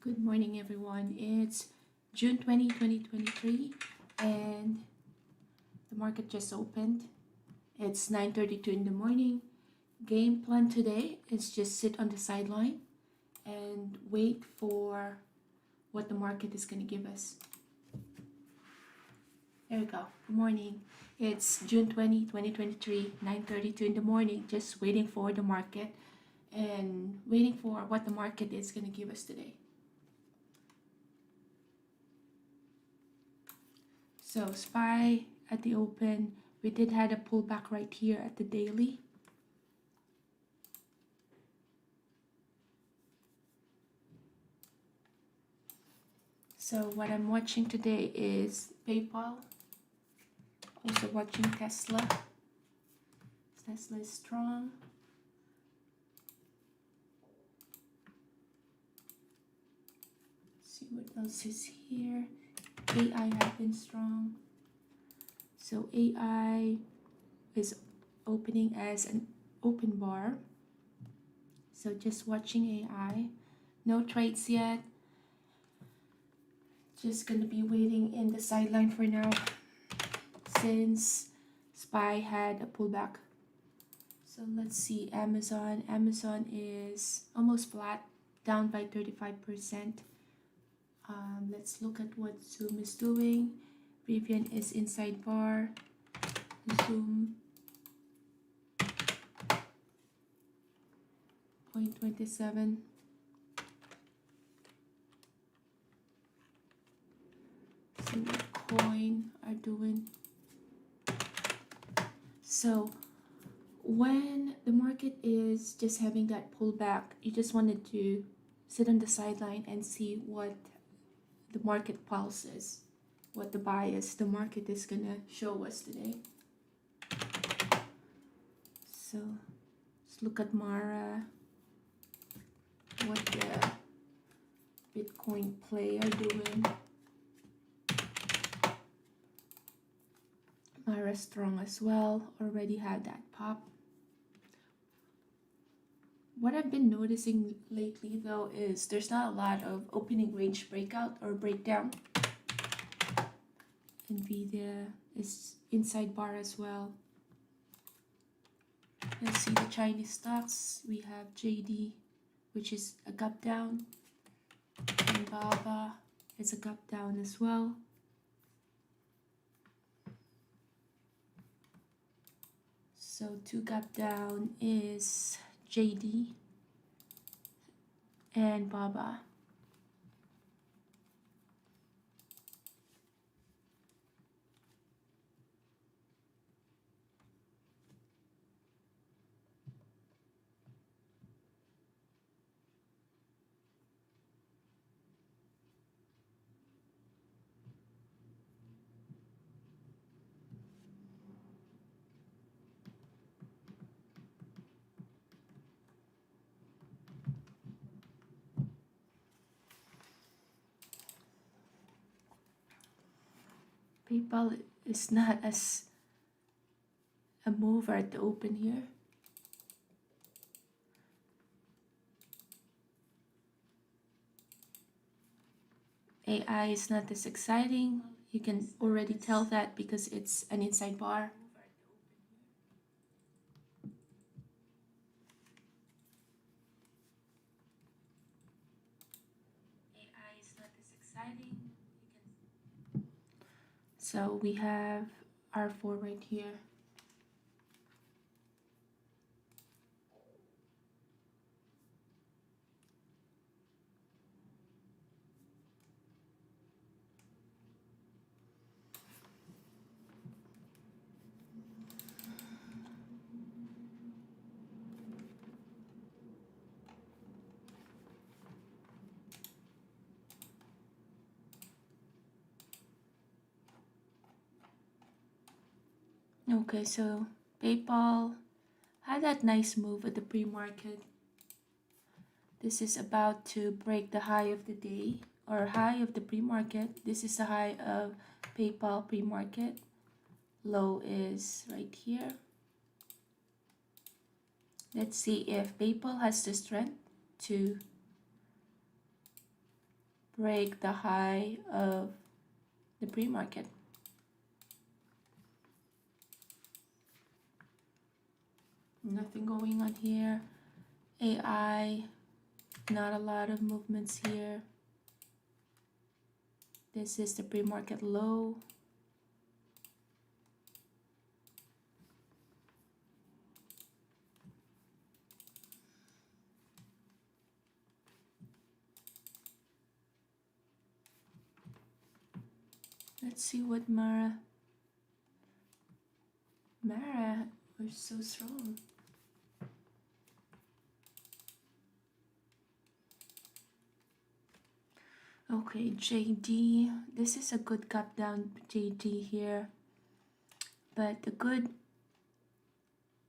Good morning, everyone. It's June 20, 2023, and the market just opened. It's 9:32 in the morning. Game plan today is just sit on the sideline and wait for what the market is going to give us. There we go. Good morning. It's June 20, 2023, 9:32 in the morning, just waiting for the market and waiting for what the market is going to give us today. So SPY at the open, we did had a pullback right here at the daily. So what I'm watching today is PayPal. Also watching Tesla. Tesla is strong. Let's see what else is here. AI have been strong. So AI is opening as an open bar. So just watching AI. No trades yet. Just gonna be waiting in the sideline for now since SPY had a pullback. So let's see Amazon. Amazon is almost flat, down by 35%. Let's look at what Zoom is doing. Rivian is inside bar. Zoom 0.27. See what coin are doing. So when the market is just having that pullback, you just wanted to sit on the sideline and see what the market pulse is, what the bias the market is gonna show us today. So let's look at Mara, what the Bitcoin play are doing. Mara strong as well, already had that pop. What I've been noticing lately though is there's not a lot of opening range breakout or breakdown. Nvidia is inside bar as well. Let's see the Chinese stocks. We have JD, which is a gap down, and BABA is a gap down as well. So two gap down is JD and BABA. PayPal is not as a mover at the open here. AI is not as exciting. You can already tell that because it's an inside bar. AI is not as exciting. So we have R4 right here. Okay, so PayPal had that nice move at the pre-market. This is about to break the high of the day or high of the pre-market. This is the high of PayPal pre-market. Low is right here. Let's see if PayPal has the strength to break the high of the pre-market. Nothing going on here. AI, not a lot of movements here. This is the pre-market low. Let's see what Mara was so strong. Okay, JD. This is a good gap down JD here. But the good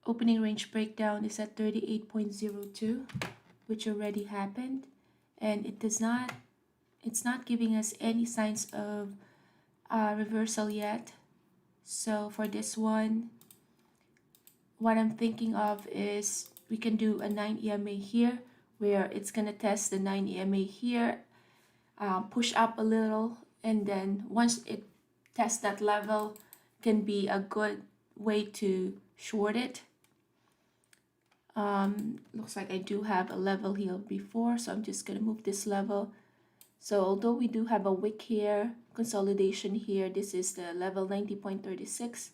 opening range breakdown is at 38.02, which already happened. And it's not giving us any signs of reversal yet. So for this one, what I'm thinking of is we can do a 9 EMA here, where it's gonna test the 9 EMA here, push up a little, and then once it tests that level, can be a good way to short it. Looks like I do have a level here before, so I'm just gonna move this level. So although we do have a wick here, consolidation here, this is the level 90.36.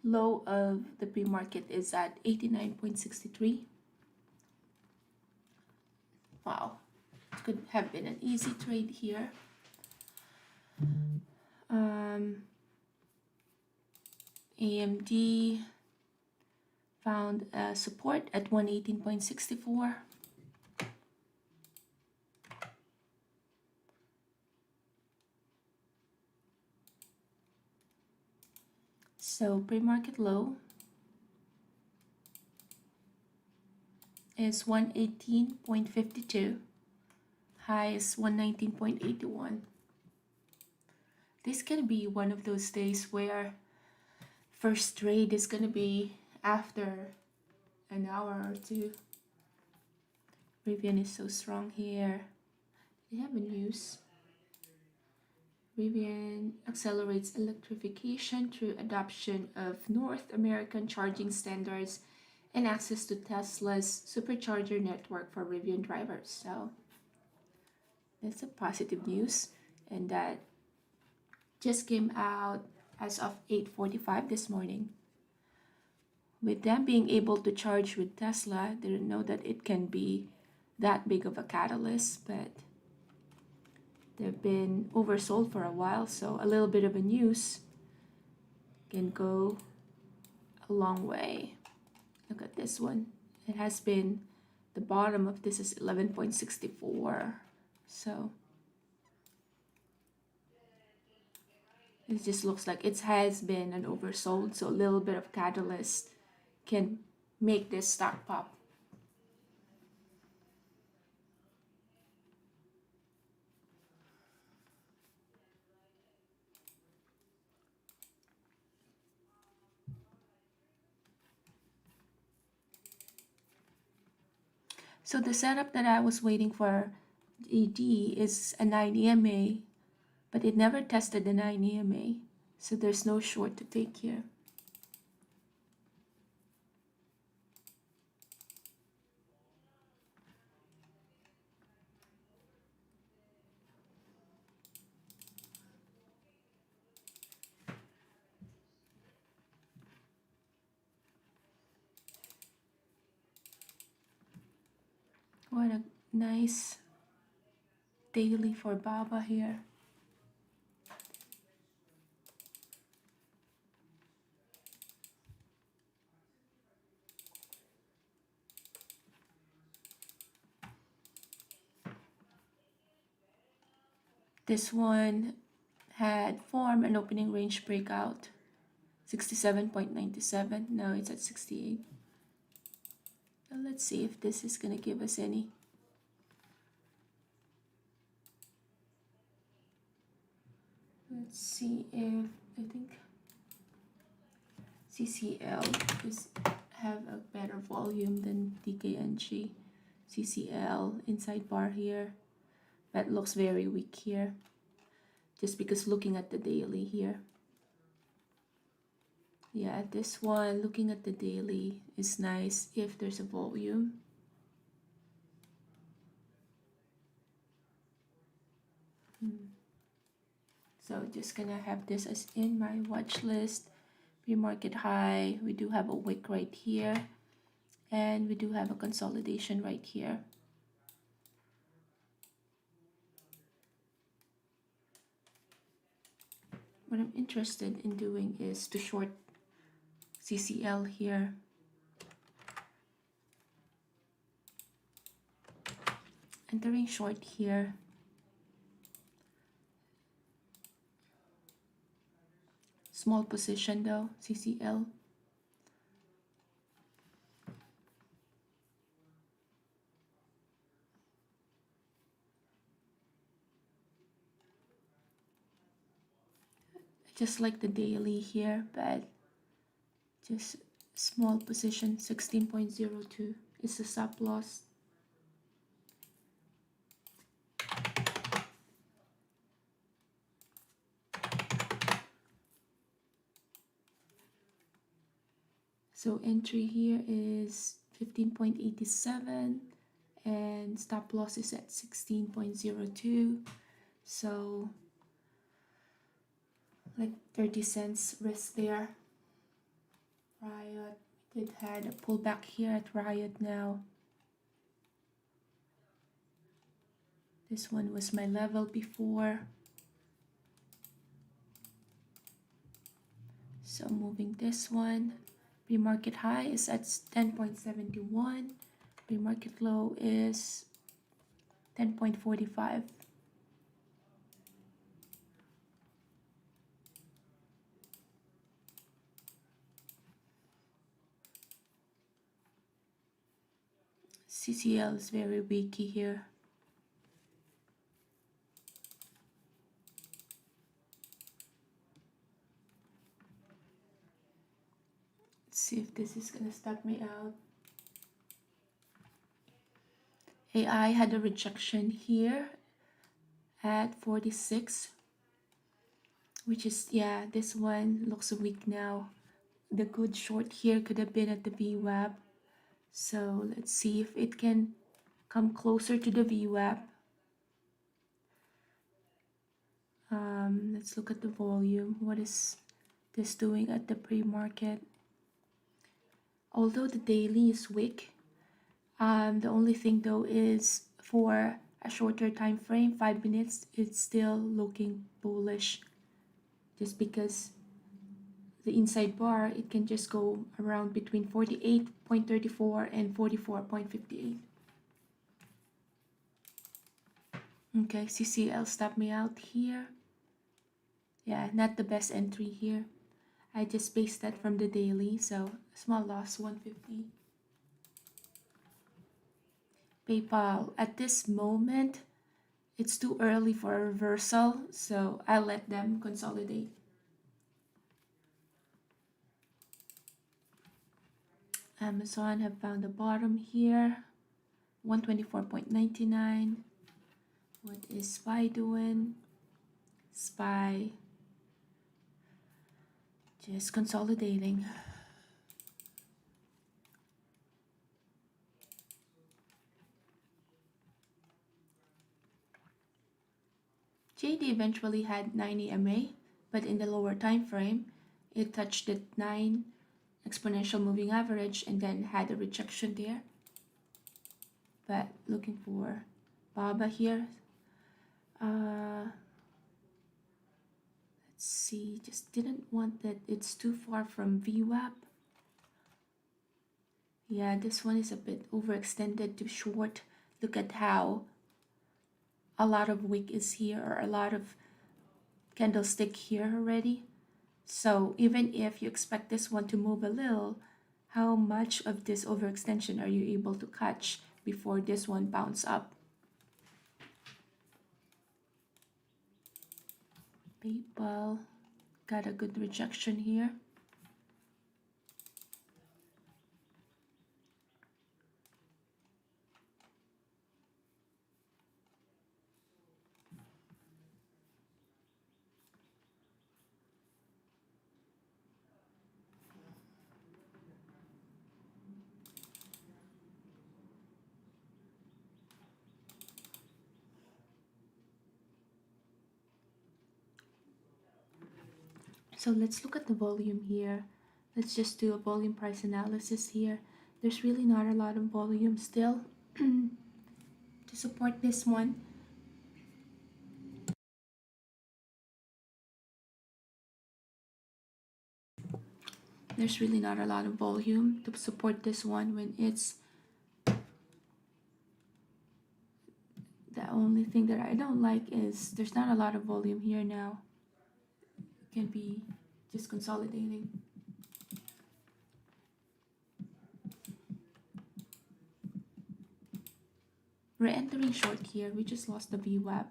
Low of the pre-market is at 89.63. Wow, it could have been an easy trade here. AMD found support at 118.64. So pre-market low is 118.52. High is 119.81. This can be one of those days where first trade is going to be after an hour or two. Rivian is so strong here. They have a news. Rivian accelerates electrification through adoption of North American charging standards and access to Tesla's supercharger network for Rivian drivers. So that's a positive news, and that just came out as of 8:45 this morning. With them being able to charge with Tesla, they don't know that it can be that big of a catalyst, but they've been oversold for a while, so a little bit of a news can go a long way. Look at this one. It has been, the bottom of this is 11.64. So it just looks like it has been an oversold, so a little bit of catalyst can make this stock pop. So the setup that I was waiting for AD is a 9 EMA, but it never tested the 9 EMA, so there's no short to take here. What a nice daily for Baba here. This one had formed an opening range breakout, 67.97. Now it's at 68. Now let's see if this is going to give us any. Let's see if, I think CCL have a better volume than DKNG. CCL inside bar here, but looks very weak here, just because looking at the daily here. Yeah, this one, looking at the daily, is nice if there's a volume. So just gonna have this as in my watch list. Pre-market high, we do have a wick right here, and we do have a consolidation right here. What I'm interested in doing is to short CCL here. Entering short here. Small position though, CCL. Just like the daily here, but just small position. 16.02 is the stop loss. So entry here is 15.87 and stop loss is at 16.02. So like 30 cents risk there. Riot did had a pullback here at Riot now. This one was my level before. So moving this one. Pre-market high is at 10.71. Pre-market low is 10.45. CCL is very weak here. Let's see if this is gonna stop me out. AI had a rejection here at 46, which is, yeah, this one looks weak now. The good short here could have been at the VWAP. So let's see if it can come closer to the VWAP. Let's look at the volume. What is this doing at the pre-market? Although the daily is weak, the only thing though is for a shorter time frame, 5 minutes, it's still looking bullish, just because the inside bar, it can just go around between 48.34 and 44.58. Okay, CCL stopped me out here. Yeah, not the best entry here. I just based that from the daily, so small loss 150. PayPal, at this moment, it's too early for a reversal, so I'll let them consolidate. Amazon have found the bottom here, 124.99. What is SPY doing? SPY just consolidating. JD eventually had 9 EMA, but in the lower time frame, it touched the 9 exponential moving average and then had a rejection there. But looking for BABA here. Let's see, just didn't want that. It's too far from VWAP. Yeah, this one is a bit overextended to short. Look at how a lot of wick is here, or a lot of candlestick here already. So even if you expect this one to move a little, how much of this overextension are you able to catch before this one bounce up? PayPal got a good rejection here. So let's look at the volume here. Let's just do a volume price analysis here. There's really not a lot of volume still to support this one. There's really not a lot of volume to support this one when it's the only thing that I don't like is there's not a lot of volume here now. It can be just consolidating. We're entering short here. We just lost the VWAP.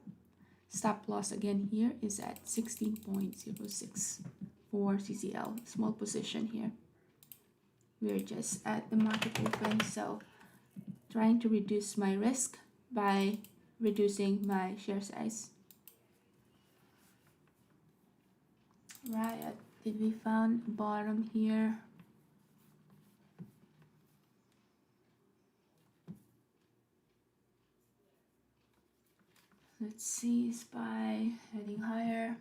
Stop loss again here is at 16.06 for CCL. Small position here. We're just at the market open, so trying to reduce my risk by reducing my share size. Right, did we found bottom here? Let's see, SPY heading higher.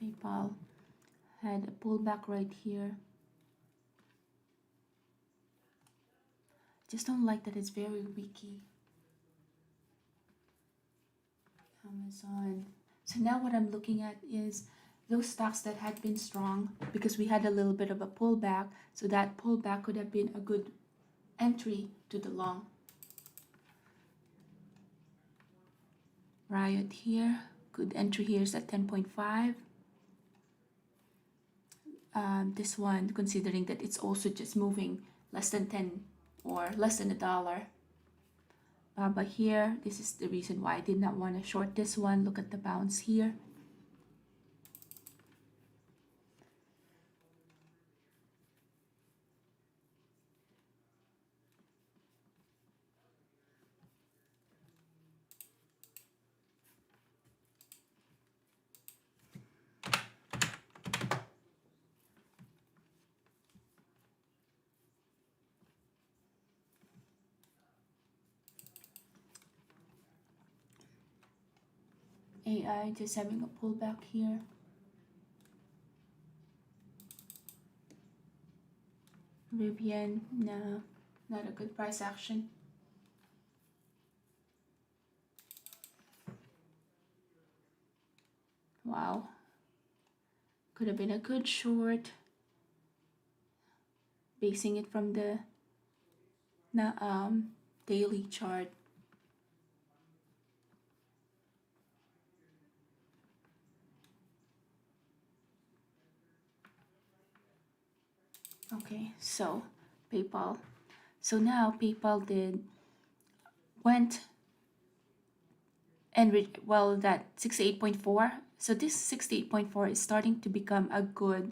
PayPal had a pullback right here. Just don't like that it's very weaky. Amazon. So now what I'm looking at is those stocks that had been strong because we had a little bit of a pullback. So that pullback could have been a good entry to the long. Riot here, good entry here is at 10.5. This one, considering that it's also just moving less than 10 or less than $1. But here, this is the reason why I did not want to short this one. Look at the bounce here. AI just having a pullback here. Rivian, no, not a good price action. Wow, could have been a good short. Basing it from the daily chart. Okay, so PayPal. So now PayPal went and well, that 68.4. So this 68.4 is starting to become a good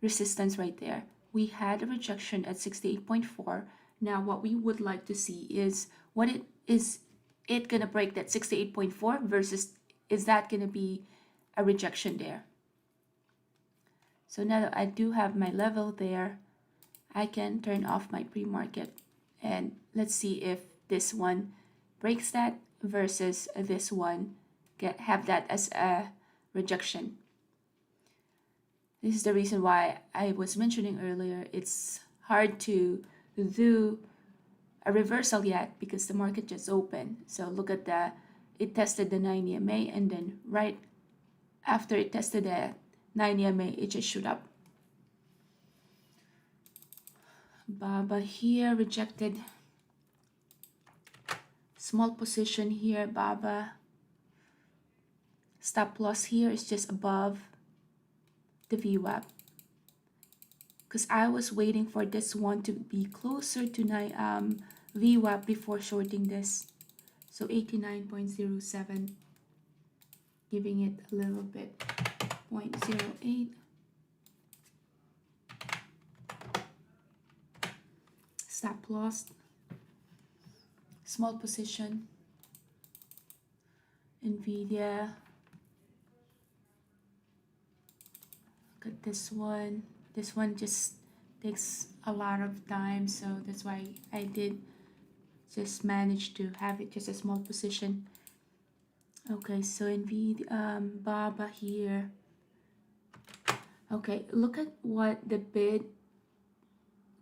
resistance right there. We had a rejection at 68.4. Now what we would like to see is what it gonna break that 68.4 versus is that gonna be a rejection there. So now that I do have my level there, I can turn off my pre-market and let's see if this one breaks that versus this one have that as a rejection. This is the reason why I was mentioning earlier it's hard to do a reversal yet because the market just opened. So look at it tested the 9 EMA and then right after it tested the 9 EMA it just shoot up. Baba here rejected. Small position here, Baba. Stop loss here is just above the VWAP. Because I was waiting for this one to be closer to VWAP before shorting this. So 89.07. Giving it a little bit. 0.08. Stop loss. Small position. Nvidia. Look at this one. This one just takes a lot of time, so that's why I did just manage to have it just a small position. Okay, so Baba here. Okay, look at what the bid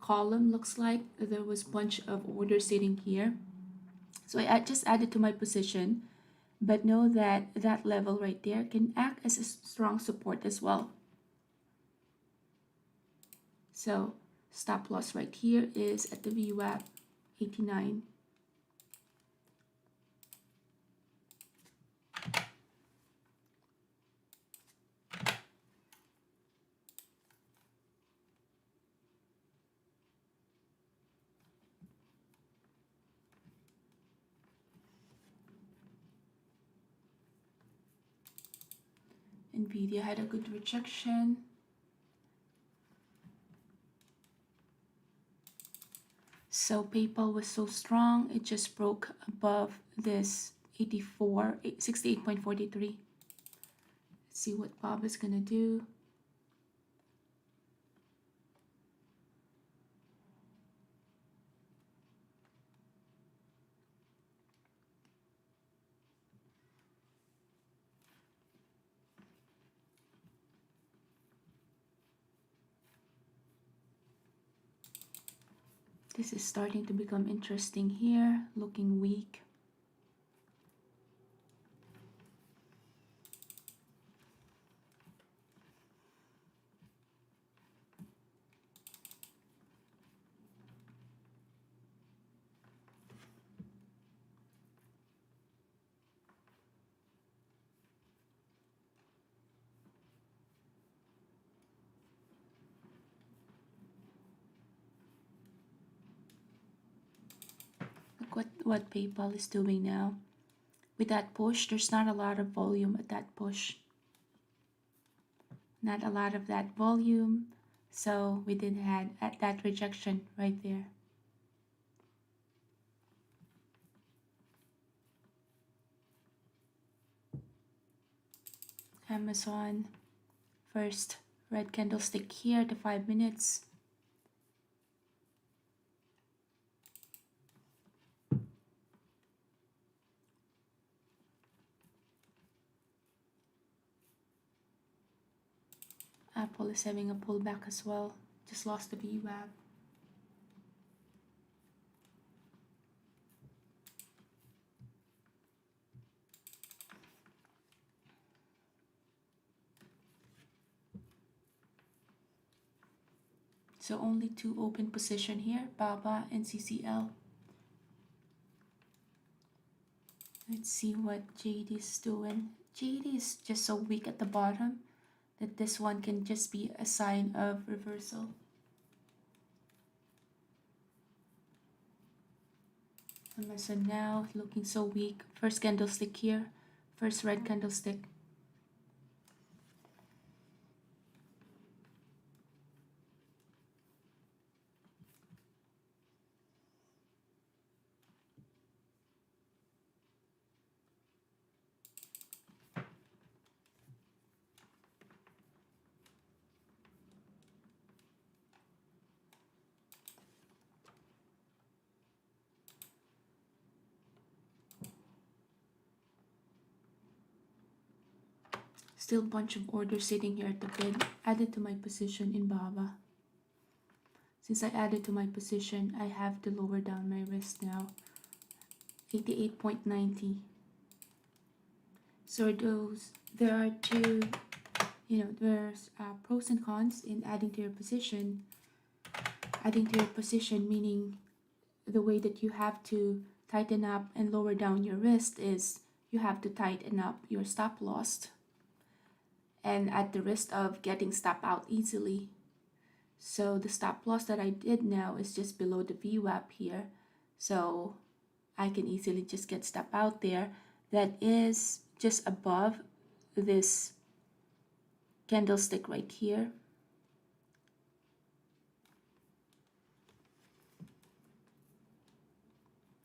column looks like. There was a bunch of orders sitting here, so I just added to my position, but know that that level right there can act as a strong support as well. So stop loss right here is at the VWAP 89. Nvidia had a good rejection. So PayPal was so strong, it just broke above this 68.43. Let's see what Bob is gonna do. This is starting to become interesting here, looking weak. Look what PayPal is doing now. With that push, there's not a lot of volume at that push. Not a lot of that volume. So we didn't have at that rejection right there. Amazon, first red candlestick here to 5 minutes. Apple is having a pullback as well. Just lost the VWAP. So only two open position here, Baba and CCL. Let's see what JD is doing. JD is just so weak at the bottom that this one can just be a sign of reversal. Amazon now looking so weak. First candlestick here, first red candlestick. Still a bunch of orders sitting here at the bid. Added to my position in Baba. Since I added to my position, I have to lower down my risk now. 88.90. So there are two, there's pros and cons in adding to your position. Adding to your position meaning the way that you have to tighten up and lower down your risk is you have to tighten up your stop loss and at the risk of getting stop out easily. So the stop loss that I did now is just below the VWAP here. So I can easily just get stop out there. That is just above this candlestick right here.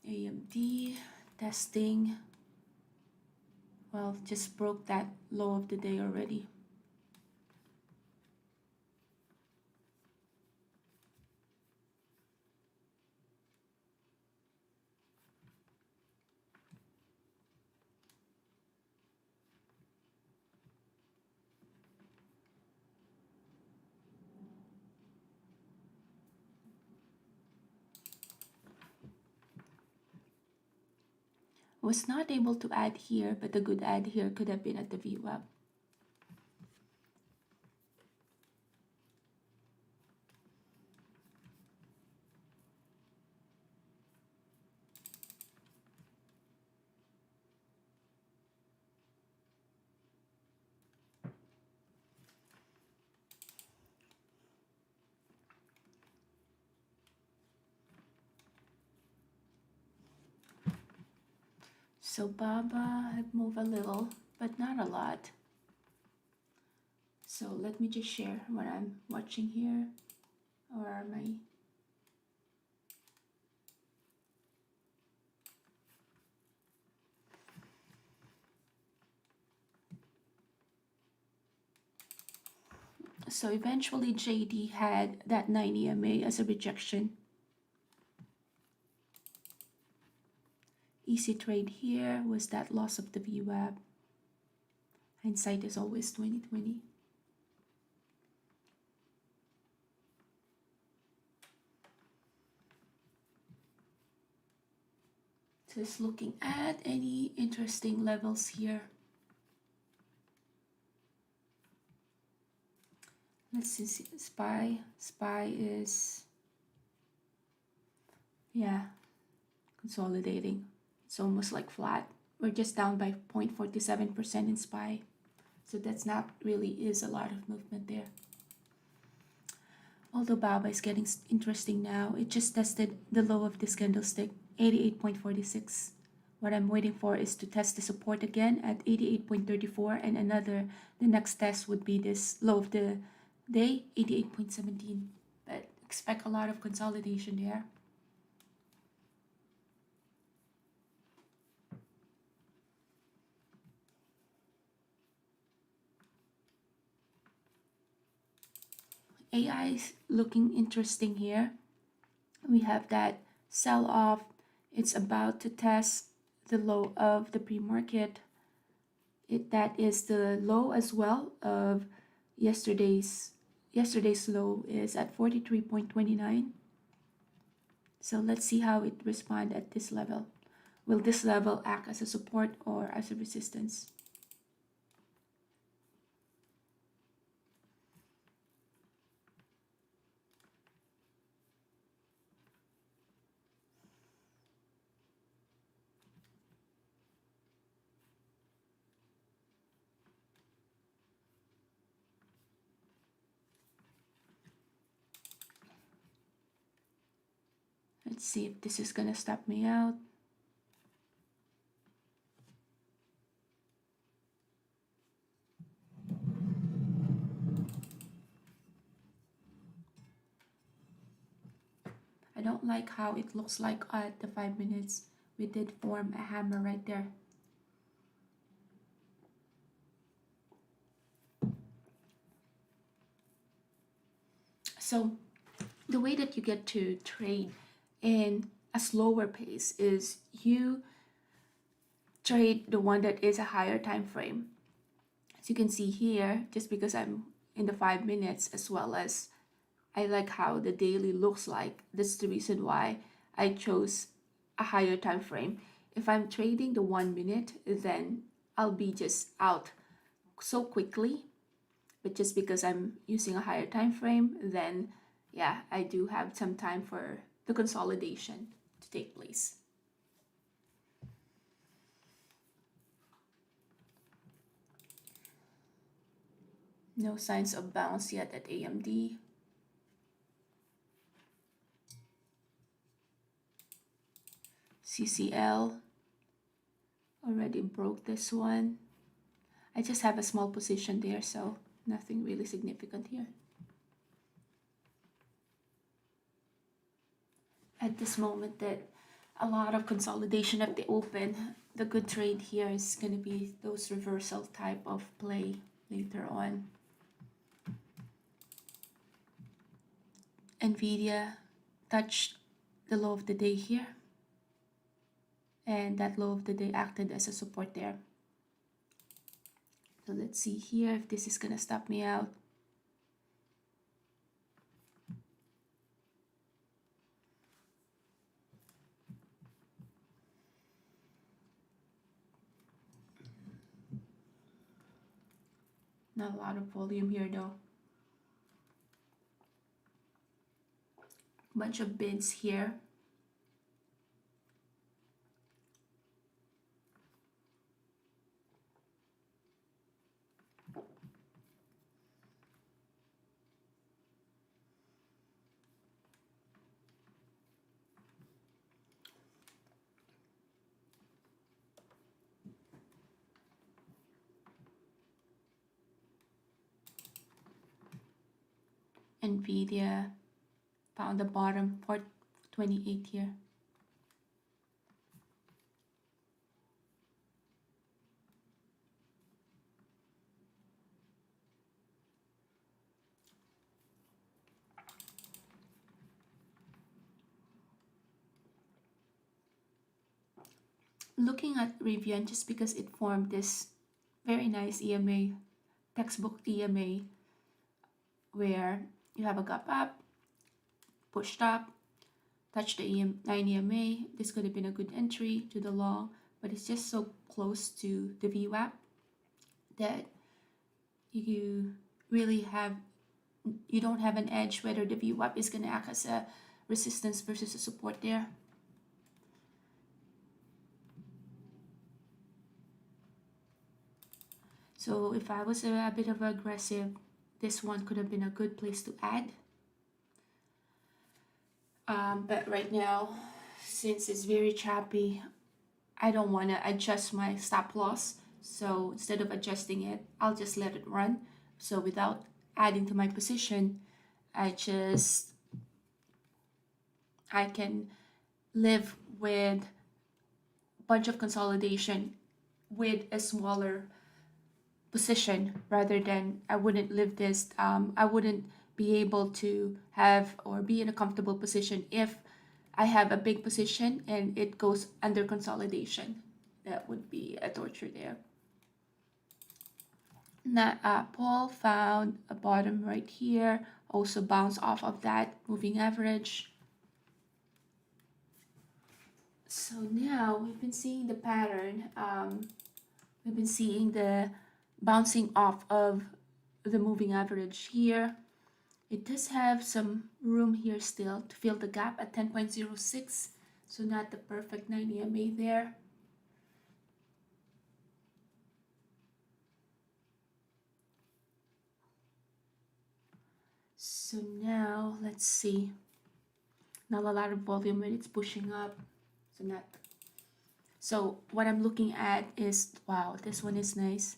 AMD testing. Well, just broke that low of the day already. Was not able to add here, but a good add here could have been at the VWAP. So BABA have moved a little, but not a lot. So let me just share what I'm watching here, or my so eventually JD had that 9 EMA as a rejection. Easy trade here was that loss of the VWAP. Hindsight is always 2020. Just looking at any interesting levels here. Let's see, SPY. SPY is, yeah, consolidating. It's almost like flat. We're just down by 0.47% in SPY. So that's not really is a lot of movement there. Although BABA is getting interesting now, it just tested the low of this candlestick, 88.46. What I'm waiting for is to test the support again at 88.34, and the next test would be this low of the day, 88.17. But expect a lot of consolidation there. AI is looking interesting here. We have that sell off. It's about to test the low of the pre-market. That is the low as well of yesterday's low is at 43.29. So let's see how it responds at this level. Will this level act as a support or as a resistance? Let's see if this is gonna stop me out. I don't like how it looks like at the 5 minutes. We did form a hammer right there. So the way that you get to trade in a slower pace is you trade the one that is a higher time frame. As you can see here, just because I'm in the 5 minutes, as well as I like how the daily looks like, that's the reason why I chose a higher time frame. If I'm trading the 1 minute, then I'll be just out so quickly. But just because I'm using a higher time frame, then yeah, I do have some time for the consolidation to take place. No signs of bounce yet at AMD. CCL already broke this one. I just have a small position there, so nothing really significant here. At this moment that a lot of consolidation at the open, the good trade here is going to be those reversal type of play later on. Nvidia touched the low of the day here, and that low of the day acted as a support there. So let's see here if this is gonna stop me out. Not a lot of volume here though. Bunch of bids here. Nvidia found the bottom for 28 here. Looking at Rivian just because it formed this very nice EMA, textbook EMA, where you have a gap up, pushed up, touch the 9 EMA. This could have been a good entry to the long, but it's just so close to the VWAP that you really have, you don't have an edge whether the VWAP is going to act as a resistance versus a support there. So if I was a bit of aggressive, this one could have been a good place to add. But right now, since it's very choppy, I don't want to adjust my stop loss. So instead of adjusting it, I'll just let it run. So without adding to my position, I can live with a bunch of consolidation with a smaller position rather than I wouldn't live this. I wouldn't be able to have or be in a comfortable position if I have a big position and it goes under consolidation. That would be a torture there. Now, Paul found a bottom right here, also bounced off of that moving average. So now we've been seeing the pattern. We've been seeing the bouncing off of the moving average here. It does have some room here still to fill the gap at 10.06, so not the perfect 9 EMA there. So now let's see. Not a lot of volume when it's pushing up, so not. So what I'm looking at is, wow, this one is nice.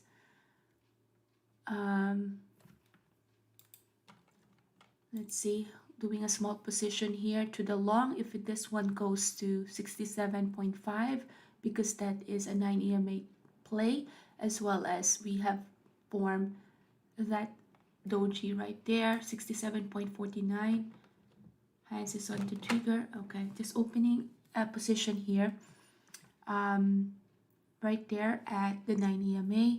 Let's see, doing a small position here to the long if this one goes to 67.5, because that is a 9 EMA play, as well as we have formed that doji right there, 67.49. Hands is on the trigger. Okay, just opening a position here, right there at the 9 EMA.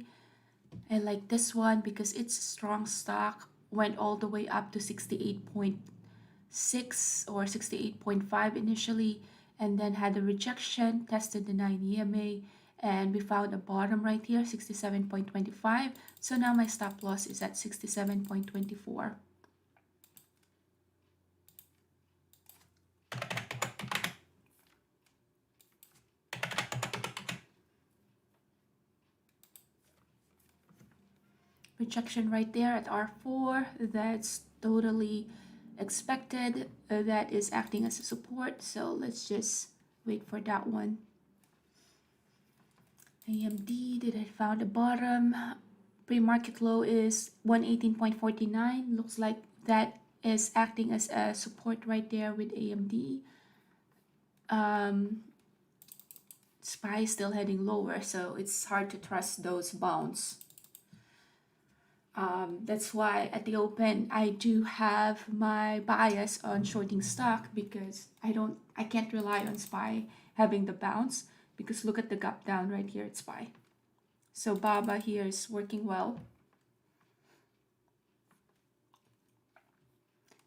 I like this one because it's a strong stock, went all the way up to 68.6 or 68.5 initially, and then had a rejection, tested the 9 EMA, and we found a bottom right here, 67.25. So now my stop loss is at 67.24. Rejection right there at R4, that's totally expected. That is acting as a support, so let's just wait for that one. AMD, did I found a bottom? Pre-market low is 118.49. Looks like that is acting as a support right there with AMD. SPY is still heading lower, so it's hard to trust those bounds. That's why at the open I do have my bias on shorting stock, because I can't rely on SPY having the bounce, because look at the gap down right here at SPY. So BABA here is working well.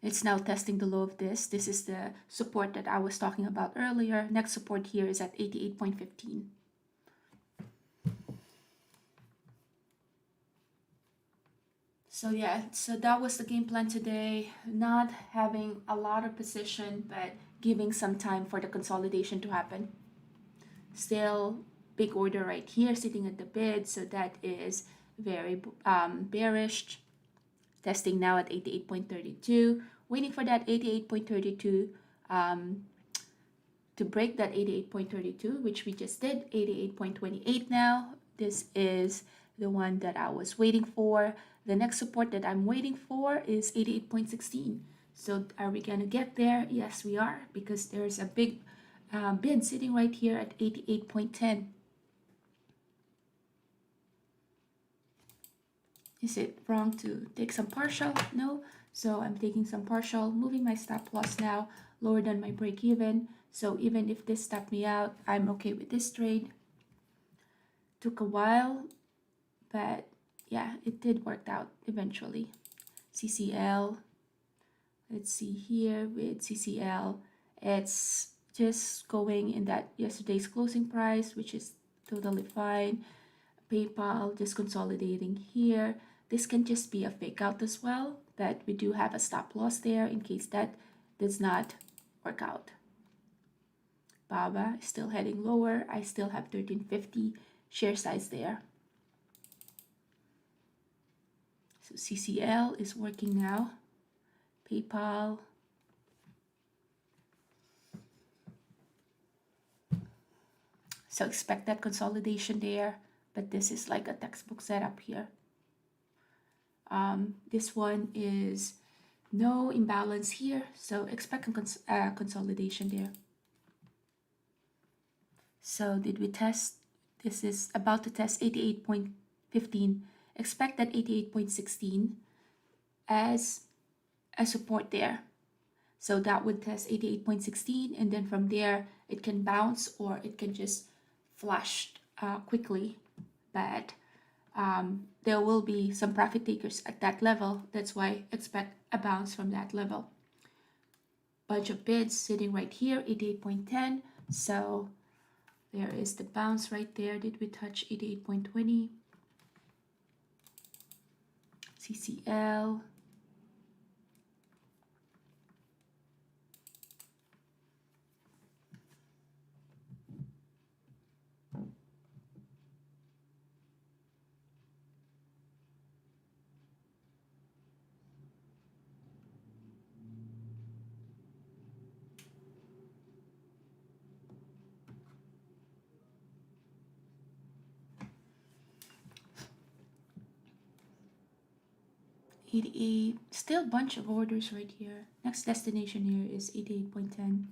It's now testing the low of this. This is the support that I was talking about earlier. Next support here is at 88.15. So yeah, so that was the game plan today. Not having a lot of position, but giving some time for the consolidation to happen. Still big order right here sitting at the bid, so that is very bearish. Testing now at 88.32, waiting for that 88.32 to break that 88.32, which we just did. 88.28 now. This is the one that I was waiting for. The next support that I'm waiting for is 88.16. So are we gonna get there? Yes, we are, because there's a big bid sitting right here at 88.10. Is it wrong to take some partial? No. So I'm taking some partial, moving my stop loss now lower than my break even. So even if this stopped me out, I'm okay with this trade. Took a while, but yeah, it did work out eventually. CCL, let's see here with CCL, it's just going in that yesterday's closing price, which is totally fine. PayPal just consolidating here. This can just be a fake out as well, but we do have a stop loss there in case that does not work out. BABA is still heading lower. I still have 1350 share size there. So CCL is working now. PayPal. So expect that consolidation there, but this is like a textbook setup here. This one is no imbalance here, so expect a consolidation there. So did we test? This is about to test 88.15. Expect that 88.16 as a support there. So that would test 88.16, and then from there it can bounce or it can just flash quickly. But there will be some profit takers at that level. That's why expect a bounce from that level. Bunch of bids sitting right here, 88.10. So there is the bounce right there. Did we touch 88.20? CCL. Still bunch of orders right here. Next destination here is 88.10.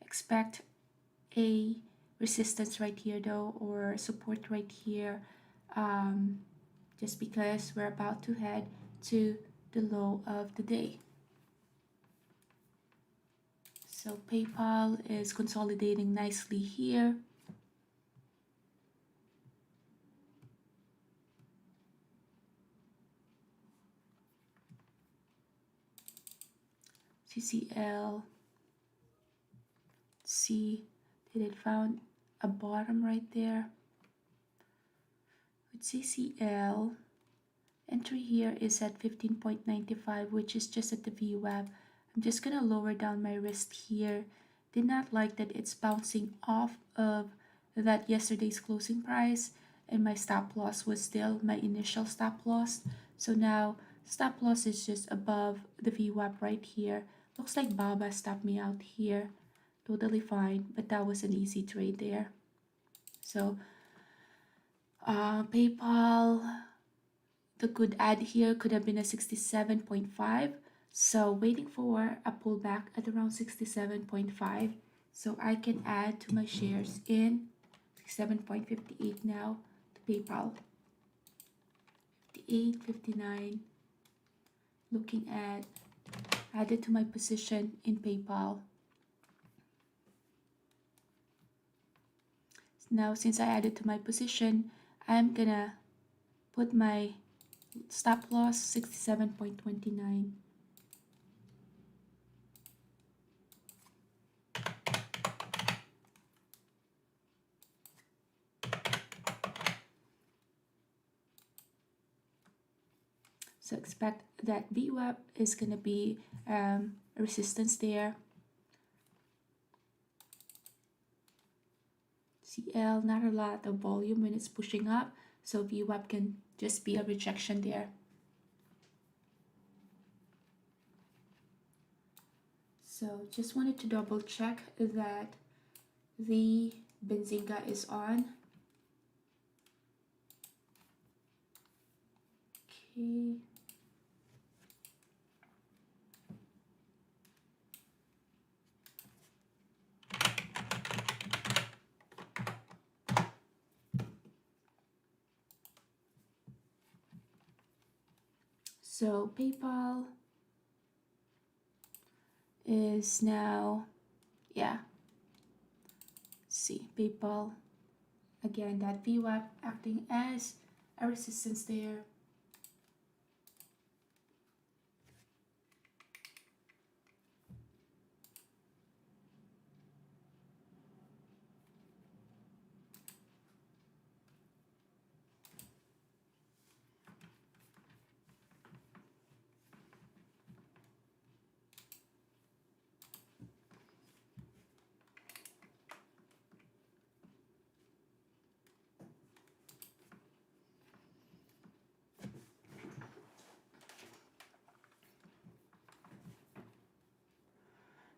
Expect a resistance right here though, or support right here, just because we're about to head to the low of the day. So PayPal is consolidating nicely here. CCL. See, did it found a bottom right there? With CCL, entry here is at 15.95, which is just at the VWAP. I'm just gonna lower down my risk here. Did not like that it's bouncing off of that yesterday's closing price, and my stop loss was still my initial stop loss. So now stop loss is just above the VWAP right here. Looks like BABA stopped me out here. Totally fine, but that was an easy trade there. So PayPal, the good add here could have been a 67.5. So waiting for a pullback at around 67.5. So I can add to my shares in 67.58 now to PayPal. 58.59. Looking at added to my position in PayPal. Now since I added to my position, I'm gonna put my stop loss 67.29. So expect that VWAP is going to be a resistance there. CL, not a lot of volume when it's pushing up. So VWAP can just be a rejection there. So just wanted to double check that the Benzinga is on. Okay. So PayPal is now, yeah. See, PayPal, again, that VWAP acting as a resistance there.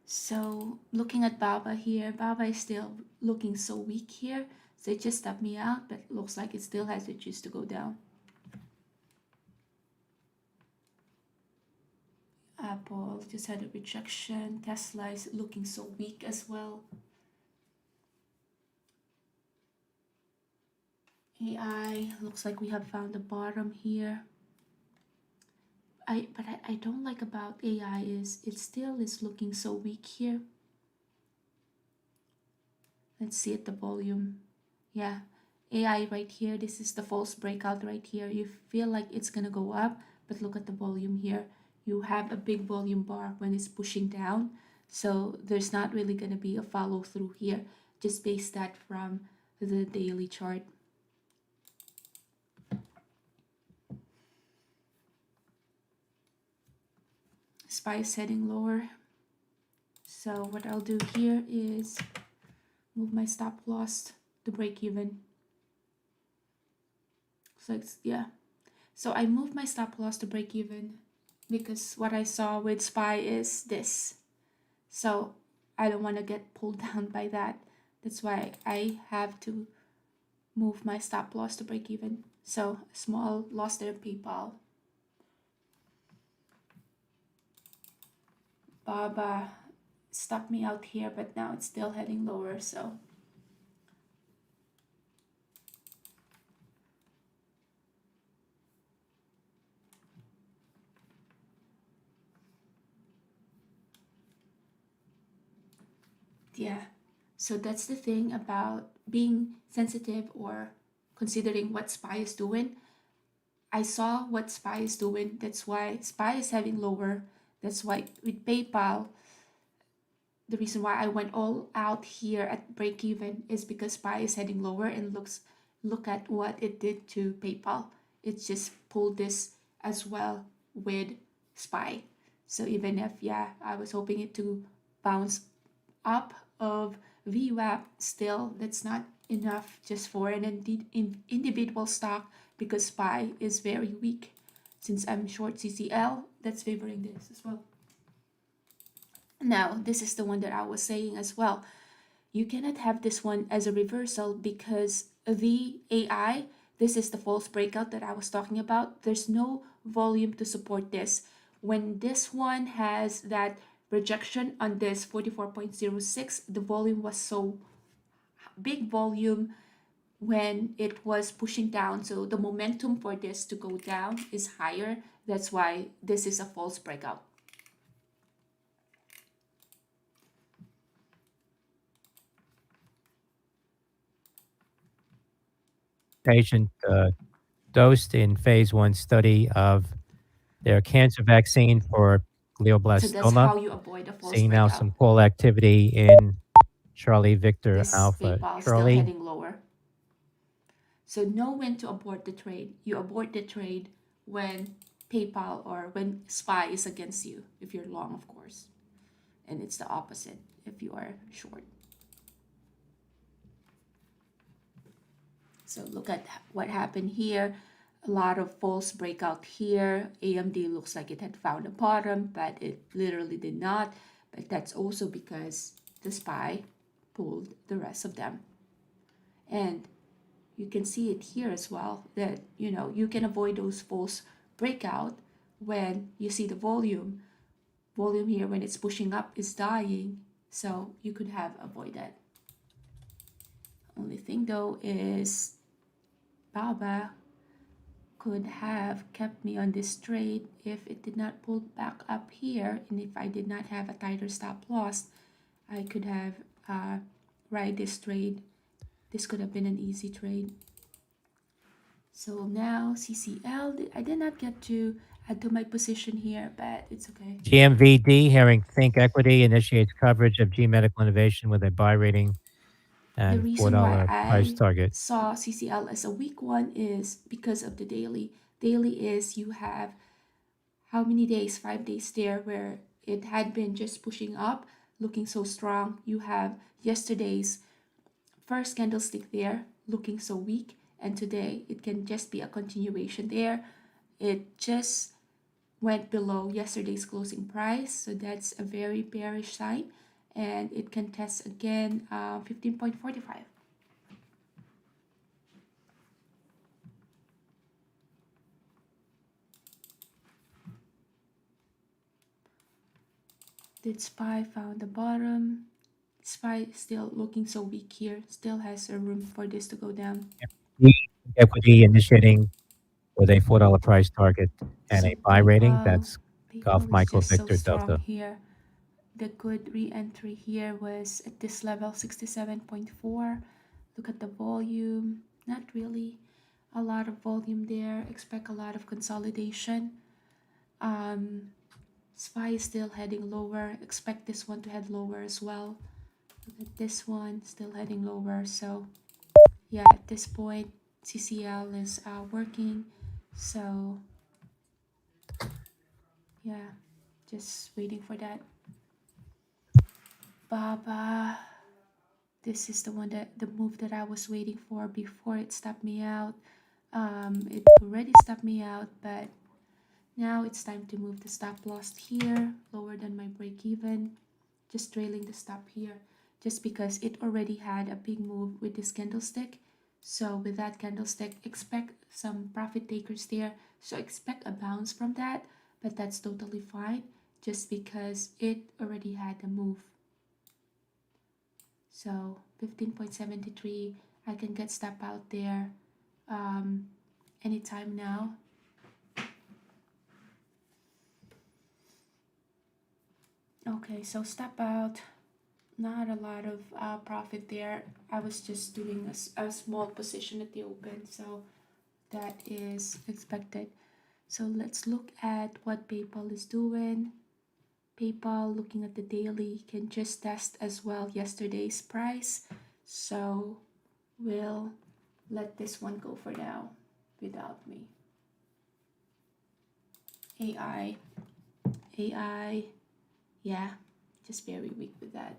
So looking at Baba here, Baba is still looking so weak here. So it just stopped me out, but it looks like it still has the juice to go down. Apple just had a rejection. Tesla is looking so weak as well. AI looks like we have found the bottom here. But I don't like about AI is it still is looking so weak here. Let's see at the volume. Yeah, AI right here. This is the false breakout right here. You feel like it's gonna go up, but look at the volume here. You have a big volume bar when it's pushing down. So there's not really gonna be a follow through here. Just base that from the daily chart. SPY is heading lower. So what I'll do here is move my stop loss to break even. So it's, yeah. So I moved my stop loss to break even because what I saw with SPY is this. So I don't want to get pulled down by that. That's why I have to move my stop loss to break even. So small loss there, PayPal. Baba stopped me out here, but now it's still heading lower. So yeah, so that's the thing about being sensitive or considering what SPY is doing. I saw what SPY is doing. That's why SPY is having lower. That's why with PayPal, the reason why I went all out here at break even is because SPY is heading lower and look at what it did to PayPal. It just pulled this as well with SPY. So even if, yeah, I was hoping it to bounce up of VWAP, still that's not enough just for an individual stock because SPY is very weak. Since I'm short CCL, that's favoring this as well. Now, this is the one that I was saying as well. You cannot have this one as a reversal because the AI, this is the false breakout that I was talking about. There's no volume to support this. When this one has that rejection on this 44.06, the volume was so big volume when it was pushing down. So the momentum for this to go down is higher. That's why this is a false breakout. Patient dosed in phase 1 study of their cancer vaccine for So that's glioblastoma. how you avoid a false Seeing now breakout. some call activity in Charlie Victor This Alpha PayPal still Charlie. heading lower. So know when to abort the trade. You abort the trade when PayPal or when SPY is against you, if you're long, of course. And it's the opposite if you are short. So look at what happened here. A lot of false breakout here. AMD looks like it had found a bottom, but it literally did not. But that's also because the SPY pulled the rest of them. And you can see it here as well that, you can avoid those false breakout when you see the volume. Volume here when it's pushing up is dying. So you could have avoided. Only thing though is Baba could have kept me on this trade if it did not pull back up here, and if I did not have a tighter stop loss, I could have ride this trade. This could have been an easy trade. So now CCL, I did not get to add to my position here, but it's okay. GMVD, Herring Think Equity, initiates coverage of G Medical Innovation with a buy rating The and reason why $4 price I target. saw CCL as a weak one is because of the daily. Daily is you have how many days? 5 days there where it had been just pushing up, looking so strong. You have yesterday's first candlestick there, looking so weak. And today it can just be a continuation there. It just went below yesterday's closing price. So that's a very bearish sign. And it can test again 15.45. Did SPY found the bottom? SPY still looking so weak here. Still has a room for this to go down. Equity initiating with a $4 price target and a buy rating. That's Golf PayPal is Michael just so Victor strong Delta. here. The good re-entry here was at this level 67.4. Look at the volume. Not really a lot of volume there. Expect a lot of consolidation. SPY is still heading lower. Expect this one to head lower as well. Look at this one, still heading lower. So yeah, at this point, CCL is working. So yeah, just waiting for that. Baba, this is the one the move that I was waiting for before it stopped me out. It already stopped me out, but now it's time to move the stop loss here, lower than my break even. Just trailing the stop here, just because it already had a big move with this candlestick. So with that candlestick, expect some profit takers there. So expect a bounce from that, but that's totally fine just because it already had a move. So 15.73, I can get step out there anytime now. Okay, so step out, not a lot of profit there. I was just doing a small position at the open, so that is expected. So let's look at what PayPal is doing. PayPal, looking at the daily, can just test as well yesterday's price. So we'll let this one go for now without me. AI, yeah, just very weak with that.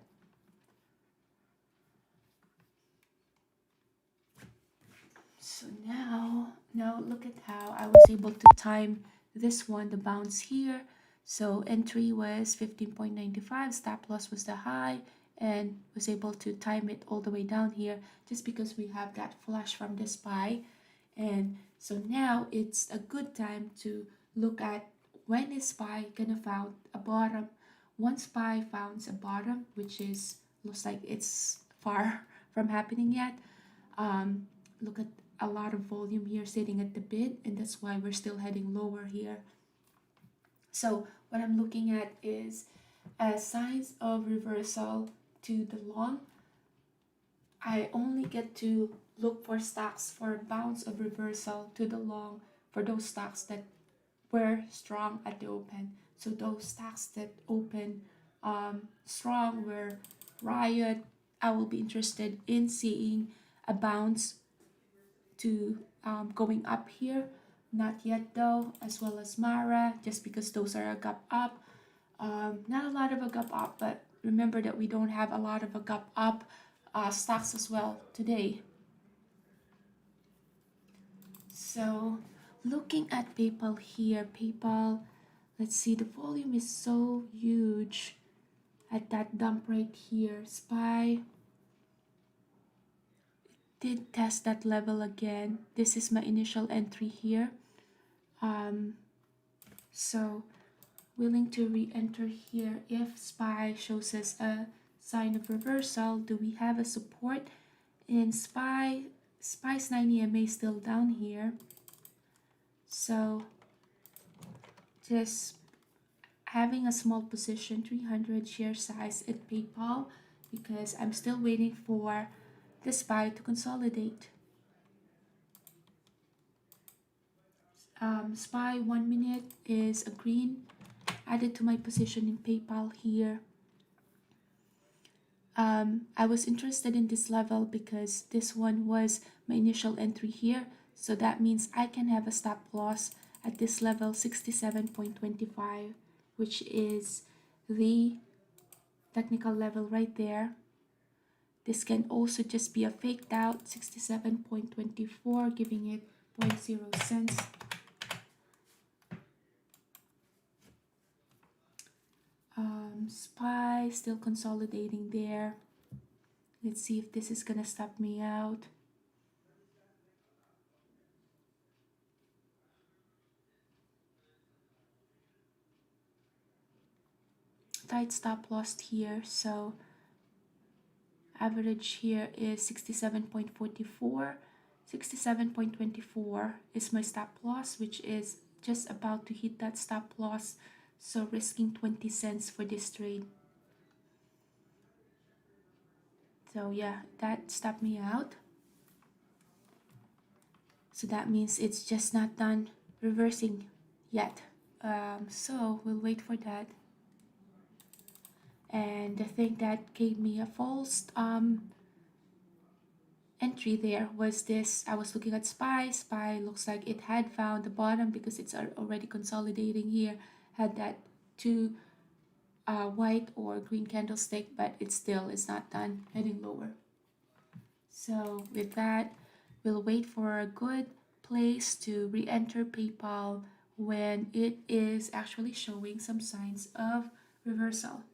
So now look at how I was able to time this one, the bounce here. So entry was 15.95, stop loss was the high, and was able to time it all the way down here just because we have that flush from the SPY. And so now it's a good time to look at when is SPY gonna found a bottom. Once SPY founds a bottom, which is looks like it's far from happening yet, look at a lot of volume here sitting at the bid, and that's why we're still heading lower here. So what I'm looking at is signs of reversal to the long. I only get to look for stocks for bounce of reversal to the long for those stocks that were strong at the open. So those stocks that open strong were Riot. I will be interested in seeing a bounce to going up here. Not yet though, as well as Mara, just because those are a gap up. Not a lot of a gap up, but remember that we don't have a lot of a gap up stocks as well today. So looking at PayPal here, PayPal, let's see, the volume is so huge at that dump right here. SPY did test that level again. This is my initial entry here. So willing to re-enter here if SPY shows us a sign of reversal. Do we have a support in SPY? SPY's 9 EMA still down here. So just having a small position, 300 share size at PayPal, because I'm still waiting for the SPY to consolidate. SPY 1 minute is a green, added to my position in PayPal here. I was interested in this level because this one was my initial entry here, so that means I can have a stop loss at this level, 67.25, which is the technical level right there. This can also just be a faked out 67.24, giving it 0.0 cents. SPY still consolidating there. Let's see if this is gonna stop me out. Tight stop loss here, so average here is 67.44. 67.24 is my stop loss, which is just about to hit that stop loss, so risking 20 cents for this trade. So yeah, that stopped me out. So that means it's just not done reversing yet. So we'll wait for that. And the thing that gave me a false entry there was this. I was looking at SPY. SPY looks like it had found the bottom because it's already consolidating here. Had that two white or green candlestick, but it's not done, heading lower. So with that, we'll wait for a good place to re-enter PayPal when it is actually showing some signs of reversal.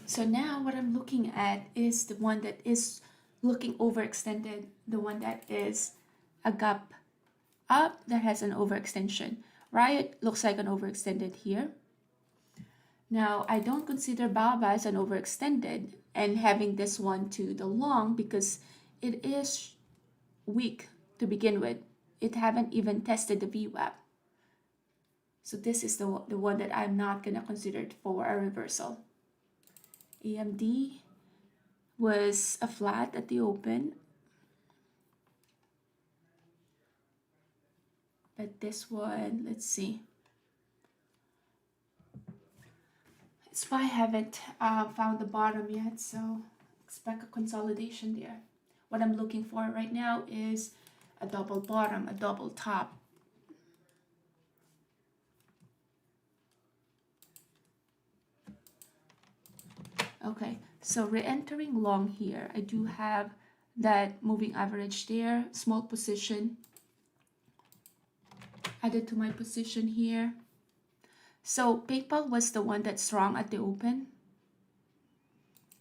So now what I'm looking at is the one that is looking overextended, the one that is a gap up that has an overextension. Riot looks like an overextended here. Now, I don't consider BABA as an overextended and having this one to the long because it is weak to begin with. It haven't even tested the VWAP. So this is the one that I'm not going to consider it for a reversal. AMD was a flat at the open. But this one, let's see. SPY haven't found the bottom yet, so expect a consolidation there. What I'm looking for right now is a double bottom, a double top. Okay, so re-entering long here. I do have that moving average there, small position added to my position here. So PayPal was the one that's strong at the open.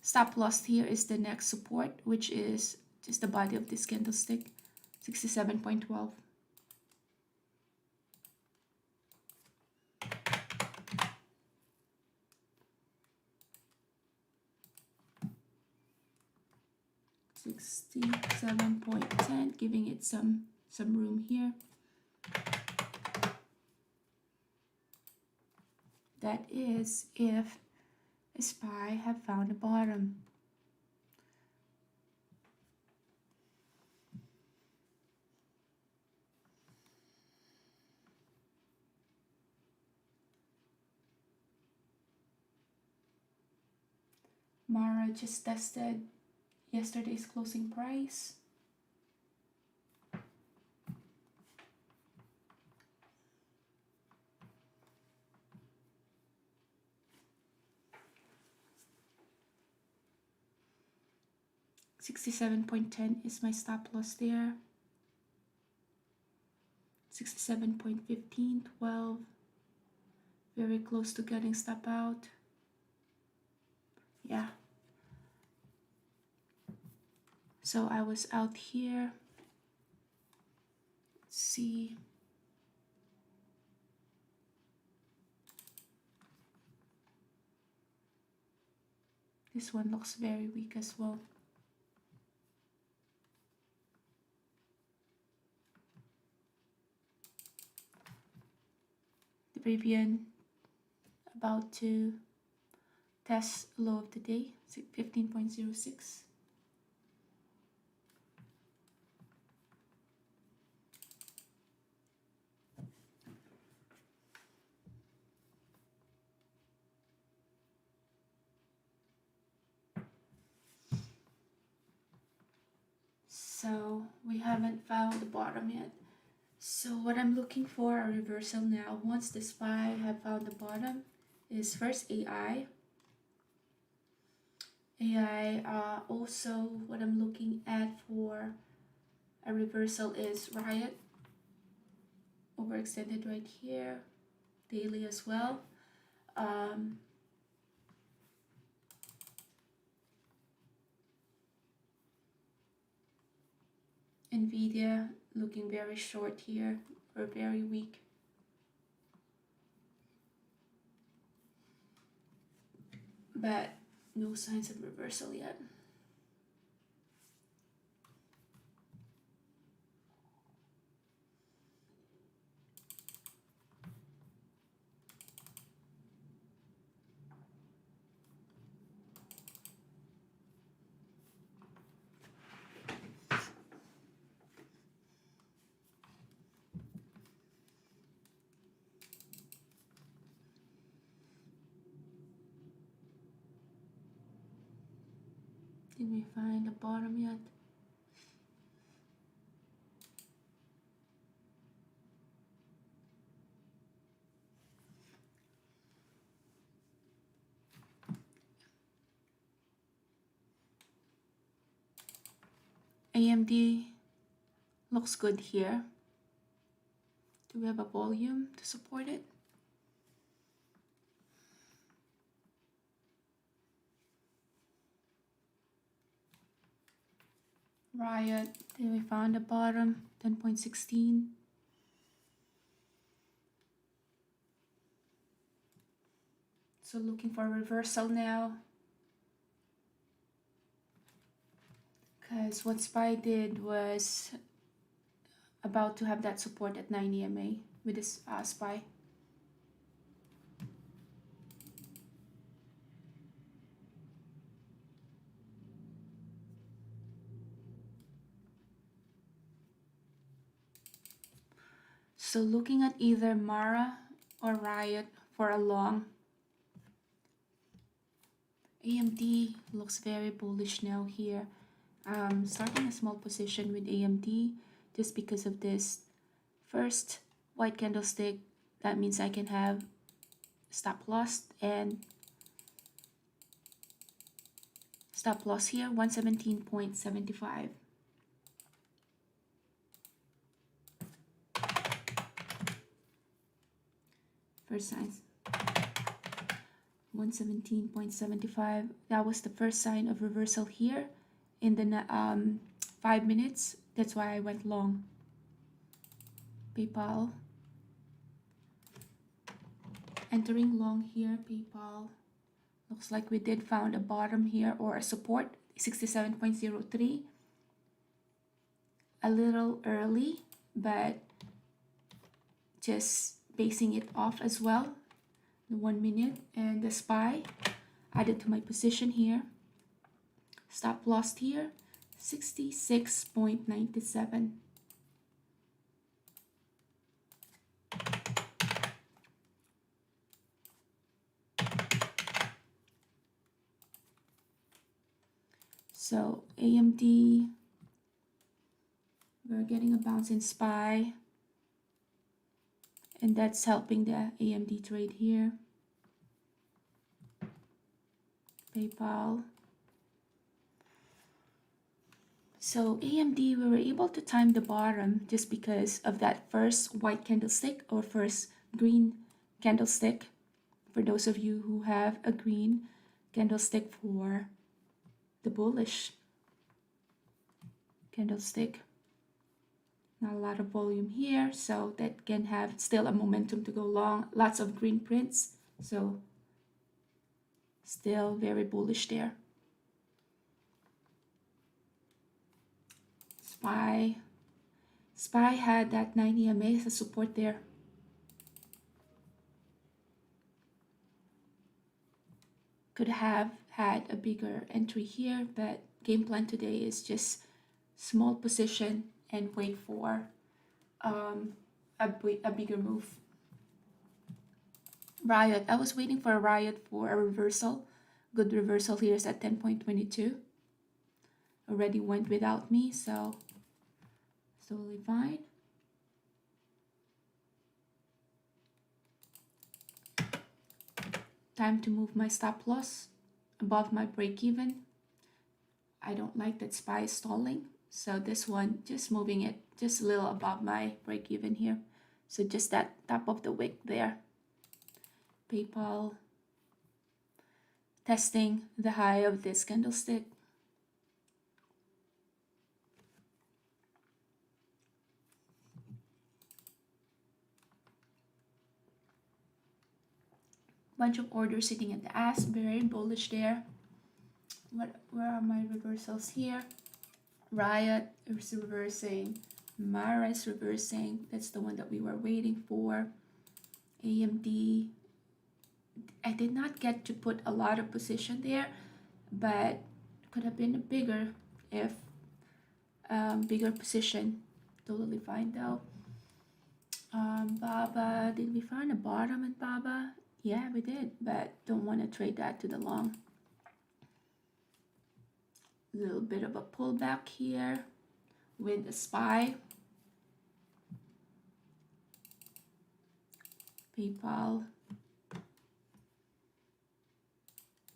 Stop loss here is the next support, which is just the body of this candlestick, 67.12. giving it some room here. That is if SPY have found a bottom. Mara just tested yesterday's closing price. $67.10 is my stop loss there. 67.15, 12. Very close to getting stop out. Yeah. So I was out here. Let's see. This one looks very weak as well. The Rivian about to test low of the day, 15.06. So we haven't found the bottom yet. So what I'm looking for a reversal now, once the SPY have found the bottom, is first AI. Also what I'm looking at for a reversal is Riot. Overextended right here. Daily as well. Nvidia looking very short here, or very weak. But no signs of reversal yet. Did we find the bottom yet? AMD looks good here. Do we have a volume to support it? Riot, then we found the bottom, 10.16. So looking for a reversal now. Because what SPY did was about to have that support at 9 EMA with this SPY. So looking at either Mara or Riot for a long. AMD looks very bullish now here. Starting a small position with AMD just because of this first white candlestick. That means I can have stop loss and stop loss here, 117.75. First signs, 117.75. That was the first sign of reversal here in the 5 minutes. That's why I went long. PayPal. Entering long here, PayPal. Looks like we did found a bottom here or a support, 67.03. a little early, but just basing it off as well, the 1 minute, and the SPY added to my position here. Stop loss here, 66.97. So AMD, we're getting a bounce in SPY, and that's helping the AMD trade here. PayPal. So AMD, we were able to time the bottom just because of that first white candlestick or first green candlestick. For those of you who have a green candlestick for the bullish candlestick. Not a lot of volume here, so that can have still a momentum to go long. Lots of green prints, so still very bullish there. SPY had that 9 EMA as a support there. Could have had a bigger entry here, but game plan today is just small position and wait for a bigger move. Riot, I was waiting for a Riot for a reversal. Good reversal here is at 10.22. Already went without me, so totally fine. Time to move my stop loss above my break even. I don't like that SPY is stalling, so this one just moving it just a little above my break even here. So just that top of the wick there. PayPal testing the high of this candlestick. Bunch of orders sitting at the ask, very bullish there. Where are my reversals here? Riot is reversing, Mara is reversing. That's the one that we were waiting for. AMD, I did not get to put a lot of position there, but could have been a bigger if bigger position. Totally fine though. Baba, did we find a bottom in Baba? Yeah, we did, but don't want to trade that to the long. A little bit of a pullback here with the SPY. PayPal.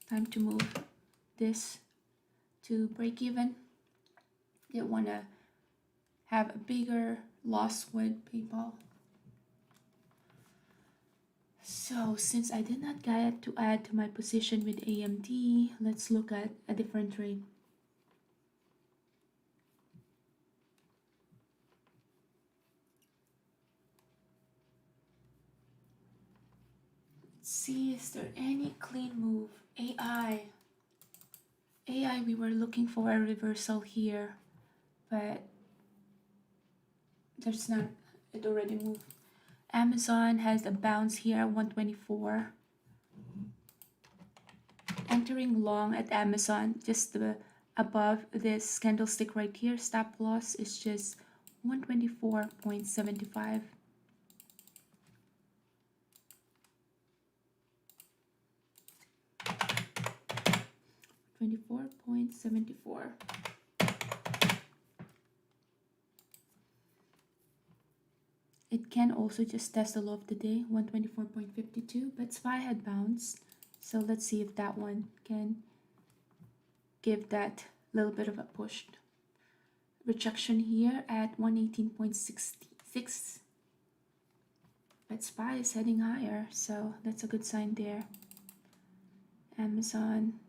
Time to move this to break even. Didn't want to have a bigger loss with PayPal. So since I did not get to add to my position with AMD, let's look at a different trade. Let's see, is there any clean move? AI, we were looking for a reversal here, but there's not, it already moved. Amazon has a bounce here, 124. Entering long at Amazon, just above this candlestick right here. Stop loss is just 124.75. $24.74. It can also just test the low of the day, 124.52, but SPY had bounced. So let's see if that one can give that little bit of a push. Rejection here at 118.66. But SPY is heading higher, so that's a good sign there. Amazon.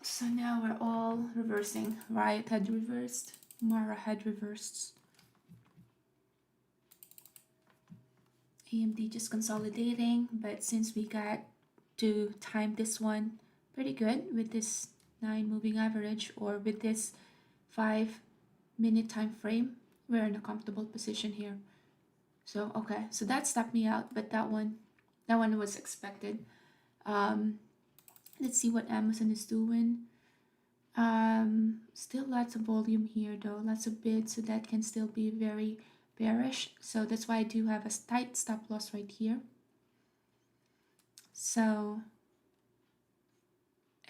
So now we're all reversing. Riot had reversed, Mara had reversed. AMD just consolidating, but since we got to time this one pretty good with this moving average, or with this 5-minute time frame, we're in a comfortable position here. So okay, so that stopped me out, but that one was expected. Let's see what Amazon is doing. Still lots of volume here though, lots of bids, so that can still be very bearish. So that's why I do have a tight stop loss right here. So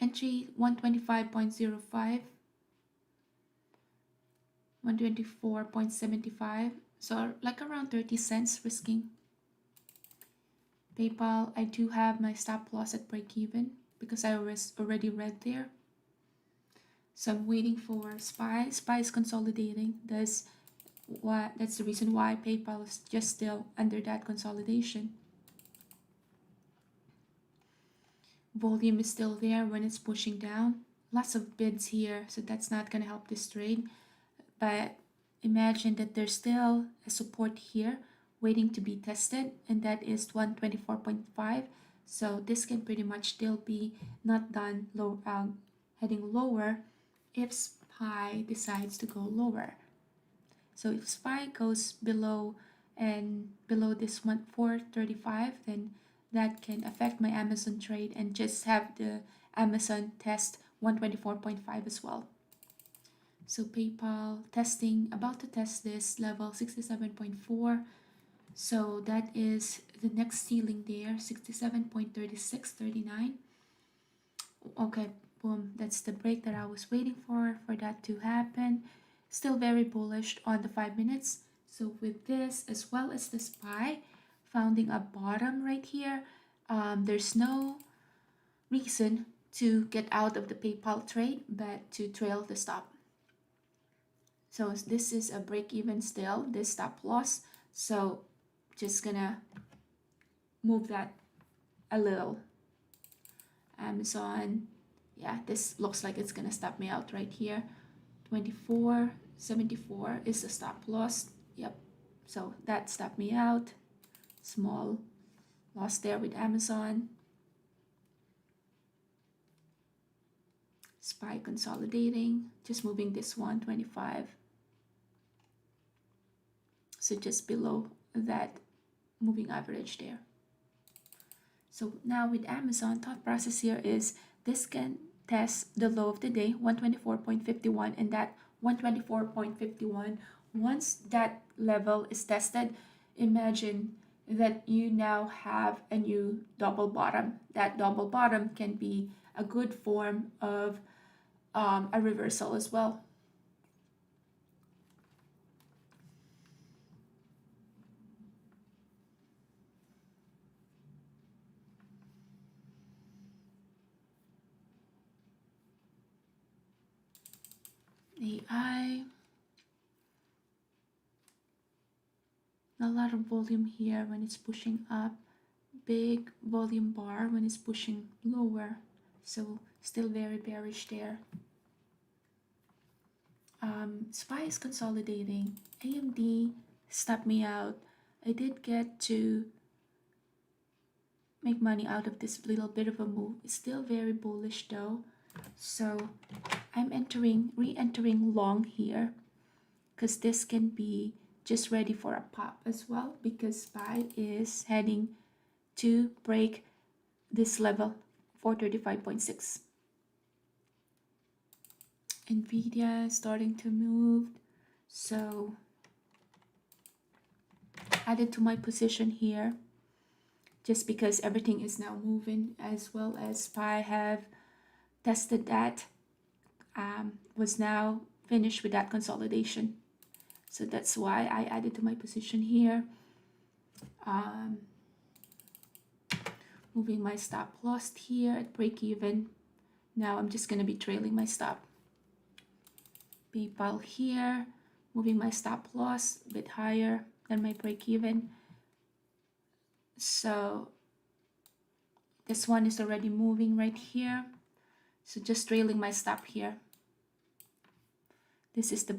entry 125.05, 124.75, so like around 30 cents risking. PayPal, I do have my stop loss at break even because I was already read there. So I'm waiting for SPY. SPY is consolidating. That's the reason why PayPal is just still under that consolidation. Volume is still there when it's pushing down. Lots of bids here, so that's not going to help this trade. But imagine that there's still a support here waiting to be tested, and that is 124.5. So this can pretty much still be not done low, heading lower if SPY decides to go lower. So if SPY goes below this 435, then that can affect my Amazon trade and just have the Amazon test 124.5 as well. So PayPal testing, about to test this level 67.4. So that is the next ceiling there, 67.3639. Okay, boom, that's the break that I was waiting for that to happen. Still very bullish on the 5 minutes. So with this, as well as the SPY founding a bottom right here, there's no reason to get out of the PayPal trade, but to trail the stop. So this is a break even still, this stop loss. So just gonna move that a little. Amazon, yeah, this looks like it's gonna stop me out right here. 24.74 is the stop loss. Yep, so that stopped me out. Small loss there with Amazon. SPY consolidating, just moving this 125. So just below that moving average there. So now with Amazon, thought process here is this can test the low of the day, 124.51, and that 124.51, once that level is tested, imagine that you now have a new double bottom. That double bottom can be a good form of a reversal as well. AI, a lot of volume here when it's pushing up, big volume bar when it's pushing lower, so still very bearish there. SPY is consolidating. AMD stopped me out. I did get to make money out of this little bit of a move. It's still very bullish though, so I'm re-entering long here because this can be just ready for a pop as well, because SPY is heading to break this level 435.6. Nvidia is starting to move, so added to my position here just because everything is now moving, as well as SPY have tested that, was now finished with that consolidation. So that's why I added to my position here. Moving my stop loss here at break even. Now I'm just going to be trailing my stop. PayPal here, moving my stop loss a bit higher than my break even. So this one is already moving right here. So just trailing my stop here. This is the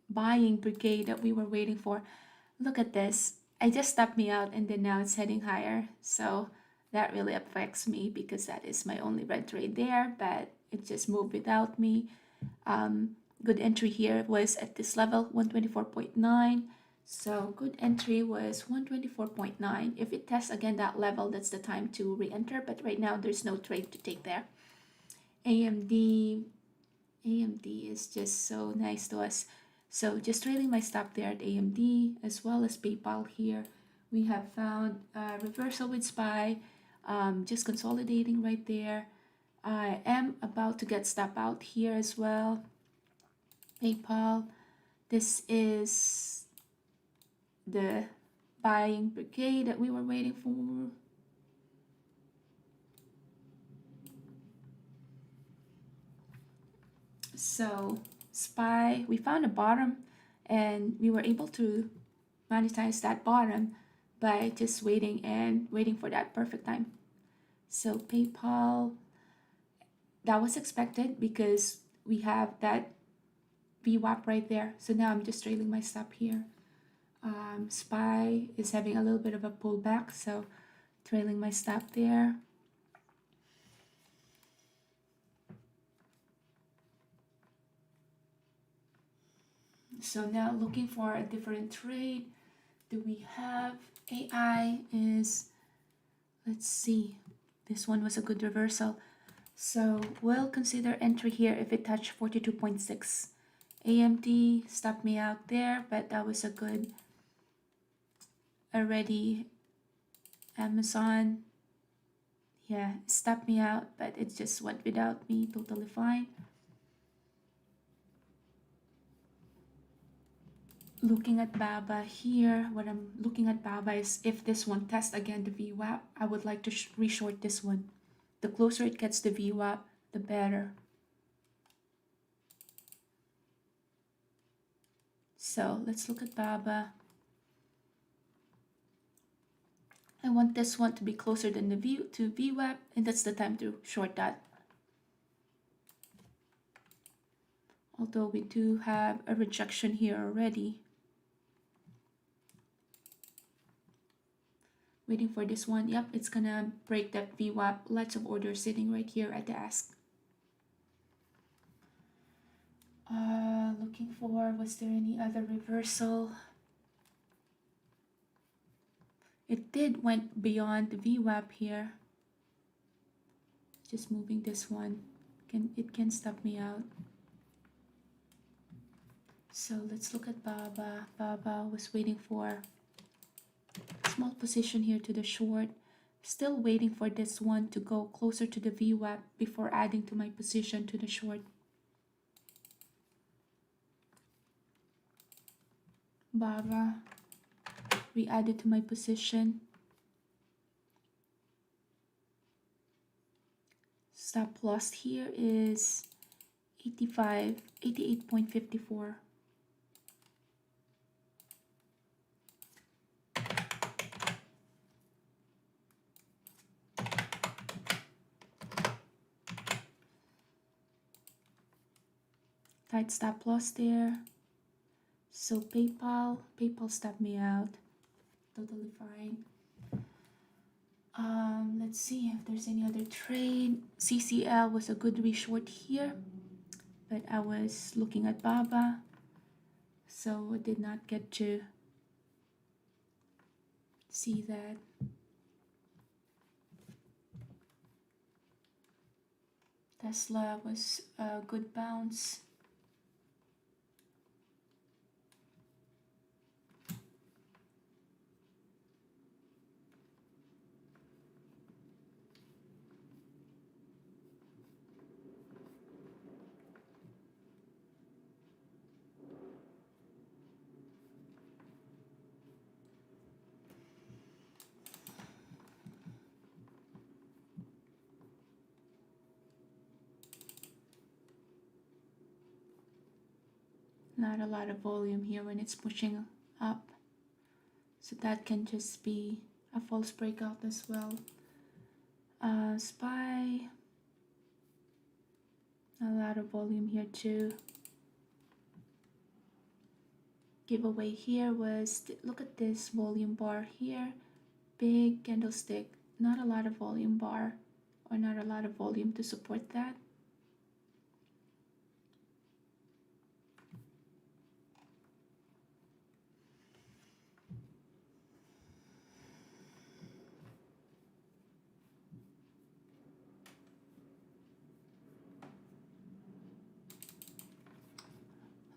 buying brigade that we were waiting for. Look at this. I just stopped me out and then now it's heading higher. So that really affects me because that is my only red trade there, but it just moved without me. Good entry here was at this level, 124.9. So good entry was 124.9. If it tests again that level, that's the time to re-enter. But right now, there's no trade to take there. AMD, AMD is just so nice to us. So just trailing my stop there at AMD as well as PayPal here. We have found a reversal with SPY, just consolidating right there. I am about to get stop out here as well. PayPal, this is the buying brigade that we were waiting for. So SPY, we found a bottom and we were able to monetize that bottom by just waiting for that perfect time. So PayPal, that was expected because we have that VWAP right there. So now I'm just trailing my stop here. SPY is having a little bit of a pullback, so trailing my stop there. So now looking for a different trade. Do we have AI is, let's see, this one was a good reversal. So we'll consider entry here if it touched 42.6. AMD stopped me out there, but that was a good already. Amazon, yeah, stopped me out, but it just went without me, totally fine. Looking at BABA here, what I'm looking at BABA is if this one tests again the VWAP, I would like to reshort this one. The closer it gets to VWAP, the better. So let's look at BABA. I want this one to be closer than the VWAP, and that's the time to short that. Although we do have a rejection here already. Waiting for this one. Yep, it's gonna break that VWAP. Lots of orders sitting right here at the ask. Looking for, was there any other reversal? It did went beyond the VWAP here. Just moving this one. It can stop me out. So let's look at BABA. BABA was waiting for small position here to the short. Still waiting for this one to go closer to the VWAP before adding to my position to the short. BABA, re-added to my position. Stop loss here is 88.54. Tight stop loss there. So PayPal stopped me out. Totally fine. Let's see if there's any other trade. CCL was a good reshort here, but I was looking at BABA, so I did not get to see that. Tesla was a good bounce. Not a lot of volume here when it's pushing up, so that can just be a false breakout as well. SPY, a lot of volume here too. Giveaway here was, look at this volume bar here, big candlestick, not a lot of volume bar or not a lot of volume to support that.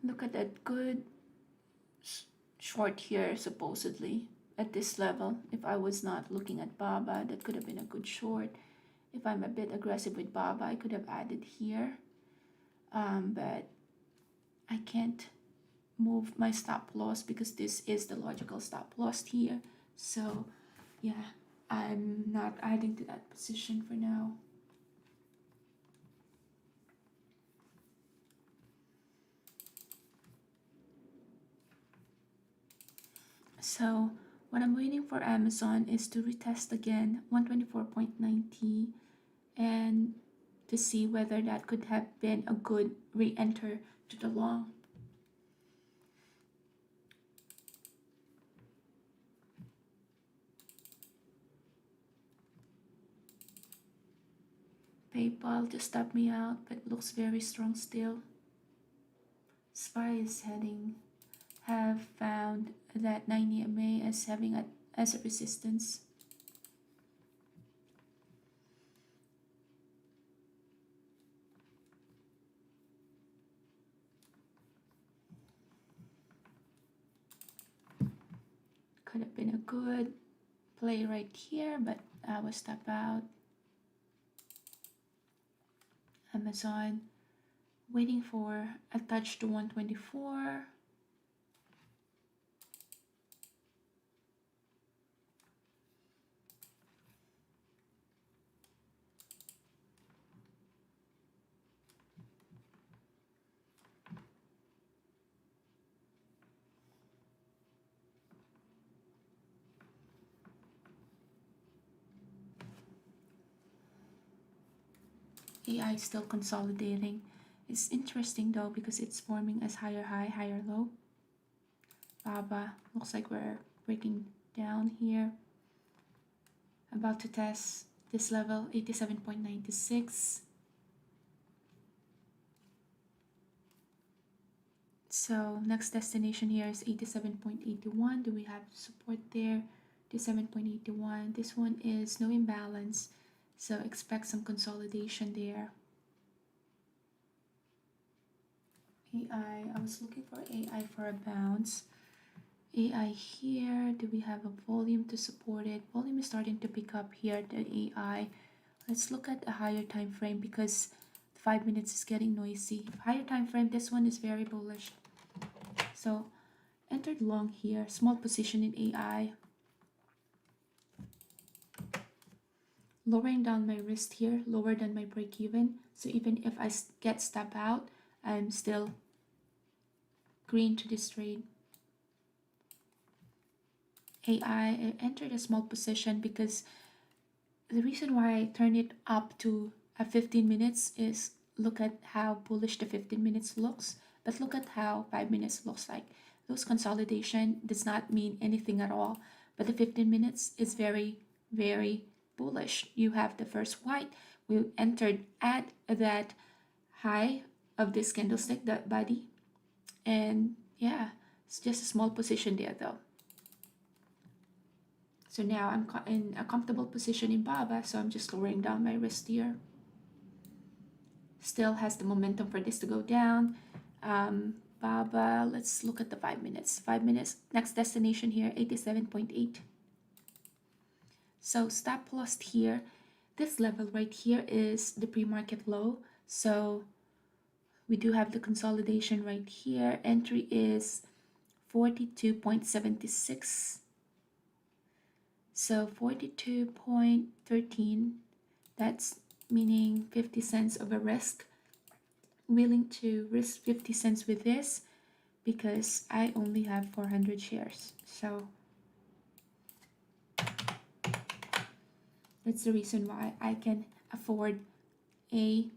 Look at that good short here, supposedly at this level. If I was not looking at BABA, that could have been a good short. If I'm a bit aggressive with BABA, I could have added here, but I can't move my stop loss because this is the logical stop loss here. So yeah, I'm not adding to that position for now. So what I'm waiting for Amazon is to retest again 124.90 and to see whether that could have been a good re-enter to the long. PayPal just stopped me out, but looks very strong still. SPY is have found that 90 MA as having as a resistance. Could have been a good play right here, but I was tapped out. Amazon waiting for a touch to 124. AI is still consolidating. It's interesting though because it's forming as higher high, higher low. BABA looks like we're breaking down here. About to test this level, 87.96. So next destination here is 87.81. Do we have support there? 87.81. This one is no imbalance, so expect some consolidation there. I was looking for AI for a bounce. AI here, do we have a volume to support it? Volume is starting to pick up here, the AI. Let's look at a higher time frame because 5 minutes is getting noisy. Higher time frame, this one is very bullish. So entered long here, small position in AI. Lowering down my risk here, lower than my break even. So even if I get stop out, I'm still green to this trade. AI entered a small position because the reason why I turned it up to a 15 minutes is look at how bullish the 15 minutes looks, but look at how 5 minutes looks like. Those consolidation does not mean anything at all, but the 15 minutes is very, very bullish. You have the first white. We entered at that high of this candlestick, that body, and yeah, it's just a small position there though. So now I'm in a comfortable position in BABA, so I'm just lowering down my risk here. Still has the momentum for this to go down. BABA, let's look at the 5 minutes. 5 minutes, next destination here, 87.8. So stop loss here. This level right here is the pre-market low. So we do have the consolidation right here. Entry is 42.76. So 42.13, that's meaning 50 cents of a risk. Willing to risk 50 cents with this because I only have 400 shares. So that's the reason why I can afford a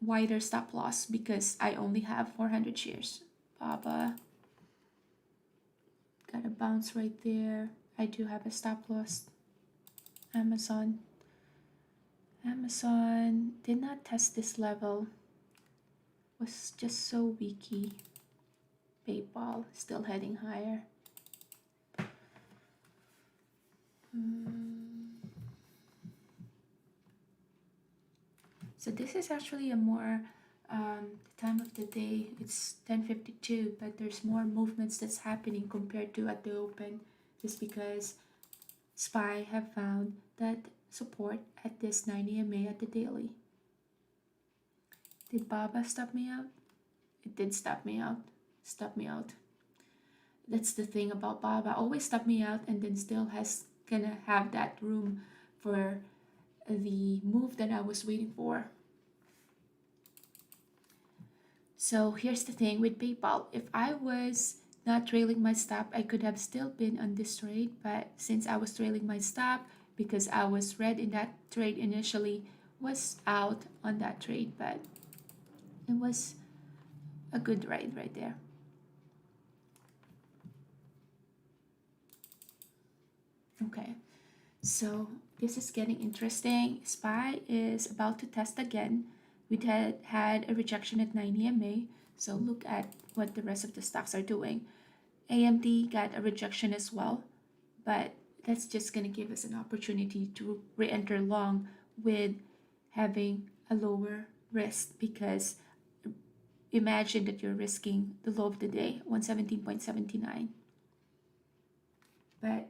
wider stop loss because I only have 400 shares. BABA got a bounce right there. I do have a stop loss. Amazon did not test this level. Was just so weaky. PayPal still heading higher. So this is actually a more time of the day, it's 10:52, but there's more movements that's happening compared to at the open, just because SPY have found that support at this 9 EMA at the daily. Did BABA stop me out? It did stop me out. Stop me out. That's the thing about BABA. Always stop me out and then still has gonna have that room for the move that I was waiting for. So here's the thing with PayPal. If I was not trailing my stop, I could have still been on this trade, but since I was trailing my stop because I was red in that trade initially, was out on that trade, but it was a good ride right there. Okay, so this is getting interesting. SPY is about to test again. We had a rejection at 9 EMA, so look at what the rest of the stocks are doing. AMD got a rejection as well, but that's just going to give us an opportunity to re-enter long with having a lower risk, because imagine that you're risking the low of the day, 117.79. But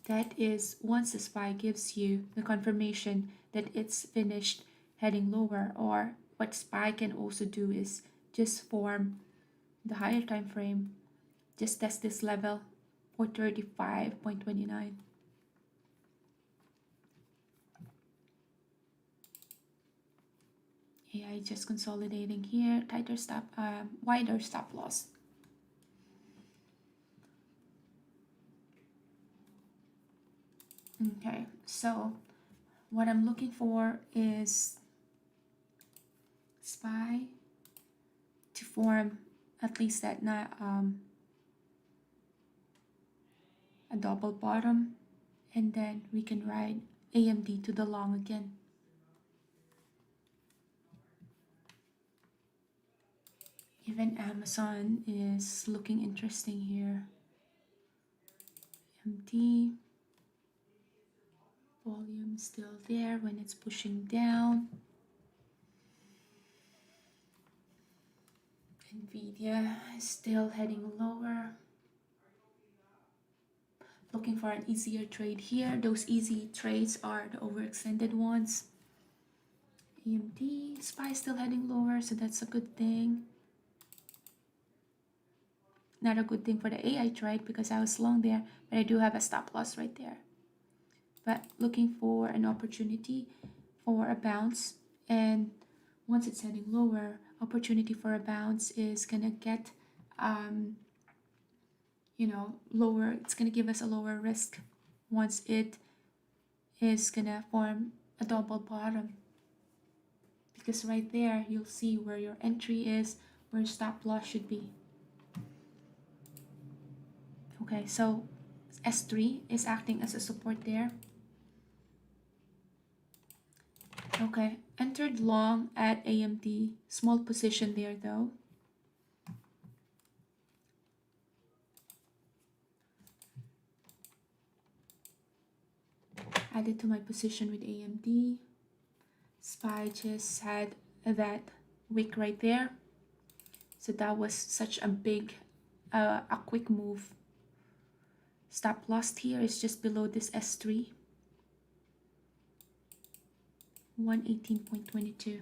that is once the SPY gives you the confirmation that it's finished heading lower, or what SPY can also do is just form the higher time frame, just test this level for 35.29. AI just consolidating here, tighter stop, wider stop loss. Okay, so what I'm looking for is SPY to form at least that a double bottom, and then we can ride AMD to the long again. Even Amazon is looking interesting here. MD volume still there when it's pushing down. Nvidia is still heading lower. Looking for an easier trade here. Those easy trades are the overextended ones. AMD, SPY still heading lower, so that's a good thing. Not a good thing for the AI trade because I was long there, but I do have a stop loss right there. But looking for an opportunity for a bounce, and once it's heading lower, opportunity for a bounce is gonna get lower. It's gonna give us a lower risk once it is gonna form a double bottom, because right there you'll see where your entry is, where stop loss should be. Okay, so S3 is acting as a support there. Okay, entered long at AMD, small position there though. Added to my position with AMD. SPY just had that wick right there, so that was such a big a quick move. Stop loss here is just below this S3, 118.22.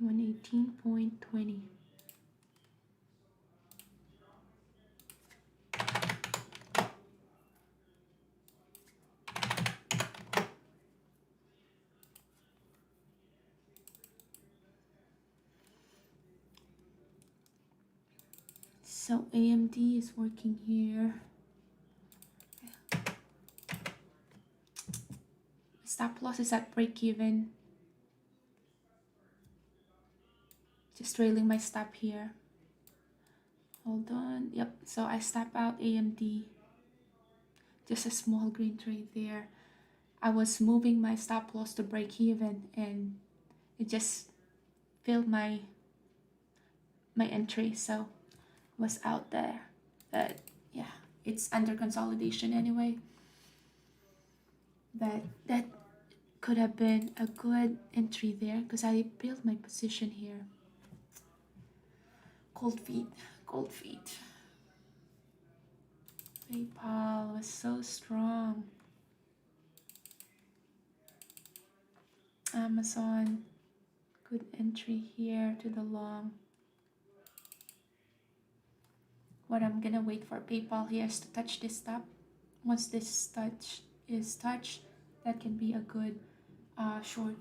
$118.20. So AMD is working here. Stop loss is at break even. Just trailing my stop here. Hold on. Yep. So I stop out AMD. Just a small green trade there. I was moving my stop loss to break even, and it just filled my entry, so was out there. But yeah, it's under consolidation anyway. But that could have been a good entry there because I built my position here. Cold feet, cold feet. PayPal was so strong. Amazon, good entry here to the long. What I'm gonna wait for PayPal here is to touch this stop. Once this touch is touched, that can be a good short.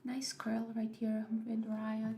Nice curl right here with Riot.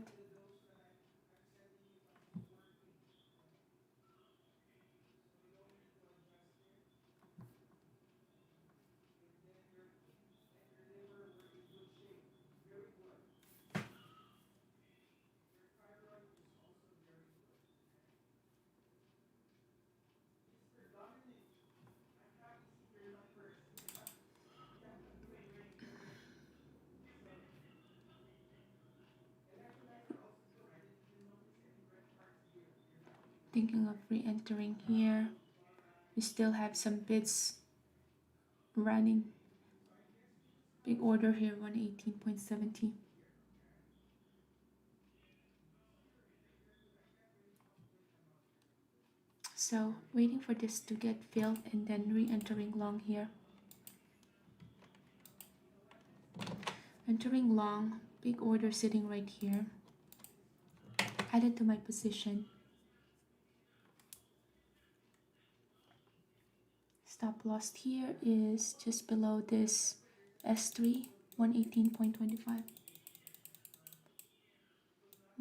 Thinking of re-entering here. We still have some bids running. Big order here, 118.70. So waiting for this to get filled and then re-entering long here. Entering long, big order sitting right here. Added to my position. Stop loss here is just below this S3, 118.25.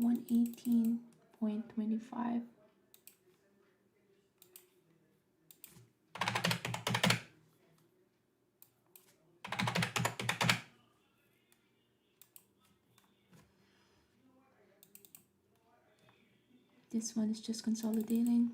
118.25. This one is just consolidating.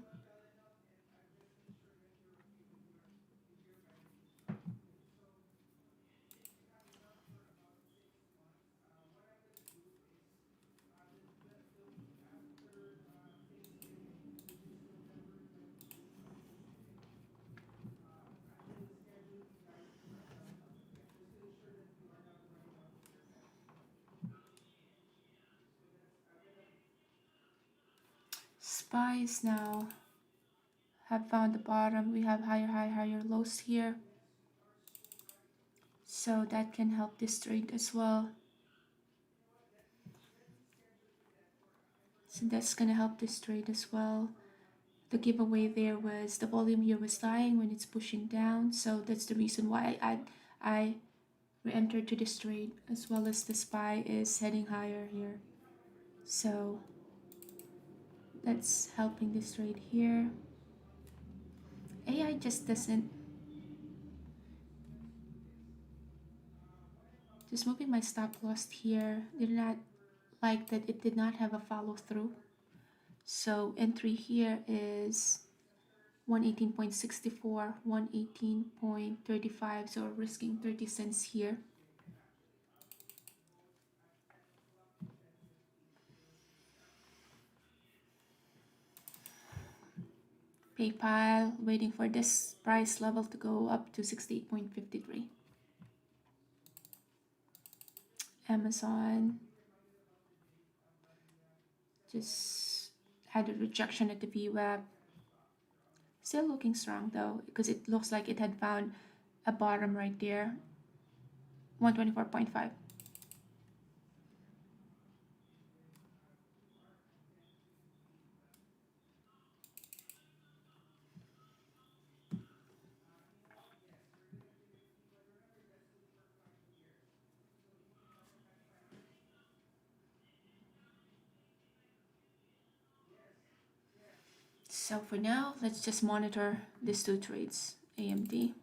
Spies now have found the bottom. We have higher high, higher lows here. So that can help this trade as well. So that's gonna help this trade as well. The giveaway there was the volume here was dying when it's pushing down. So that's the reason why I re-entered to this trade, as well as the SPY is heading higher here. So that's helping this trade here. AI just doesn't. Just moving my stop loss here. Did not like that it did not have a follow through. So entry here is 118.64, 118.35. So risking 30 cents here. PayPal waiting for this price level to go up to 68.53. Amazon just had a rejection at the VWAP. Still looking strong though, because it looks like it had found a bottom right there. 124.5. So for now, let's just monitor these two trades, AMD.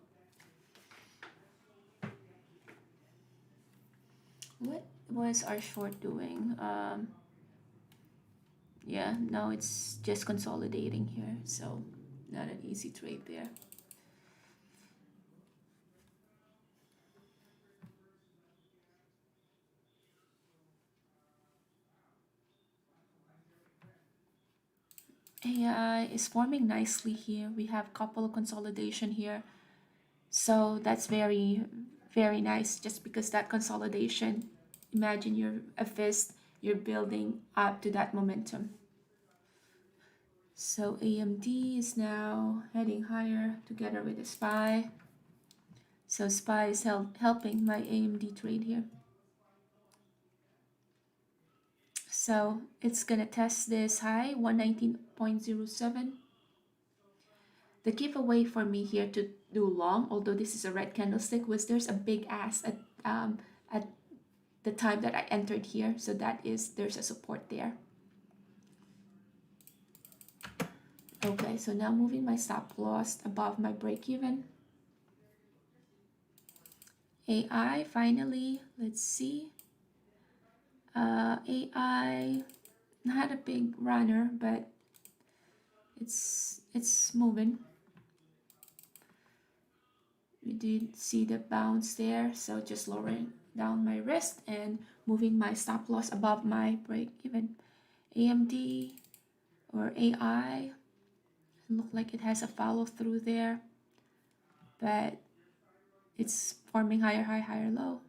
What was our short doing? Yeah, now it's just consolidating here, so not an easy trade there. AI is forming nicely here. We have couple of consolidation here. So that's very, very nice just because that consolidation, imagine you're a fist, you're building up to that momentum. So AMD is now heading higher together with the SPY. So SPY is helping my AMD trade here. So it's gonna test this high, 119.07. The giveaway for me here to do long, although this is a red candlestick, was there's a big ask at the time that I entered here. So that is, there's a support there. Okay, so now moving my stop loss above my break even. AI finally, let's see. AI not a big runner, but it's moving. We did see the bounce there, so just lowering down my risk and moving my stop loss above my break even. AMD or AI, look like it has a follow through there, but it's forming higher high, higher low.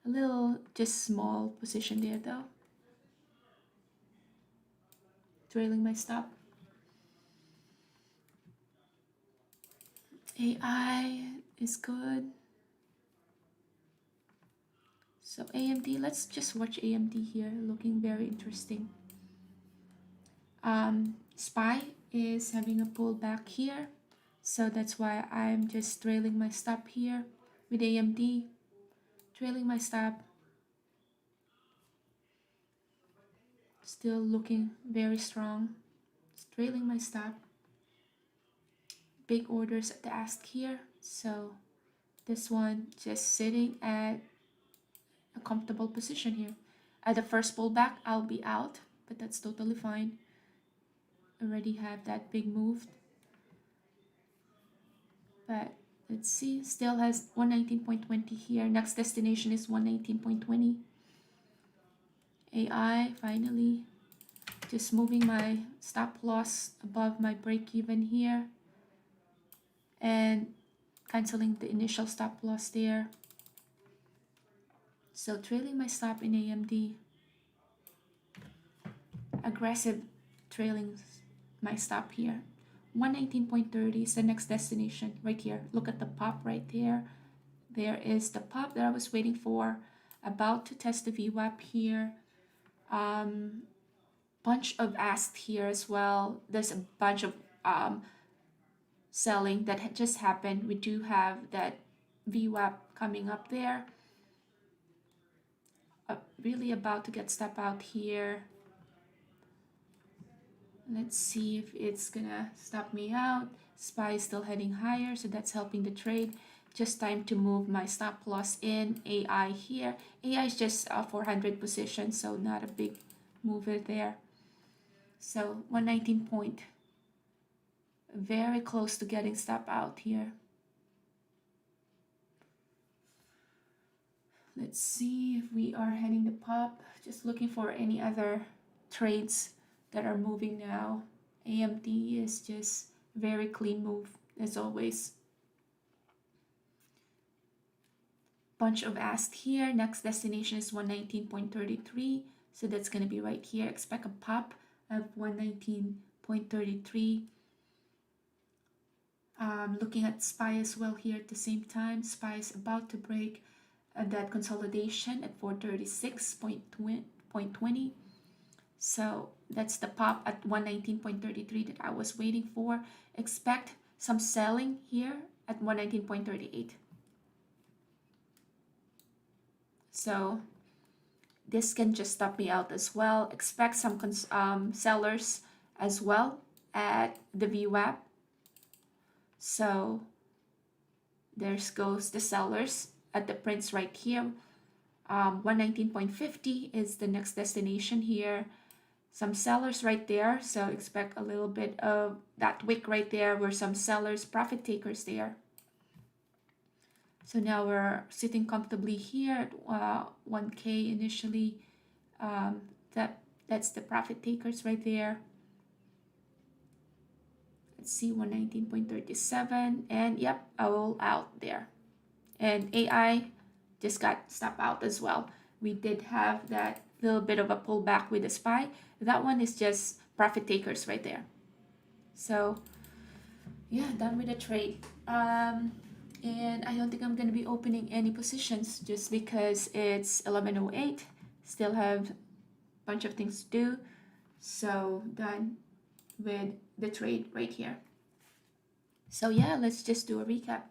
A little just small position there though. Trailing my stop. AI is good. So AMD, let's just watch AMD here, looking very interesting. SPY is having a pullback here, so that's why I'm just trailing my stop here with AMD, trailing my stop. Still looking very strong, trailing my stop. Big orders at the ask here, so this one just sitting at a comfortable position here. At the first pullback, I'll be out, but that's totally fine. Already have that big move, but let's see, still has 119.20 here. Next destination is 119.20. AI finally just moving my stop loss above my break even here and canceling the initial stop loss there. So trailing my stop in AMD, aggressive trailing my stop here. 119.30 is the next destination right here. Look at the pop right there. There is the pop that I was waiting for. About to test the VWAP here. Bunch of ask here as well. There's a bunch of selling that just happened. We do have that VWAP coming up there. Really about to get step out here. Let's see if it's gonna stop me out. SPY is still heading higher, so that's helping the trade. Just time to move my stop loss in AI here. AI is just a 400 position, so not a big mover there. So 119 point, very close to getting stop out here. Let's see if we are heading to pop. Just looking for any other trades that are moving now. AMD is just very clean move as always. Bunch of ask here. Next destination is 119.33, so that's going to be right here. Expect a pop of 119.33. Looking at SPY as well here at the same time. SPY is about to break that consolidation at 436.20. So that's the pop at 119.33 that I was waiting for. Expect some selling here at 119.38. So this can just stop me out as well. Expect some sellers as well at the VWAP. So there goes the sellers at the prints right here. 119.50 is the next destination here. Some sellers right there, so expect a little bit of that wick right there were some sellers, profit takers there. So now we're sitting comfortably here at 1K initially. That's the profit takers right there. Let's see, 119.37, and yep, all out there. And AI just got stopped out as well. We did have that little bit of a pullback with the SPY. That one is just profit takers right there. So yeah, done with the trade. And I don't think I'm going to be opening any positions just because it's 11:08. Still have a bunch of things to do. So done with the trade right here. So yeah, let's just do a recap.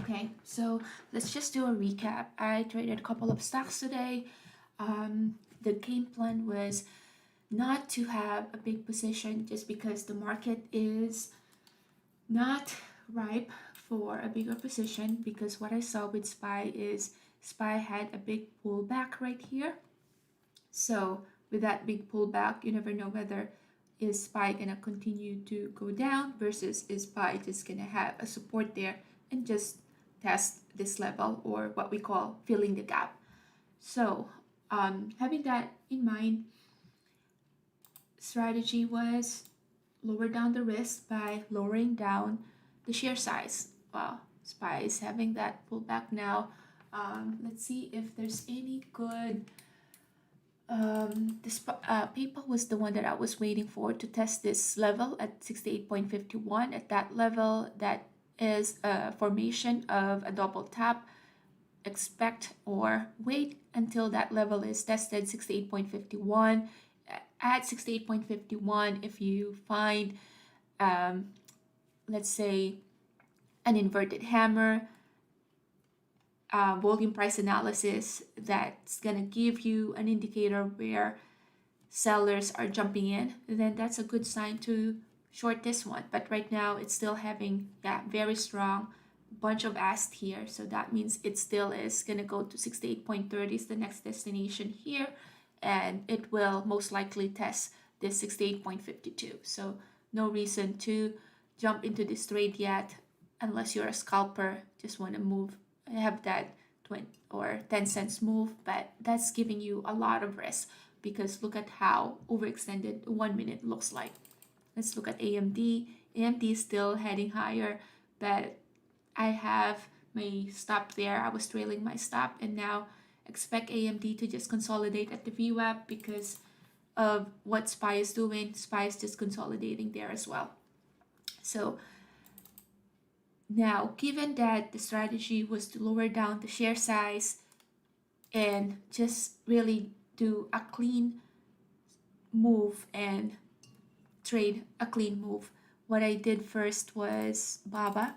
Okay, so let's just do a recap. I traded a couple of stocks today. The game plan was not to have a big position just because the market is not ripe for a bigger position, because what I saw with SPY is SPY had a big pullback right here. So with that big pullback, you never know whether is SPY gonna continue to go down versus is SPY just gonna have a support there and just test this level, or what we call filling the gap. So having that in mind, strategy was lower down the risk by lowering down the share size. Wow, SPY is having that pullback now. Let's see if there's any good. PayPal was the one that I was waiting for to test this level at 68.51. At that level, that is a formation of a double tap. Expect or wait until that level is tested, 68.51. At 68.51, if you find, let's say, an inverted hammer, volume price analysis that's going to give you an indicator where sellers are jumping in, then that's a good sign to short this one. But right now it's still having very strong bunch of ask here, so that means it still is going to go to 68.30 is the next destination here, and it will most likely test this 68.52. So no reason to jump into this trade yet unless you're a scalper, just want to move, have that 20 or 10 cents move, but that's giving you a lot of risk because look at how overextended 1 minute looks like. Let's look at AMD. AMD is still heading higher, but I have my stop there. I was trailing my stop, and now expect AMD to just consolidate at the VWAP because of what SPY is doing. SPY is just consolidating there as well. So now, given that the strategy was to lower down the share size and just really do a clean move and trade a clean move, what I did first was BABA.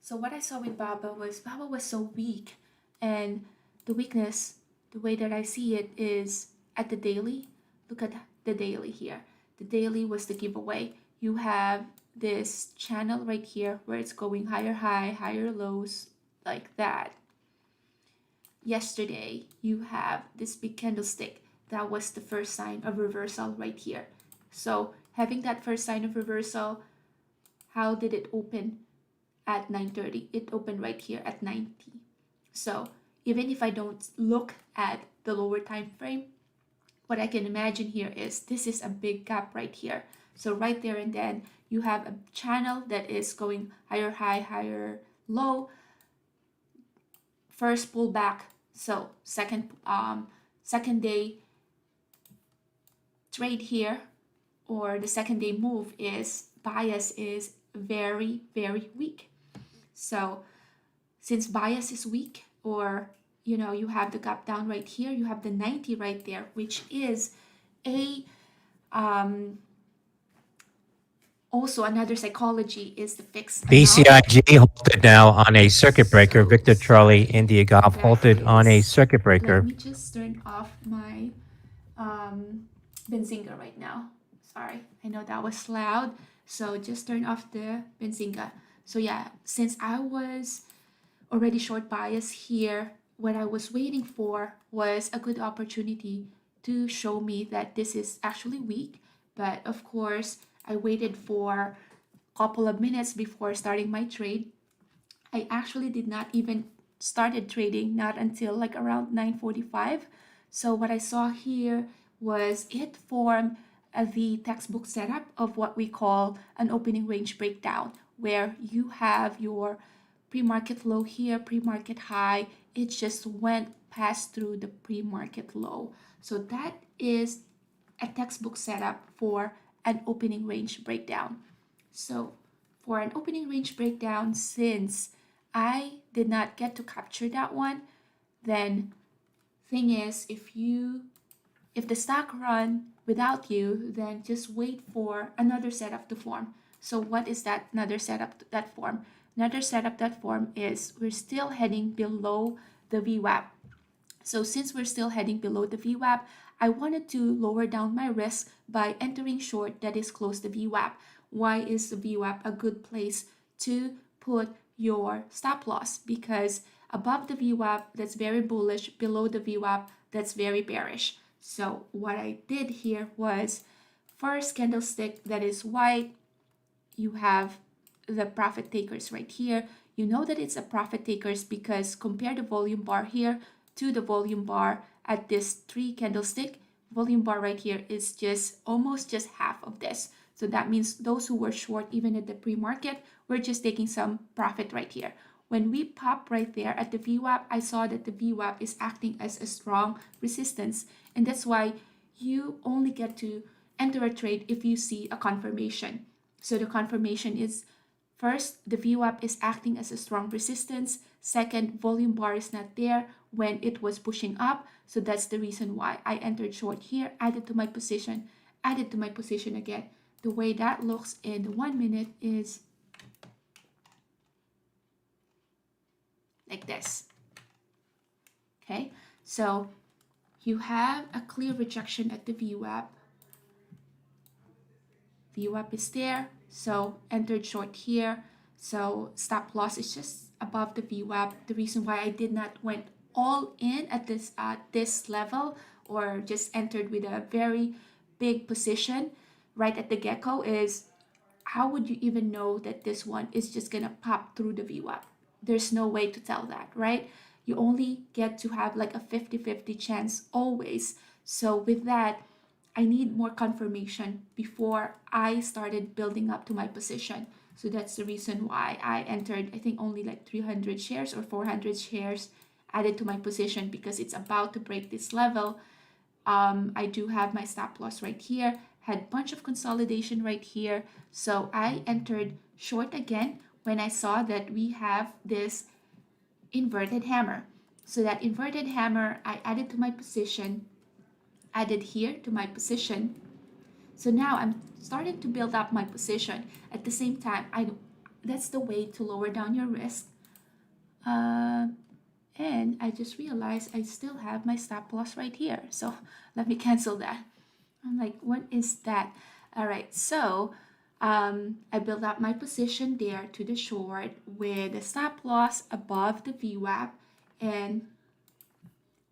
So what I saw with BABA was so weak, and the weakness, the way that I see it is at the daily. Look at the daily here. The daily was the giveaway. You have this channel right here where it's going higher high, higher lows, like that. Yesterday, you have this big candlestick. That was the first sign of reversal right here. So having that first sign of reversal, how did it open at 9:30? It opened right here at 90. So even if I don't look at the lower time frame, what I can imagine here is this is a big gap right here. So right there and then you have a channel that is going higher high, higher low. First pullback. So second day trade here, or the second day move is bias is very, very weak. So since bias is weak, or you have the gap down right here, you have the 90 right there, which is a also another psychology is the fixed amount. BCIG halted now on a circuit breaker. So Victor Charlie India Golf that halted on a is, circuit let breaker. me just turn off my Benzinga right now. Sorry, I know that was loud. So just turn off the Benzinga. So yeah, since I was already short bias here, what I was waiting for was a good opportunity to show me that this is actually weak. But of course, I waited for a couple of minutes before starting my trade. I actually did not even started trading not until like around 9:45. So what I saw here was it formed the textbook setup of what we call an opening range breakdown, where you have your pre-market low here, pre-market high. It just went past through the pre-market low. So that is a textbook setup for an opening range breakdown. So for an opening range breakdown, since I did not get to capture that one, then thing is, if the stock run without you, then just wait for another setup to form. So what is that another setup that form? Another setup that form is we're still heading below the VWAP. So since we're still heading below the VWAP, I wanted to lower down my risk by entering short that is close to VWAP. Why is the VWAP a good place to put your stop loss? Because above the VWAP, that's very bullish. Below the VWAP, that's very bearish. So what I did here was first candlestick that is white, you have the profit takers right here. You know that it's a profit takers because compare the volume bar here to the volume bar at this 3 candlestick. Volume bar right here is just almost just half of this. So that means those who were short even at the pre-market were just taking some profit right here. When we pop right there at the VWAP, I saw that the VWAP is acting as a strong resistance. And that's why you only get to enter a trade if you see a confirmation. So the confirmation is first, the VWAP is acting as a strong resistance. Second, volume bar is not there when it was pushing up. So that's the reason why I entered short here, added to my position again. The way that looks in the 1 minute is like this. Okay, so you have a clear rejection at the VWAP. VWAP is there, so entered short here. So stop loss is just above the VWAP. The reason why I did not went all in at this level or just entered with a very big position right at the get-go is how would you even know that this one is just gonna pop through the VWAP? There's no way to tell that, right? You only get to have like a 50-50 chance always. So with that, I need more confirmation before I started building up to my position. So that's the reason why I entered, I think only like 300 shares or 400 shares added to my position because it's about to break this level. I do have my stop loss right here, had bunch of consolidation right here. So I entered short again when I saw that we have this inverted hammer. So that inverted hammer, I added to my position, added here to my position. So now I'm starting to build up my position. At the same time, that's the way to lower down your risk. And I just realized I still have my stop loss right here. So let me cancel that. I'm like, what is that? All right, so I built up my position there to the short with the stop loss above the VWAP. And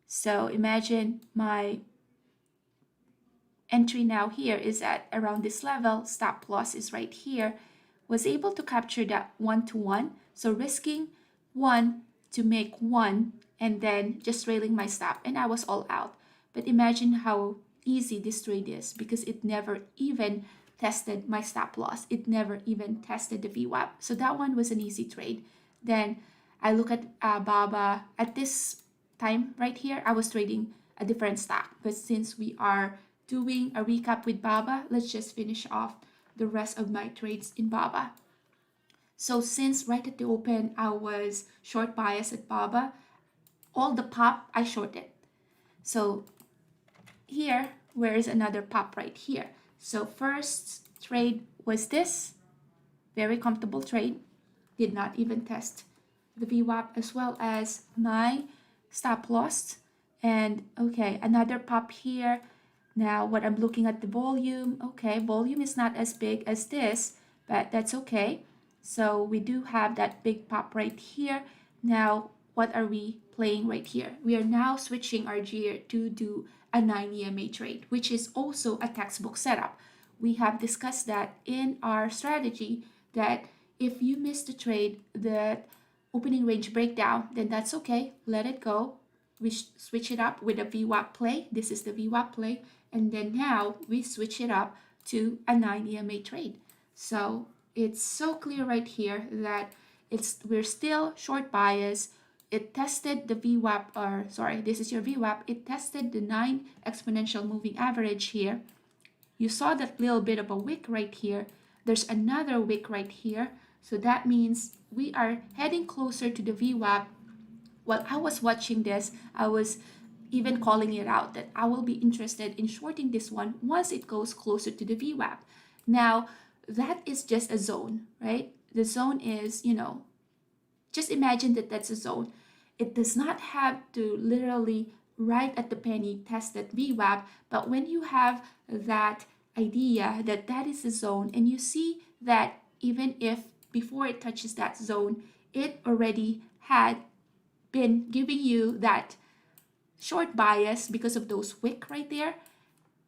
so imagine my entry now here is at around this level, stop loss is right here, was able to capture that 1-to-1. So risking 1 to make 1 and then just trailing my stop, and I was all out. But imagine how easy this trade is because it never even tested my stop loss. It never even tested the VWAP. So that one was an easy trade. Then I look at BABA. At this time right here, I was trading a different stock. But since we are doing a recap with BABA, let's just finish off the rest of my trades in BABA. So since right at the open I was short bias at BABA, all the pop I shorted. So here, where is another pop right here? So first trade was this, very comfortable trade. Did not even test the VWAP as well as my stop loss. And okay, another pop here. Now what I'm looking at the volume, okay, volume is not as big as this, but that's okay. So we do have that big pop right here. Now what are we playing right here? We are now switching our gear to do a 9 EMA trade, which is also a textbook setup. We have discussed that in our strategy, that if you miss the trade, that opening range breakdown, then that's okay. Let it go. We switch it up with a VWAP play. This is the VWAP play. And then now we switch it up to a 9 EMA trade. So it's so clear right here that we're still short bias. It tested the VWAP, or sorry, this is your VWAP. It tested the 9 exponential moving average here. You saw that little bit of a wick right here. There's another wick right here. So that means we are heading closer to the VWAP. While I was watching this, I was even calling it out that I will be interested in shorting this one once it goes closer to the VWAP. Now, that is just a zone, right? The zone is, just imagine that that's a zone. It does not have to literally right at the penny test that VWAP, but when you have that idea that that is a zone and you see that even if before it touches that zone, it already had been giving you that short bias because of those wick right there,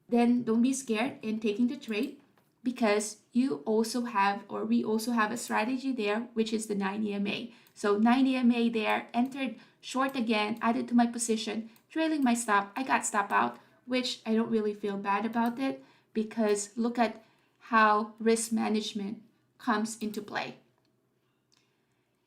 then don't be scared in taking the trade, because you also have, or we also have a strategy there, which is the 9 EMA. So 9 EMA there, entered short again, added to my position, trailing my stop. I got stop out, which I don't really feel bad about it, because look at how risk management comes into play.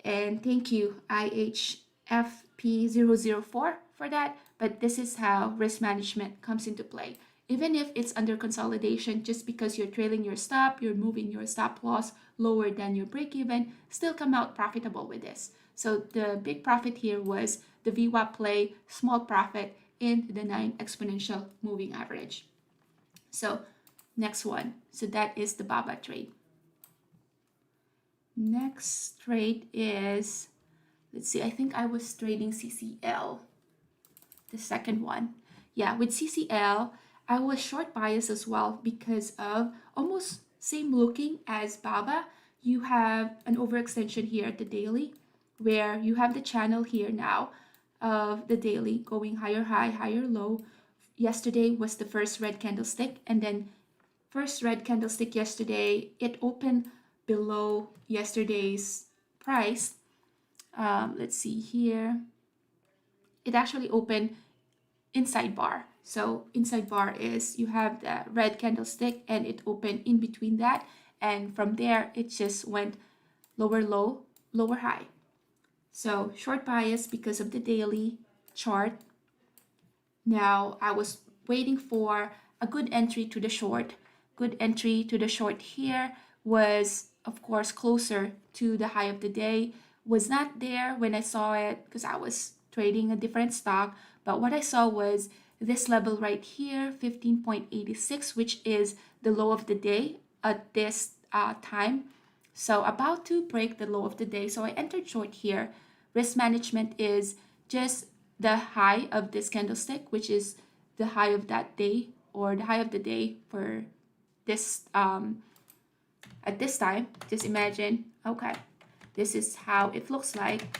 And thank you, IHFP004 for that. But this is how risk management comes into play. Even if it's under consolidation, just because you're trailing your stop, you're moving your stop loss lower than your break even, still come out profitable with this. So the big profit here was the VWAP play, small profit in the 9 exponential moving average. So next one. So that is the BABA trade. Next trade is, let's see, I think I was trading CCL, the second one. Yeah, with CCL, I was short bias as well because of almost same looking as BABA. You have an overextension here at the daily, where you have the channel here now of the daily going higher high, higher low. Yesterday was the first red candlestick, and then first red candlestick yesterday, it opened below yesterday's price. Let's see here. It actually opened inside bar. So inside bar is you have the red candlestick and it opened in between that. And from there, it just went lower low, lower high. So short bias because of the daily chart. Now I was waiting for a good entry to the short. Good entry to the short here was, of course, closer to the high of the day. Was not there when I saw it because I was trading a different stock. But what I saw was this level right here, 15.86, which is the low of the day at this time. So about to break the low of the day. So I entered short here. Risk management is just the high of this candlestick, which is the high of that day, or the high of the day for this at this time. Just imagine, okay, this is how it looks like.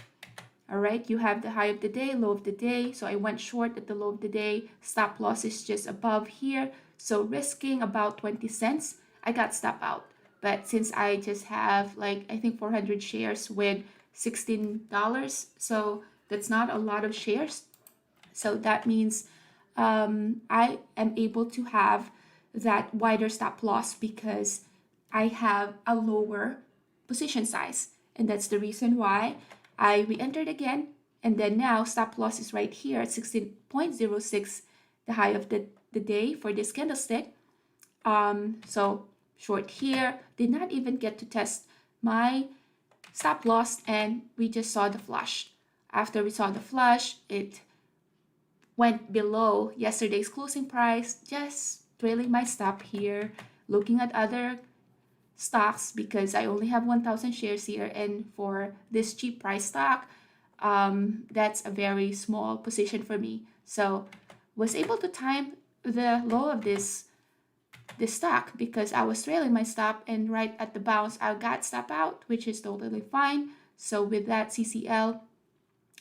All right, you have the high of the day, low of the day. So I went short at the low of the day. Stop loss is just above here. So risking about 20 cents, I got stop out. But since I just have like, I think 400 shares with $16, so that's not a lot of shares. So that means I am able to have that wider stop loss because I have a lower position size. And that's the reason why I re-entered again. And then now stop loss is right here at 16.06, the high of the day for this candlestick. So short here, did not even get to test my stop loss, and we just saw the flush. After we saw the flush, it went below yesterday's closing price, just trailing my stop here, looking at other stocks because I only have 1,000 shares here, and for this cheap price stock, that's a very small position for me. So was able to time the low of this stock because I was trailing my stop, and right at the bounce I got stop out, which is totally fine. So with that CCL,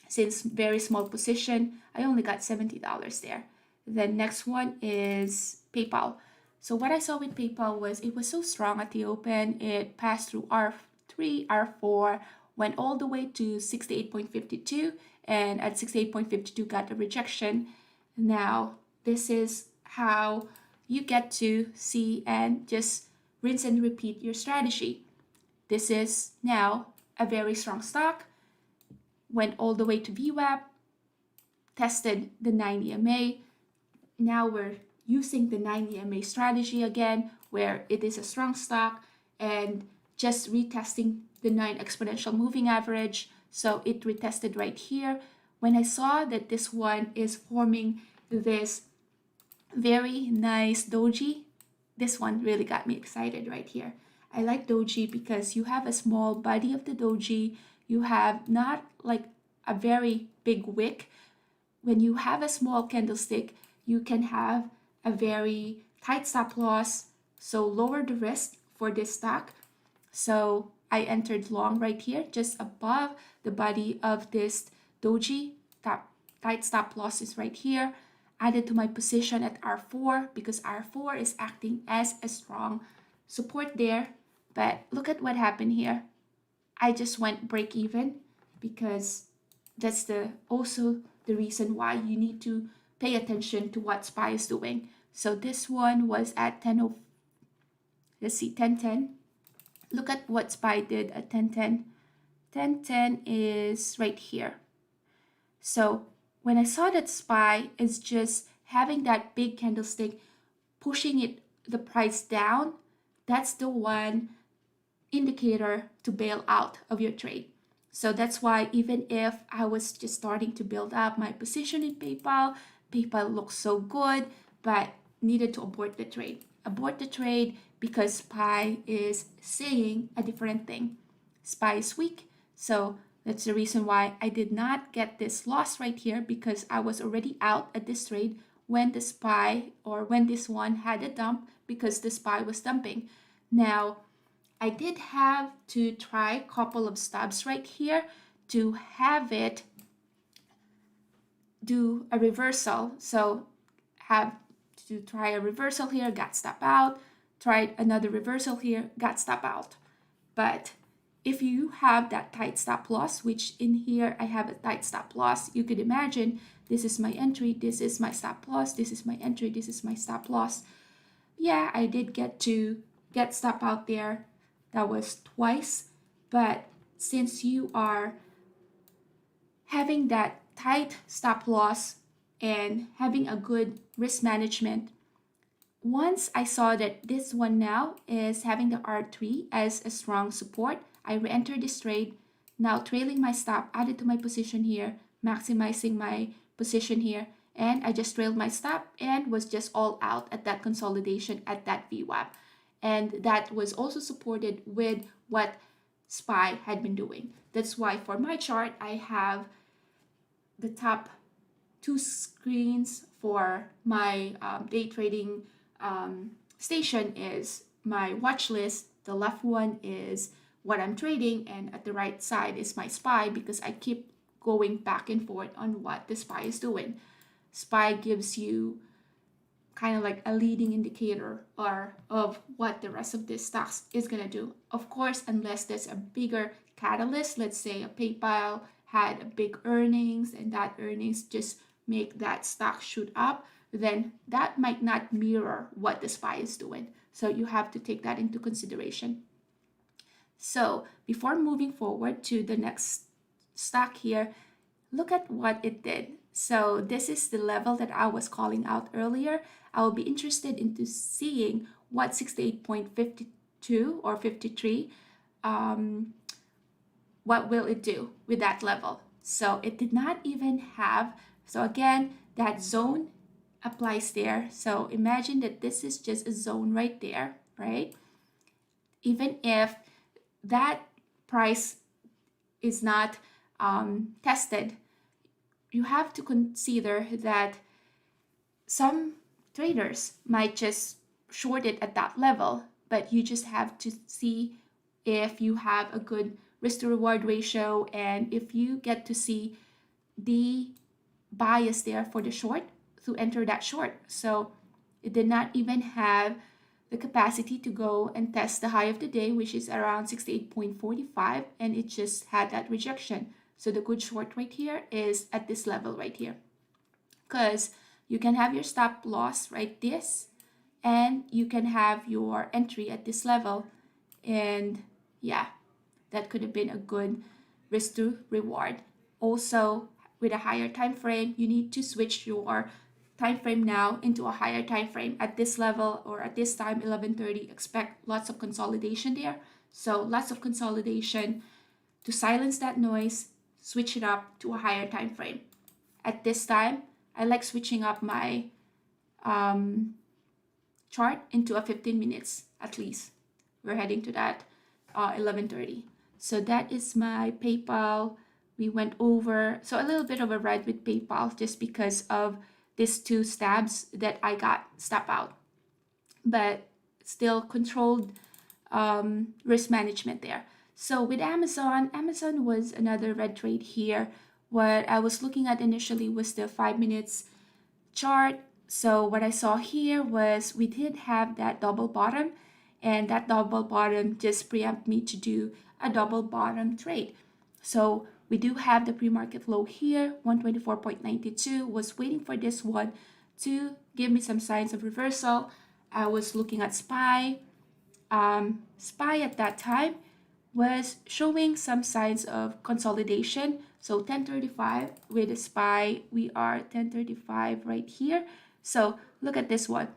since very small position, I only got $70 there. The next one is PayPal. So what I saw with PayPal was it was so strong at the open. It passed through R3, R4, went all the way to 68.52, and at 68.52 got a rejection. Now, this is how you get to see and just rinse and repeat your strategy. This is now a very strong stock, went all the way to VWAP, tested the 9 EMA. Now we're using the 9 EMA strategy again, where it is a strong stock, and just retesting the 9 exponential moving average. So it retested right here. When I saw that this one is forming this very nice doji, this one really got me excited right here. I like doji because you have a small body of the doji. You have not like a very big wick. When you have a small candlestick, you can have a very tight stop loss, so lower the risk for this stock. So I entered long right here, just above the body of this doji. Tight stop loss is right here. Added to my position at R4 because R4 is acting as a strong support there. But look at what happened here. I just went break even because that's also the reason why you need to pay attention to what SPY is doing. So this one was at 1010. Look at what SPY did at 1010. 1010 is right here. So when I saw that SPY is just having that big candlestick pushing the price down, that's the one indicator to bail out of your trade. So that's why even if I was just starting to build up my position in PayPal, PayPal looks so good, but needed to abort the trade. Abort the trade because SPY is saying a different thing. SPY is weak. So that's the reason why I did not get this loss right here, because I was already out at this trade when the SPY, or when this one had a dump, because the SPY was dumping. Now, I did have to try a couple of stubs right here to have it do a reversal. So have to try a reversal here, got stop out, tried another reversal here, got stop out. But if you have that tight stop loss, which in here I have a tight stop loss, you could imagine this is my entry, this is my stop loss, this is my entry, this is my stop loss. Yeah, I did get to get stop out there. That was twice. But since you are having that tight stop loss and having a good risk management, once I saw that this one now is having the R3 as a strong support, I re-entered this trade, now trailing my stop, added to my position here, maximizing my position here, and I just trailed my stop and was just all out at that consolidation at that VWAP. And that was also supported with what SPY had been doing. That's why for my chart, I have the top 2 screens for my day trading station is my watch list. The left one is what I'm trading, and at the right side is my SPY, because I keep going back and forth on what the SPY is doing. SPY gives you kind of like a leading indicator or of what the rest of this stocks is going to do. Of course, unless there's a bigger catalyst, let's say a PayPal had a big earnings and that earnings just make that stock shoot up, then that might not mirror what the SPY is doing. So you have to take that into consideration. So before moving forward to the next stock here, look at what it did. So this is the level that I was calling out earlier. I will be interested into seeing what 68.52 or 53 what will it do with that level? So it did not even have, so again, that zone applies there. So imagine that this is just a zone right there, right? Even if that price is not tested, you have to consider that some traders might just short it at that level, but you just have to see if you have a good risk to reward ratio and if you get to see the bias there for the short to enter that short. So it did not even have the capacity to go and test the high of the day, which is around 68.45, and it just had that rejection. So the good short right here is at this level right here, because you can have your stop loss right this, and you can have your entry at this level. And yeah, that could have been a good risk to reward. Also, with a higher time frame, you need to switch your time frame now into a higher time frame at this level, or at this time 11:30. Expect lots of consolidation there. So lots of consolidation. To silence that noise, switch it up to a higher time frame. At this time, I like switching up my chart into a 15 minutes at least. We're heading to that 11:30. So that is my PayPal. We went over, so a little bit of a ride with PayPal just because of these two stabs that I got stop out, but still controlled risk management there. So with Amazon, Amazon was another red trade here. What I was looking at initially was the 5 minutes chart. So what I saw here was we did have that double bottom, and that double bottom just preempted me to do a double bottom trade. So we do have the pre-market low here, 124.92. Was waiting for this one to give me some signs of reversal. I was looking at SPY. SPY at that time was showing some signs of consolidation. So 1035 with the SPY, we are 1035 right here. So look at this one.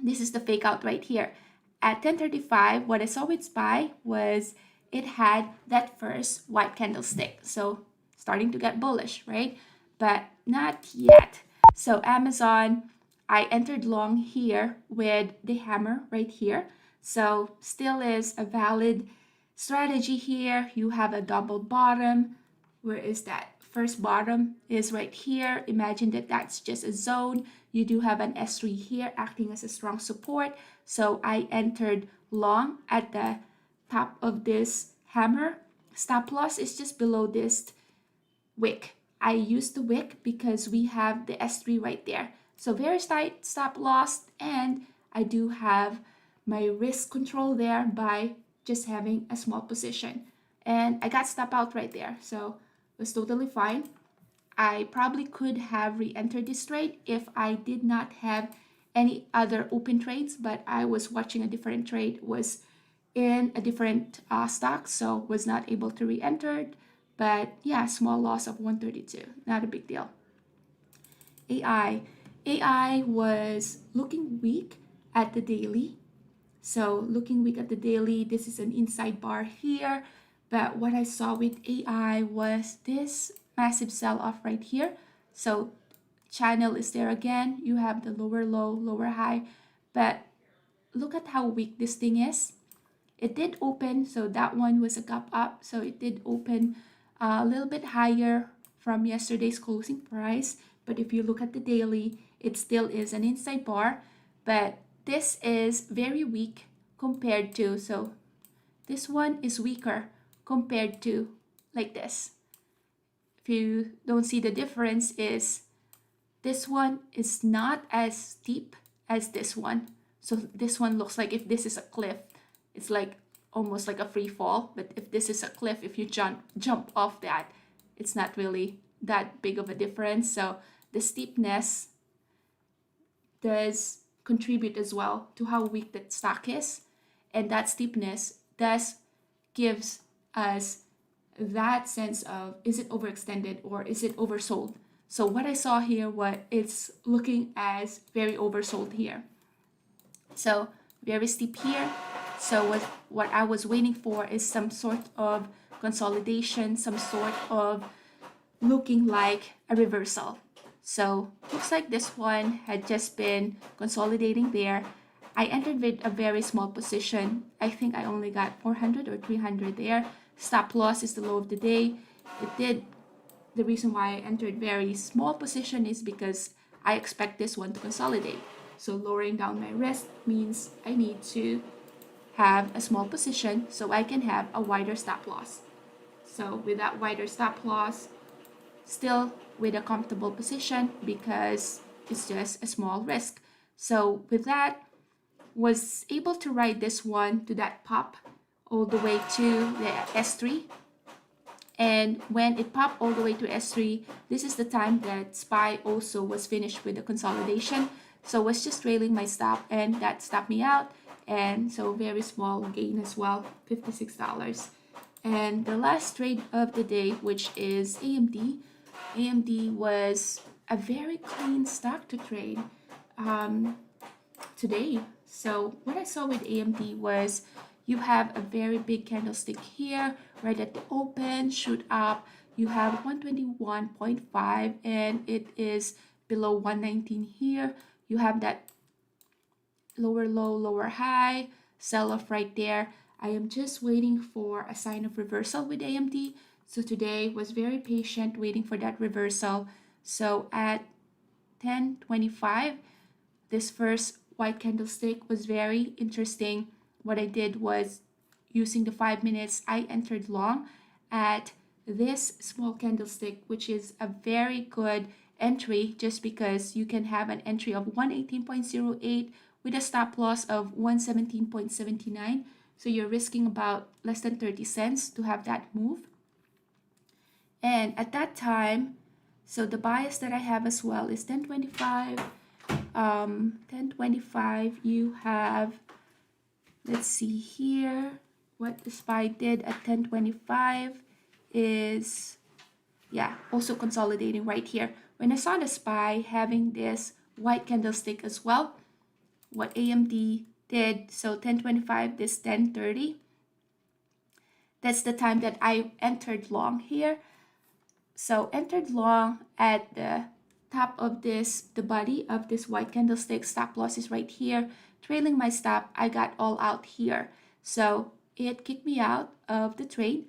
This is the fake out right here. At 1035, what I saw with SPY was it had that first white candlestick. So starting to get bullish, right? But not yet. So Amazon, I entered long here with the hammer right here. So still is a valid strategy here. You have a double bottom. Where is that? First bottom is right here. Imagine that that's just a zone. You do have an S3 here acting as a strong support. So I entered long at the top of this hammer. Stop loss is just below this wick. I used the wick because we have the S3 right there. So very tight stop loss, and I do have my risk control there by just having a small position. And I got stop out right there. So it was totally fine. I probably could have re-entered this trade if I did not have any other open trades, but I was watching a different trade, was in a different stock, so was not able to re-enter. But yeah, small loss of 132, not a big deal. AI was looking weak at the daily. So looking weak at the daily, this is an inside bar here. But what I saw with AI was this massive sell-off right here. So channel is there again. You have the lower low, lower high. But look at how weak this thing is. It did open, so that one was a gap up. So it did open a little bit higher from yesterday's closing price. But if you look at the daily, it still is an inside bar. But this is very weak compared to, so this one is weaker compared to like this. If you don't see the difference, is this one is not as steep as this one. So this one looks like if this is a cliff, it's like almost like a free fall. But if this is a cliff, if you jump off that, it's not really that big of a difference. So the steepness does contribute as well to how weak that stock is. And that steepness does gives us that sense of, is it overextended or is it oversold? So what I saw here, what it's looking as very oversold here. So very steep here. So what I was waiting for is some sort of consolidation, some sort of looking like a reversal. So looks like this one had just been consolidating there. I entered with a very small position. I think I only got 400 or 300 there. Stop loss is the low of the day. The reason why I entered very small position is because I expect this one to consolidate. So lowering down my risk means I need to have a small position so I can have a wider stop loss. So with that wider stop loss, still with a comfortable position because it's just a small risk. So with that, was able to ride this one to that pop all the way to the S3. And when it popped all the way to S3, this is the time that SPY also was finished with the consolidation. So was just trailing my stop and that stopped me out. And so very small gain as well, $56. And the last trade of the day, which is AMD. AMD was a very clean stock to trade today. So what I saw with AMD was you have a very big candlestick here, right at the open, shoot up. You have 121.5 and it is below 119 here. You have that lower low, lower high, sell off right there. I am just waiting for a sign of reversal with AMD. So today was very patient waiting for that reversal. So at 10:25, this first white candlestick was very interesting. What I did was using the 5 minutes, I entered long at this small candlestick, which is a very good entry just because you can have an entry of 118.08 with a stop loss of 117.79. So you're risking about less than 30 cents to have that move. And at that time, so the bias that I have as well is 1025. 1025, you have, let's see here, what the SPY did at 1025 is, yeah, also consolidating right here. When I saw the SPY having this white candlestick as well, what AMD did, so 1025, this 1030, that's the time that I entered long here. So entered long at the top of this, the body of this white candlestick. Stop loss is right here. Trailing my stop, I got all out here. So it kicked me out of the trade.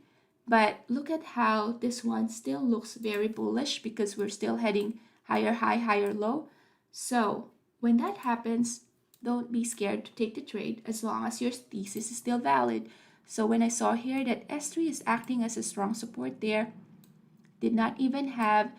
But look at how this one still looks very bullish because we're still heading higher high, higher low. So when that happens, don't be scared to take the trade as long as your thesis is still valid. So when I saw here that S3 is acting as a strong support there, did not even have,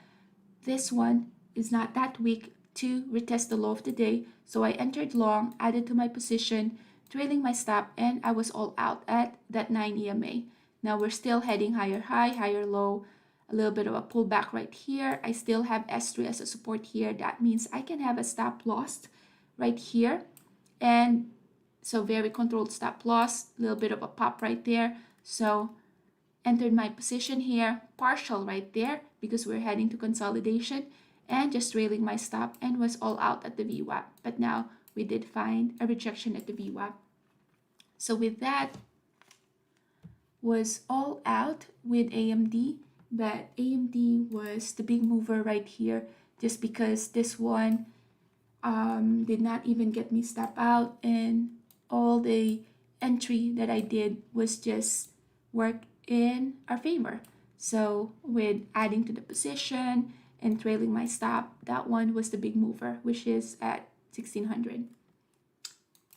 this one is not that weak to retest the low of the day. So I entered long, added to my position, trailing my stop, and I was all out at that 9 EMA. Now we're still heading higher high, higher low, a little bit of a pullback right here. I still have S3 as a support here. That means I can have a stop loss right here. And so very controlled stop loss, a little bit of a pop right there. So entered my position here, partial right there because we're heading to consolidation, and just trailing my stop and was all out at the VWAP. But now we did find a rejection at the VWAP. So with that, was all out with AMD, but AMD was the big mover right here just because this one did not even get me stop out, and all the entry that I did was just work in our favor. So with adding to the position and trailing my stop, that one was the big mover, which is at 1600.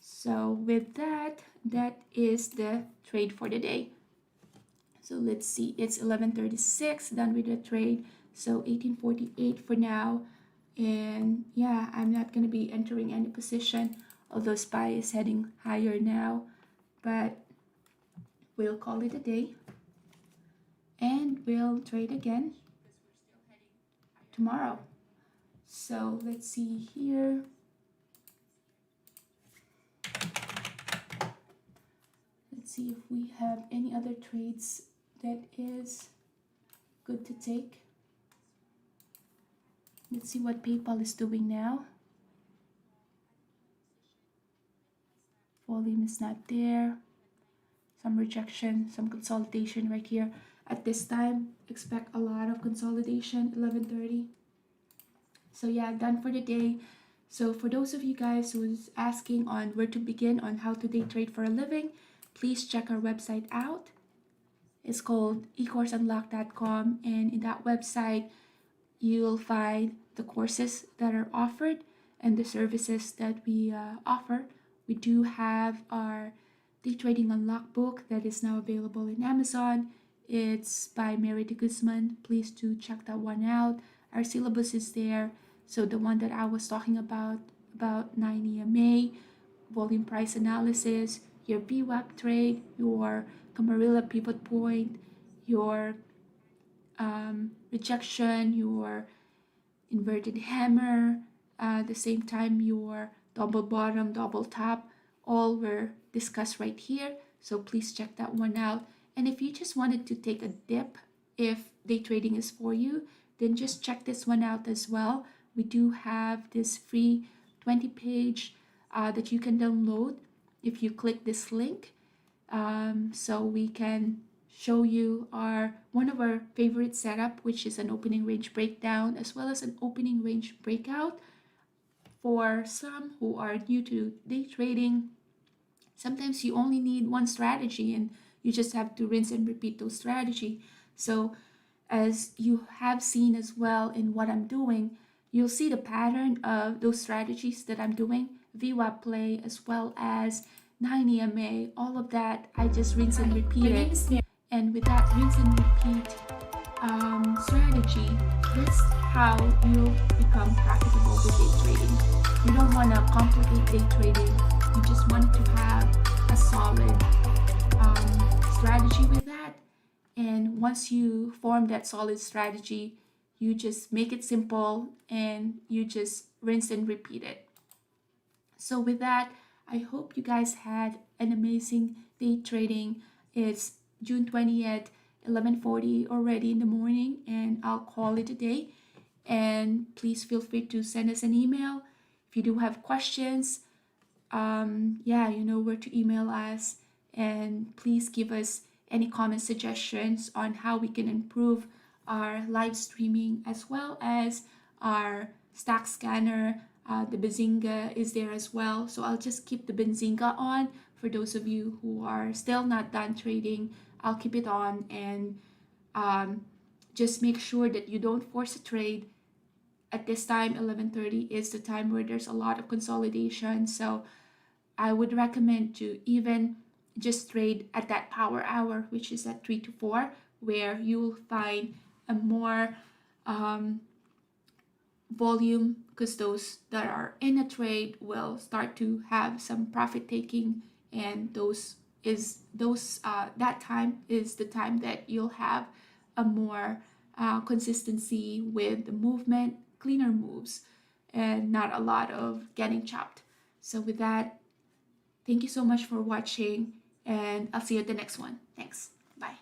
So with that, that is the trade for the day. So let's see, it's 11:36, done with the trade. So 1848 for now. And yeah, I'm not going to be entering any position, although SPY is heading higher now. But we'll call it a day. And we'll trade again tomorrow. So let's see here. Let's see if we have any other trades that is good to take. Let's see what PayPal is doing now. volume is not there, some rejection, some consolidation right here. At this time, expect a lot of consolidation, 11:30. So yeah, done for the day. So for those of you guys who's asking on where to begin on how to day trade for a living, please check our website out. It's called ecourseunlock.com, and in that website, you'll find the courses that are offered and the services that we offer. We do have our Day Trading Unlock book that is now available in Amazon. It's by Mary de Guzman. Please do check that one out. Our syllabus is there. So the one that I was talking about 9 EMA, volume price analysis, your VWAP trade, your Camarilla pivot point, your rejection, your inverted hammer, at the same time your double bottom, double top, all were discussed right here. So please check that one out. And if you just wanted to take a dip, if day trading is for you, then just check this one out as well. We do have this free 20-page that you can download if you click this link. So we can show you one of our favorite setup, which is an opening range breakdown as well as an opening range breakout. For some who are new to day trading, sometimes you only need one strategy and you just have to rinse and repeat those strategy. So as you have seen as well in what I'm doing, you'll see the pattern of those strategies that I'm doing, VWAP play as well as 9 EMA, all of that I just rinse and repeat it. And with that rinse and repeat strategy, that's how you become profitable with day trading. You don't want to complicate day trading. You just want to have a solid strategy with that. And once you form that solid strategy, you just make it simple and you just rinse and repeat it. So with that, I hope you guys had an amazing day trading. It's June 20th, 11:40 already in the morning, and I'll call it a day. And please feel free to send us an email if you do have questions. Yeah, you know where to email us, and please give us any comment suggestions on how we can improve our live streaming as well as our stack scanner. The Benzinga is there as well, so I'll just keep the Benzinga on for those of you who are still not done trading. I'll keep it on, and just make sure that you don't force a trade. At this time, 11:30 is the time where there's a lot of consolidation, so I would recommend to even just trade at that power hour, which is at 3 to 4, where you'll find a more volume, because those that are in a trade will start to have some profit taking, and that time is the time that you'll have a more consistency with the movement, cleaner moves, and not a lot of getting chopped. So with that, thank you so much for watching, and I'll see you at the next one. Thanks. Bye.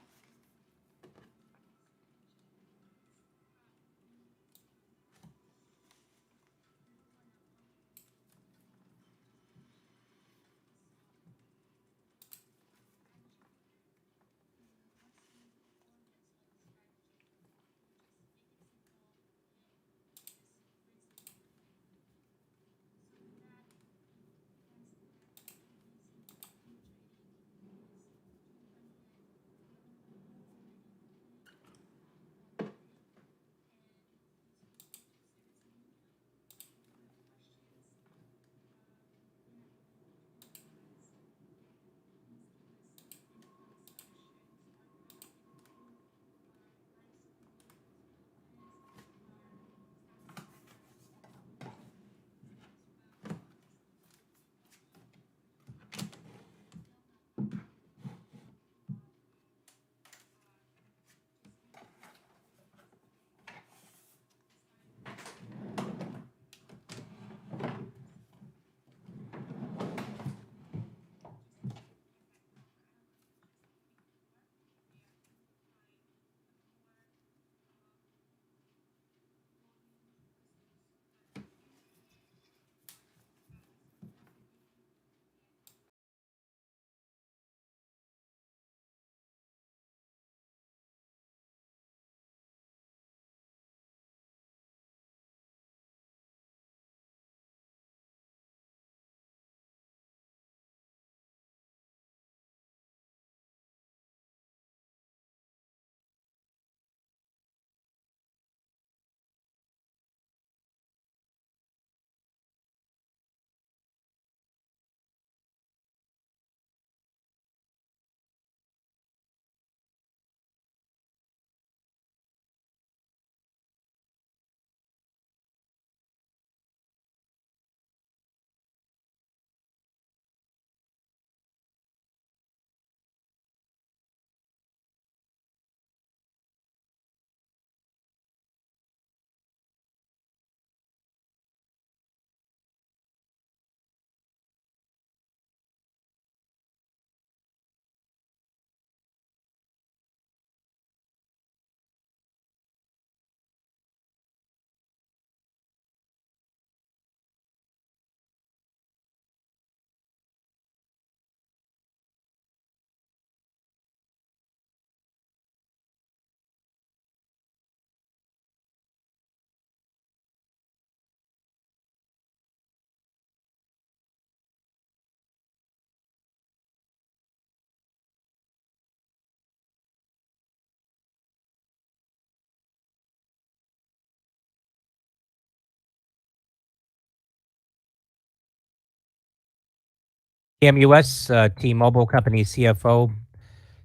TMUS, T-Mobile company CFO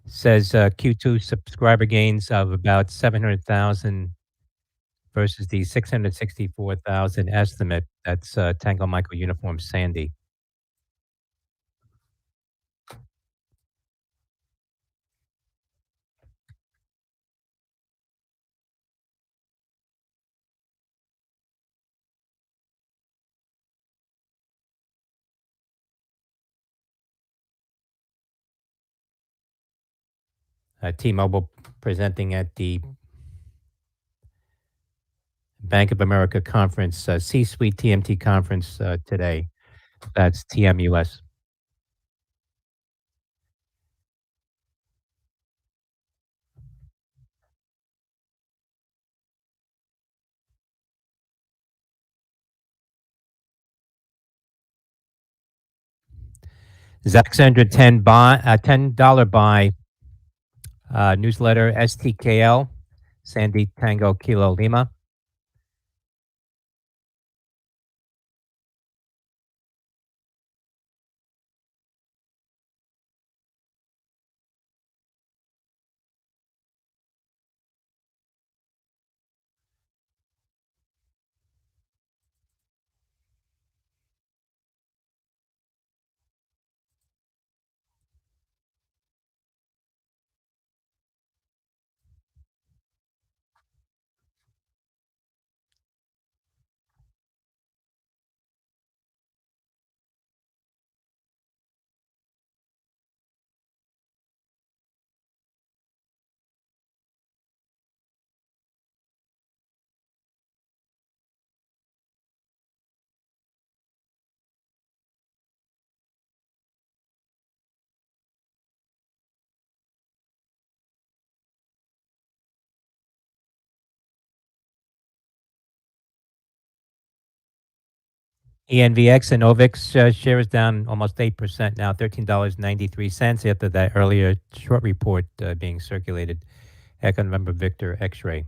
says Q2 subscriber gains of about 700,000 versus the 664,000 estimate. That's Tango Michael Uniform Sandy. T-Mobile presenting at the Bank of America conference, C-Suite TMT conference today. That's TMUS. Zaxandra $10 buy newsletter STKL, Sandy Tango Kilo Lima. ENVX and OVIX shares down almost 8% now, $13.93 after that earlier short report being circulated. Echo November Victor X-ray.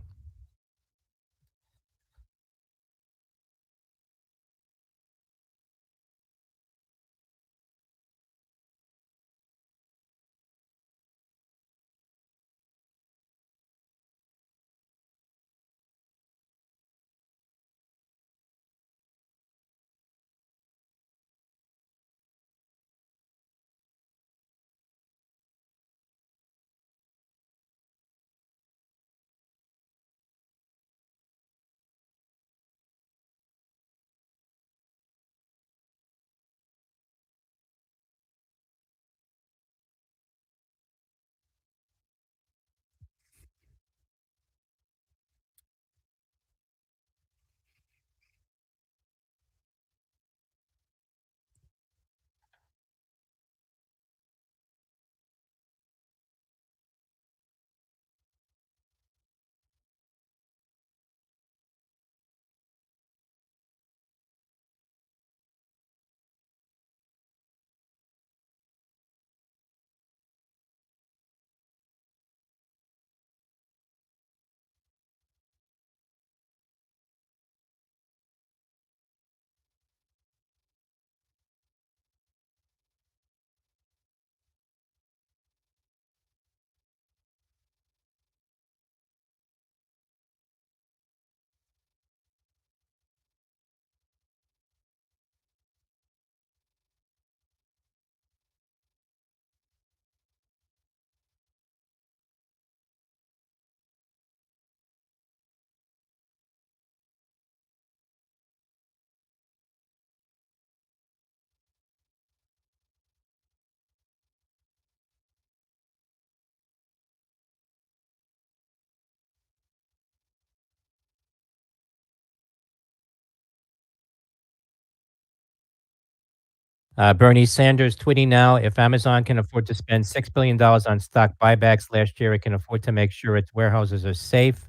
Bernie Sanders tweeting now, if Amazon can afford to spend $6 billion on stock buybacks last year, it can afford to make sure its warehouses are safe.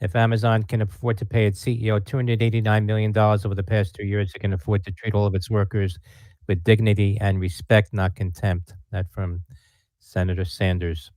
If Amazon can afford to pay its CEO $289 million over the past 2 years, it can afford to treat all of its workers with dignity and respect, not contempt. That from Senator Sanders.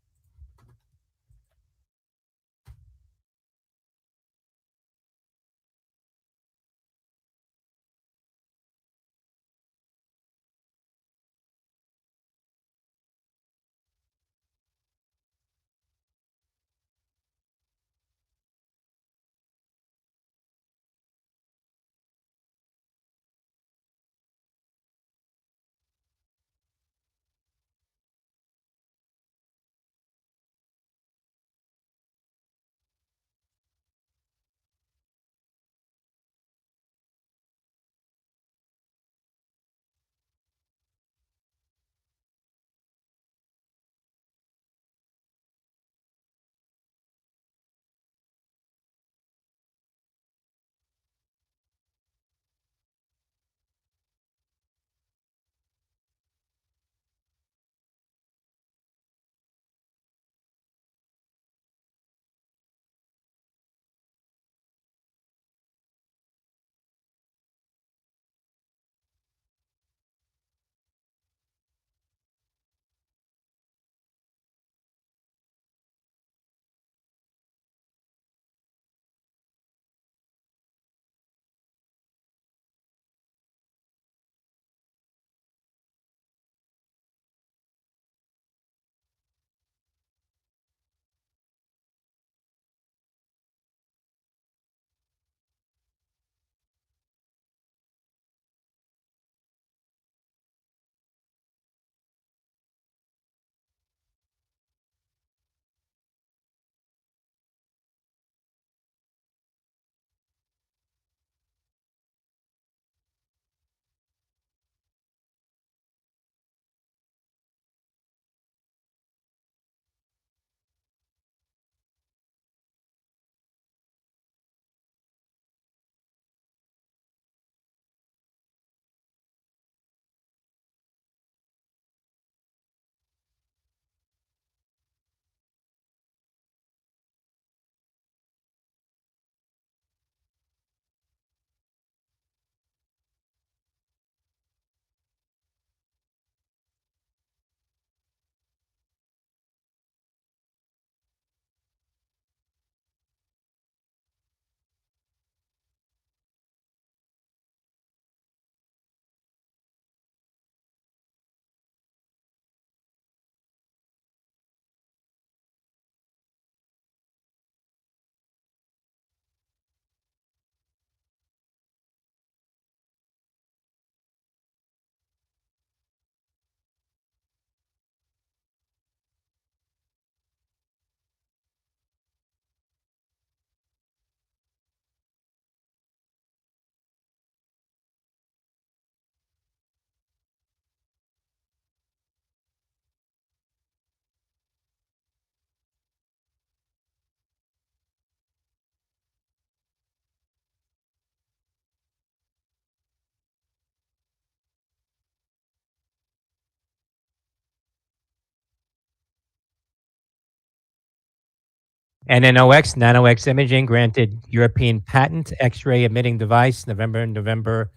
NNOX, NanoX Imaging, granted European patent, X-ray emitting device, November,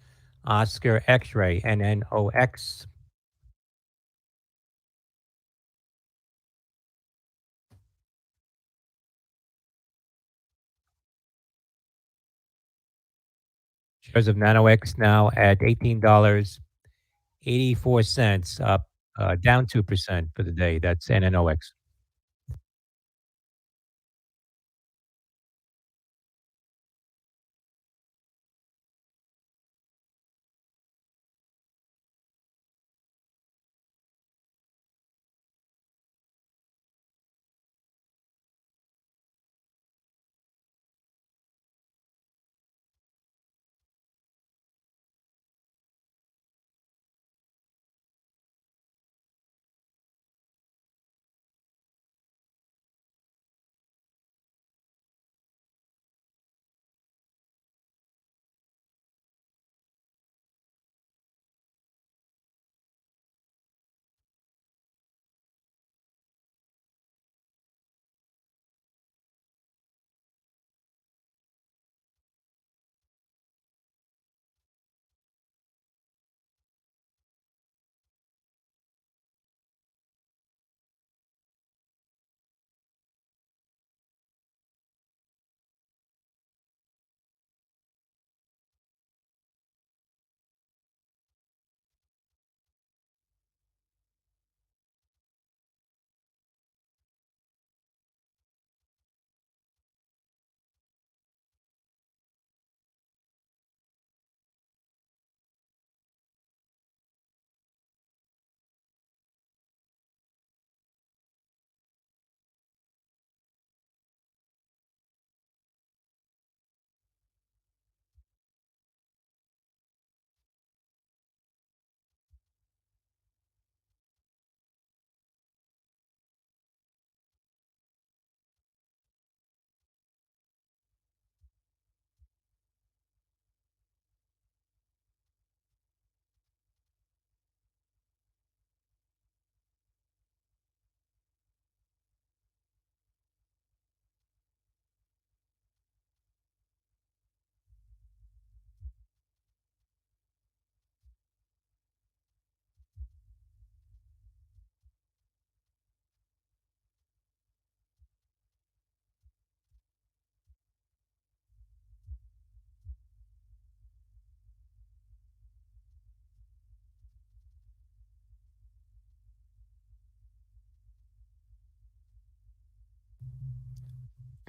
Oscar X-ray, NNOX. Shares of NanoX now at $18.84, up, down 2% for the day. That's NNOX.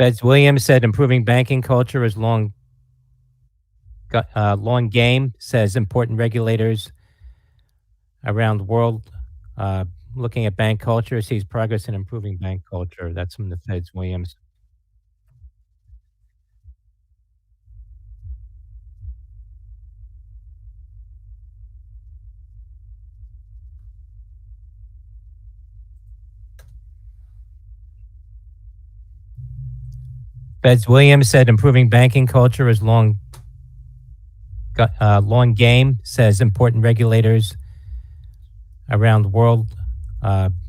Feds Williams said improving banking culture is long game, says important regulators around the world uh, looking at bank culture, sees progress in improving bank culture. That's from the Feds Williams. Feds Williams said improving banking culture is long game, says important regulators around the world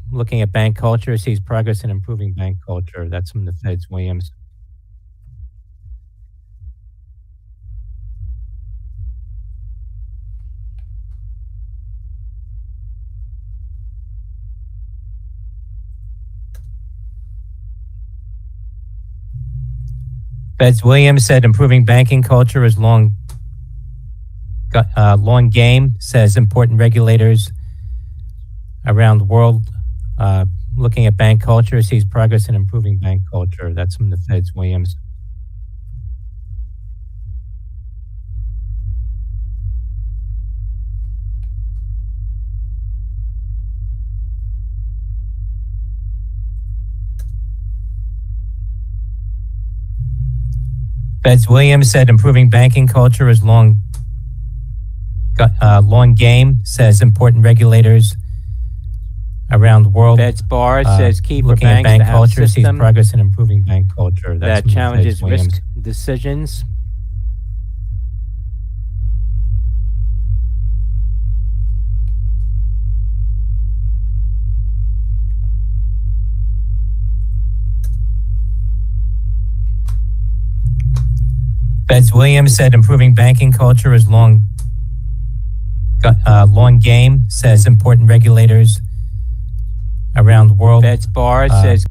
looking at bank culture, sees progress in improving bank culture. That's from the Feds Williams. Feds Williams said improving banking culture is long game, says important regulators around the world looking at bank culture, sees progress in improving bank culture. That's from the Feds Williams. Feds Williams said improving banking culture is long game, says important regulators around the world. Feds Bar says key for banks at bank culture, sees progress in improving bank culture. That's that challenges risk decisions. Williams said improving banking culture is long game, says important regulators around the world. Barr says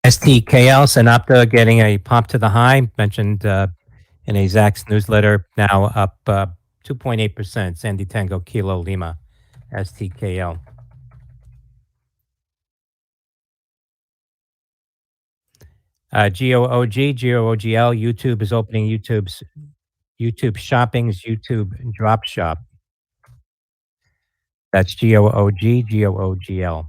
STKL, Synopta getting a pop to the high, mentioned in a Zacks newsletter, now up 2.8%. Sandy Tango Kilo Lima, STKL. GOOGL, YouTube is opening YouTube Shopping's YouTube Drop Shop. That's GOOGL.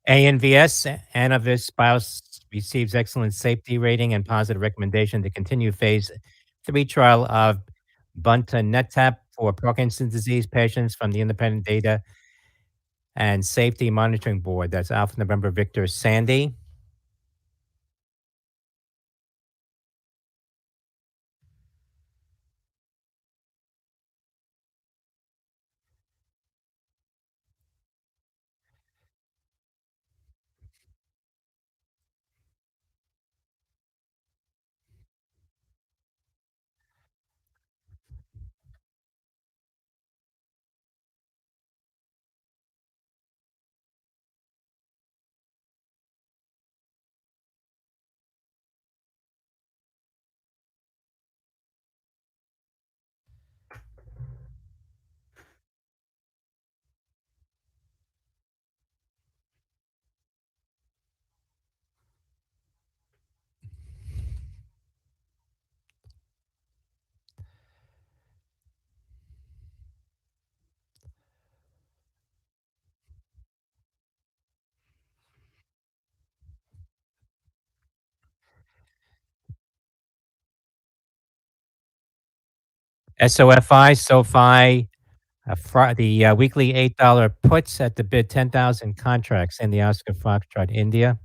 ANVS, Anavis Bios receives excellent safety rating and positive recommendation to continue phase 3 trial of buntanetap for Parkinson's disease patients from the Independent Data and Safety Monitoring Board. That's Alpha November Victor Sandy. SOFI, the weekly $8 puts at the bid 10,000 contracts in the Oscar Foxtrot India.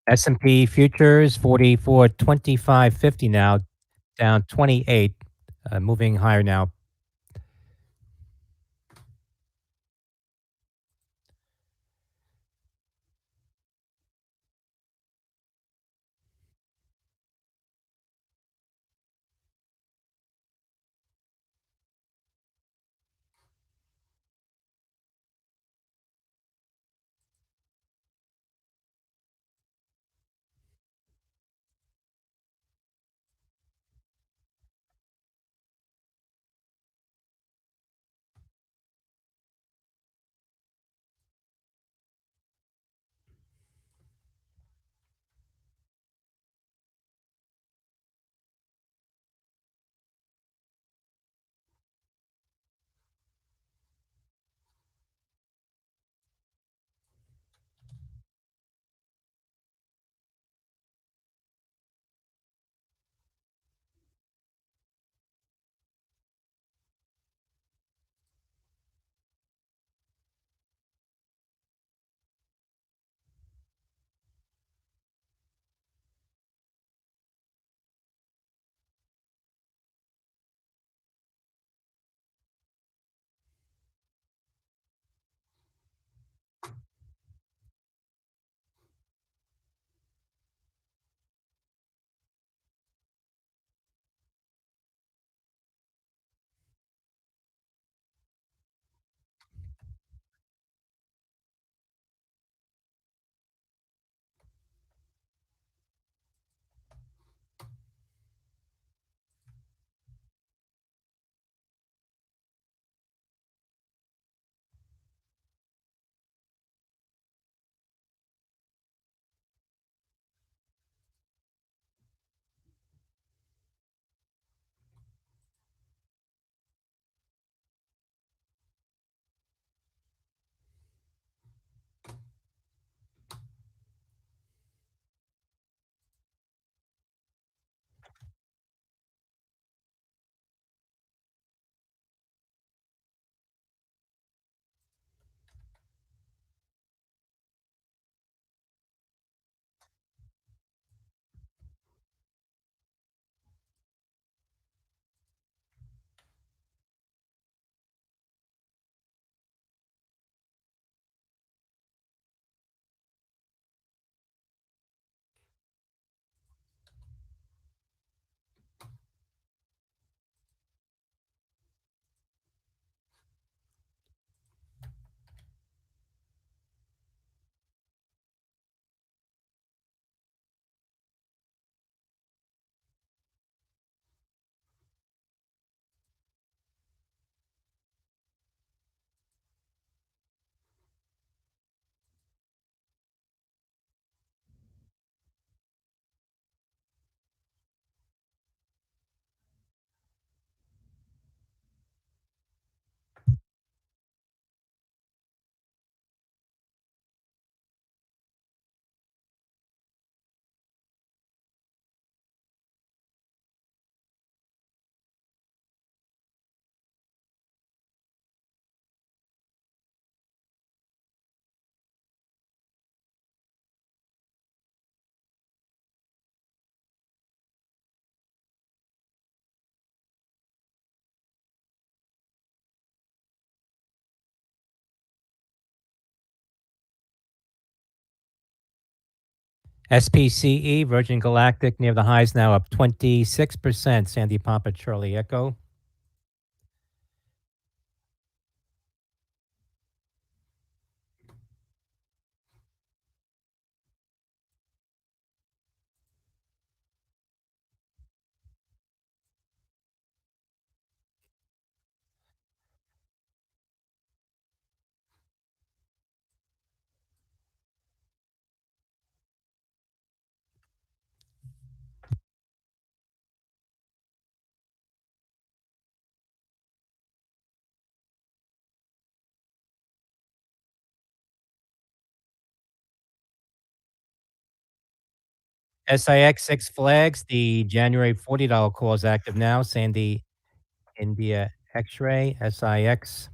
S&P futures 44.2550 now, down 28, moving higher now. SPCE, Virgin Galactic, near the highs now up 26%. Sandy Papa, Charlie Echo. SIX Six Flags, the January $40 call is active now. Sandy India X-Ray, SIX.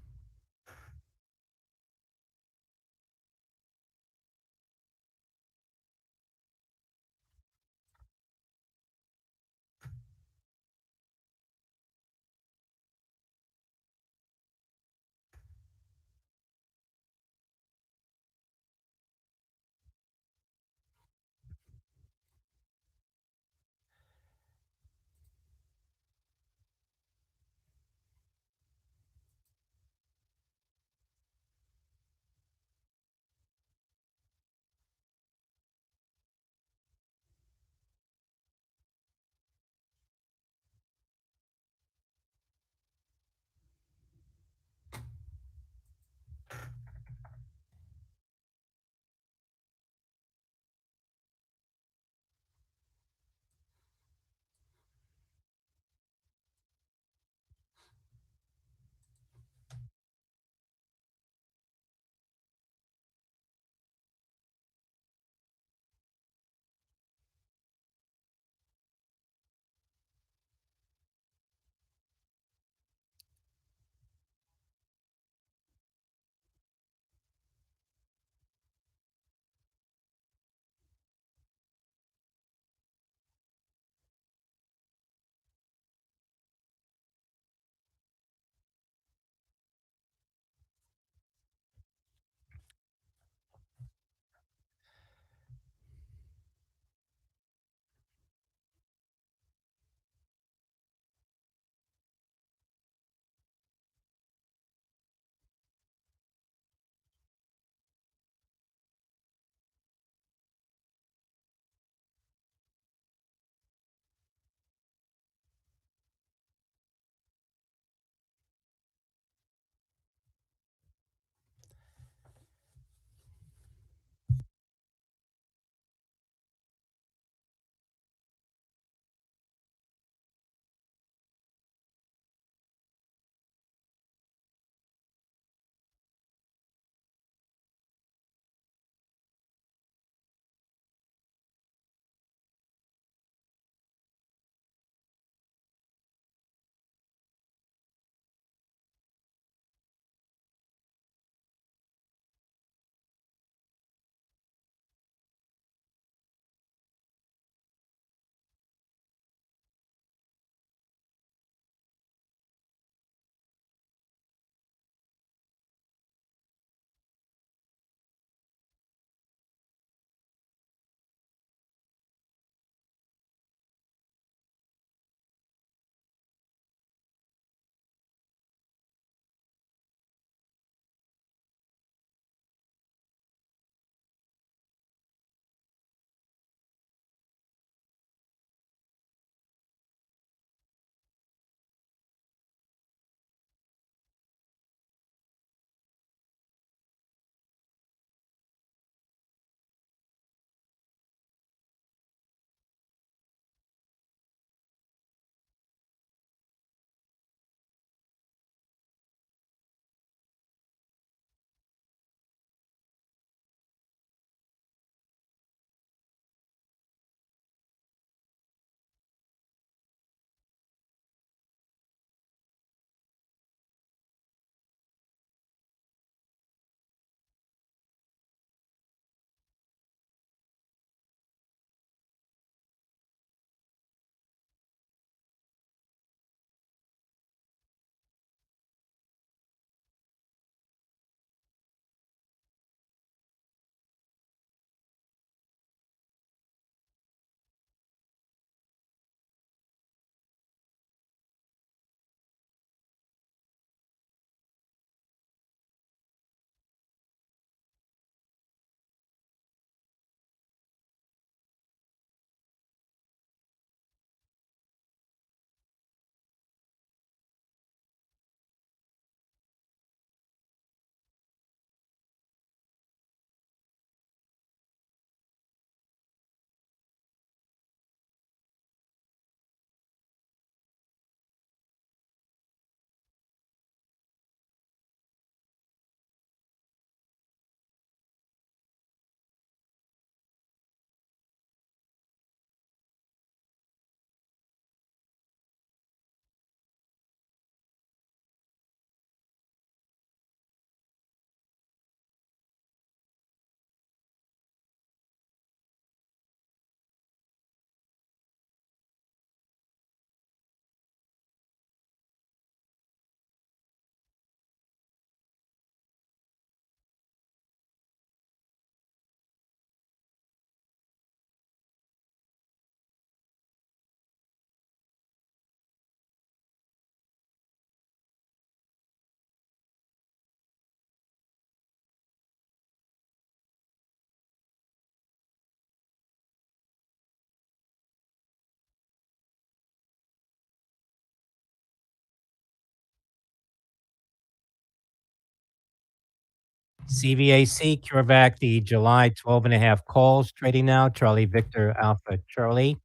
CVAC, CureVac, the July 12.5 calls trading now. Charlie Victor Alpha Charlie.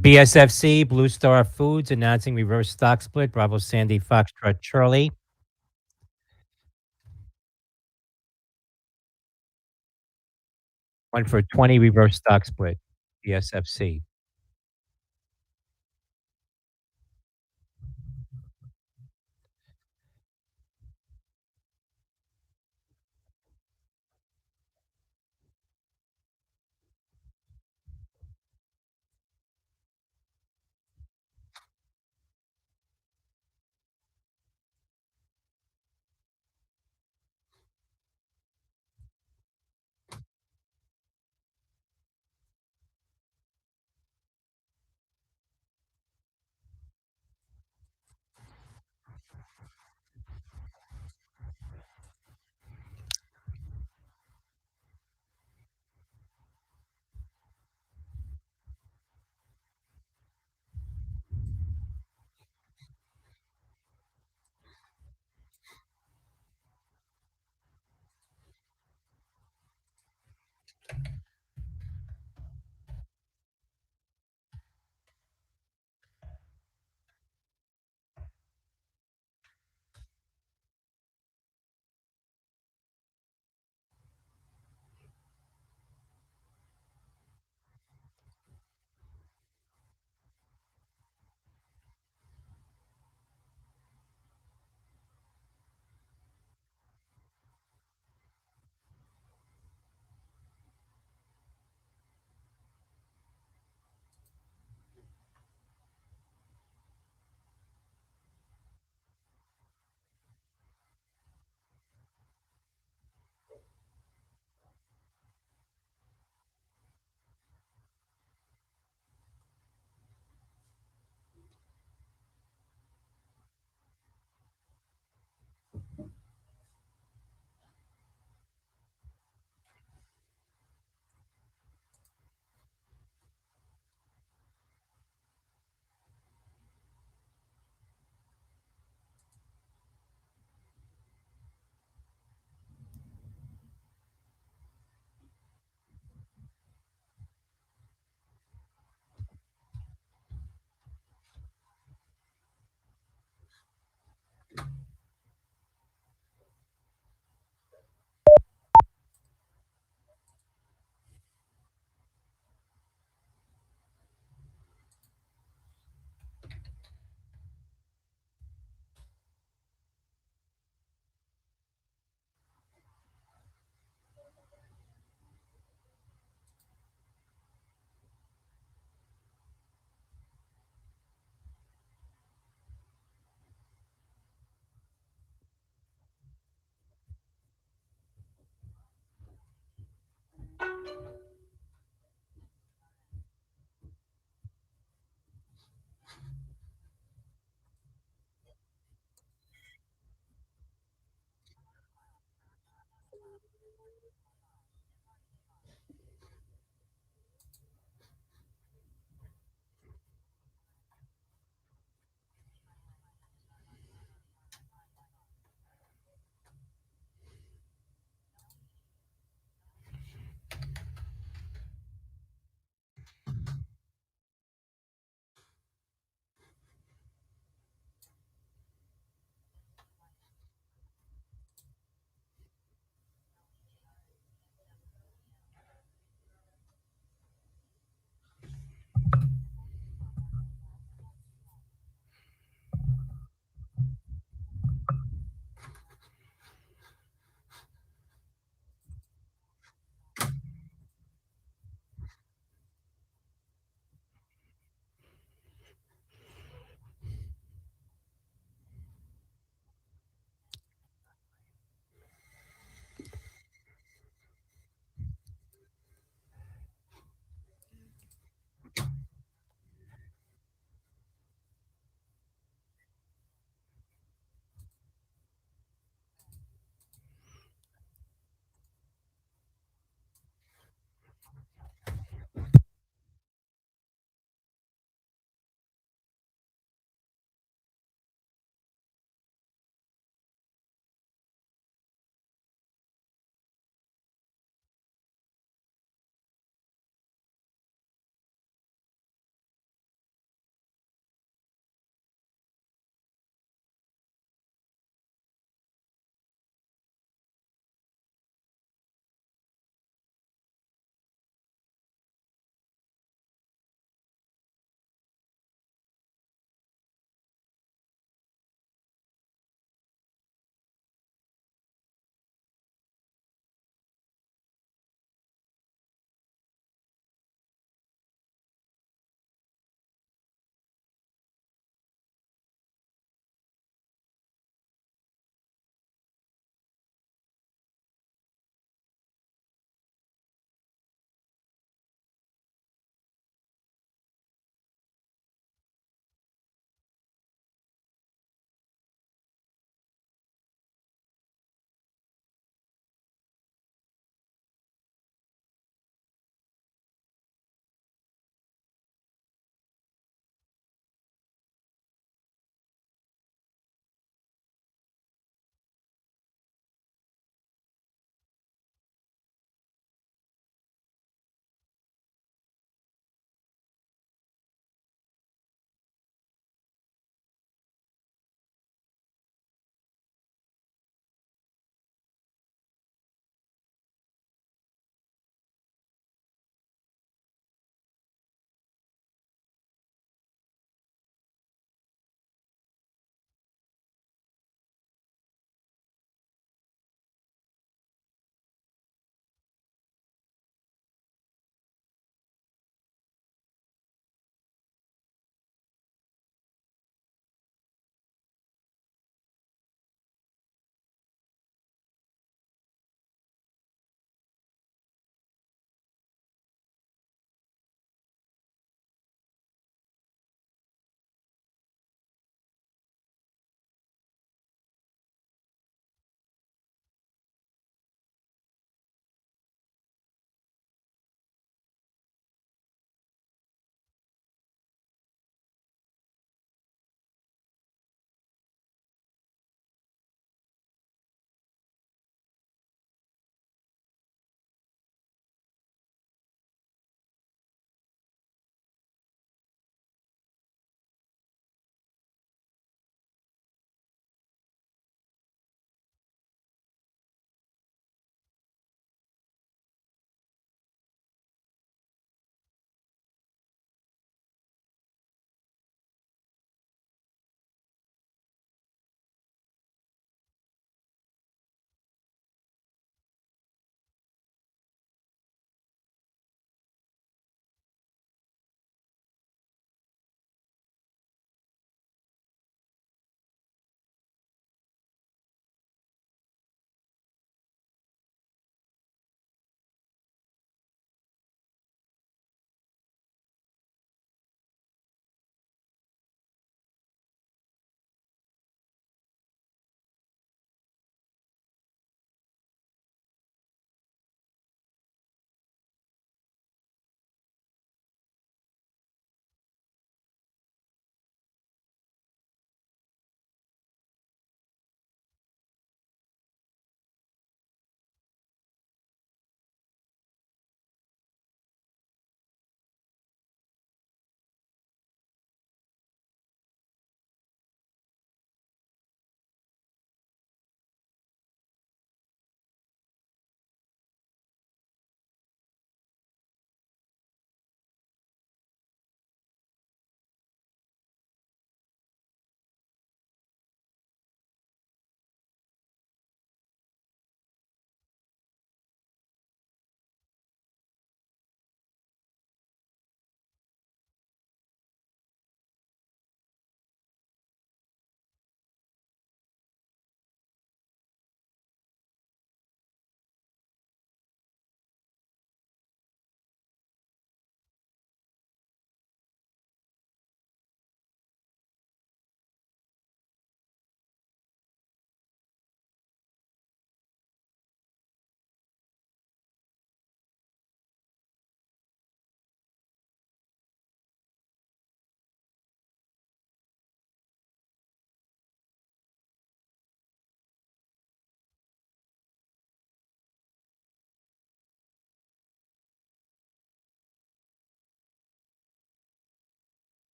BSFC, Blue Star Foods announcing reverse stock split. Bravo Sandy Foxtrot Charlie. 1 for 20 reverse stock split. BSFC.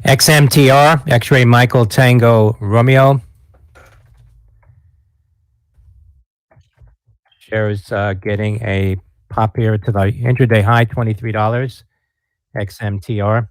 XMTR, X-Ray Michael Tango Romeo. Shares getting a pop here to the intraday high, $23. XMTR.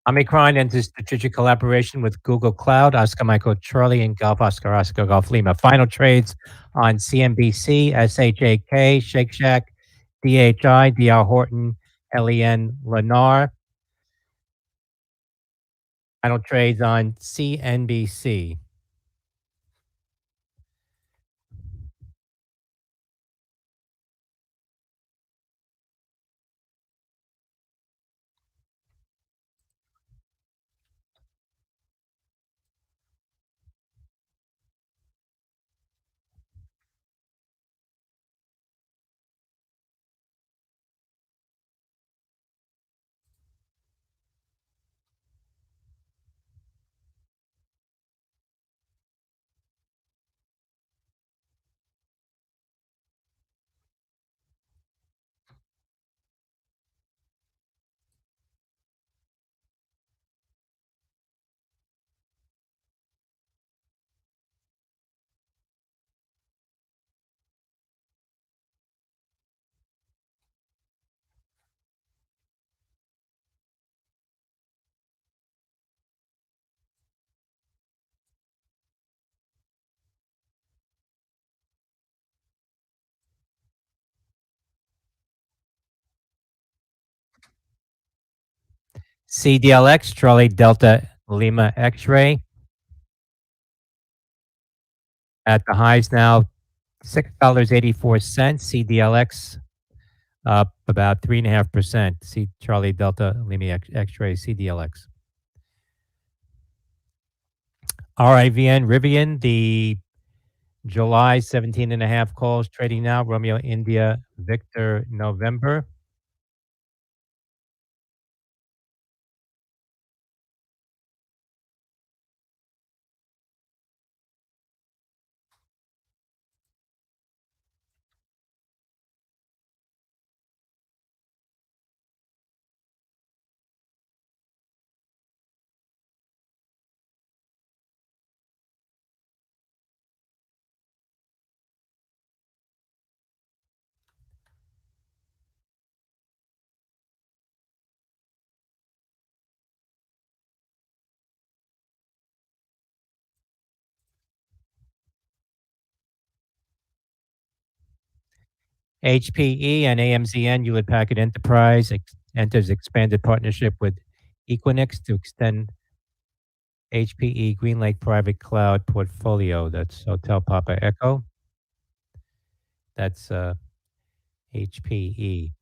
Omicron enters strategic collaboration with Google Cloud, Oscar Michael Charlie, and Golf Oscar Oscar Golf Lima. Final trades on CNBC, SHAK, Shake Shack, DHI, DR Horton, LEN, Lennar. Final trades on CNBC. CDLX, Charlie Delta Lima X-ray at the highs now, $6.84. CDLX up about 3.5%. See Charlie Delta Lima X-ray CDLX. RIVN Rivian, the July 17.5 calls trading now. Romeo India Victor November. HPE and AMZN Hewlett Packard Enterprise enters expanded partnership with Equinix to extend HPE GreenLake Private Cloud portfolio. That's Hotel Papa Echo. That's HPE.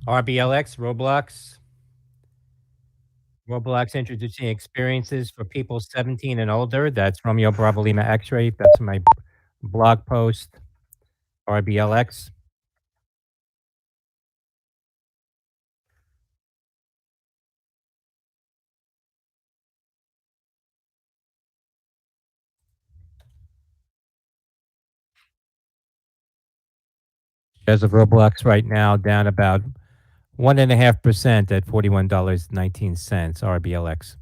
RBLX, Roblox. Roblox introducing experiences for people 17 and older. That's Romeo Bravo Lima X-ray. That's my blog post. RBLX. As of Roblox right now, down about 1.5% at $41.19. RBLX.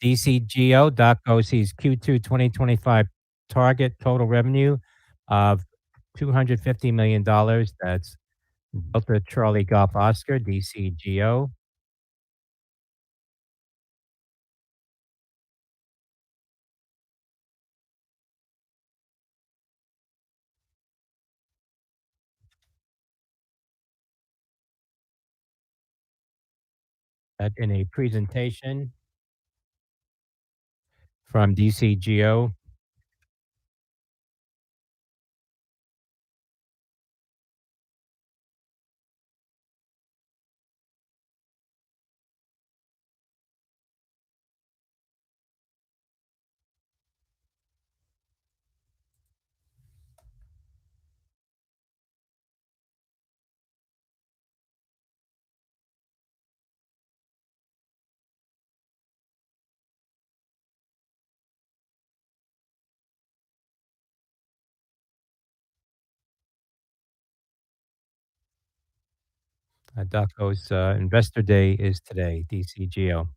DCGO, DocGo sees Q2 2025 target total revenue of $250 million. That's Delta Charlie Golf Oscar, DCGO. That in a presentation from DCGO. DocGo's Investor Day is today, DCGO.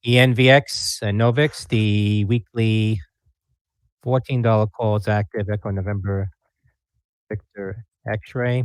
ENVX and Novix, the weekly $14 calls active Echo November Victor X-ray.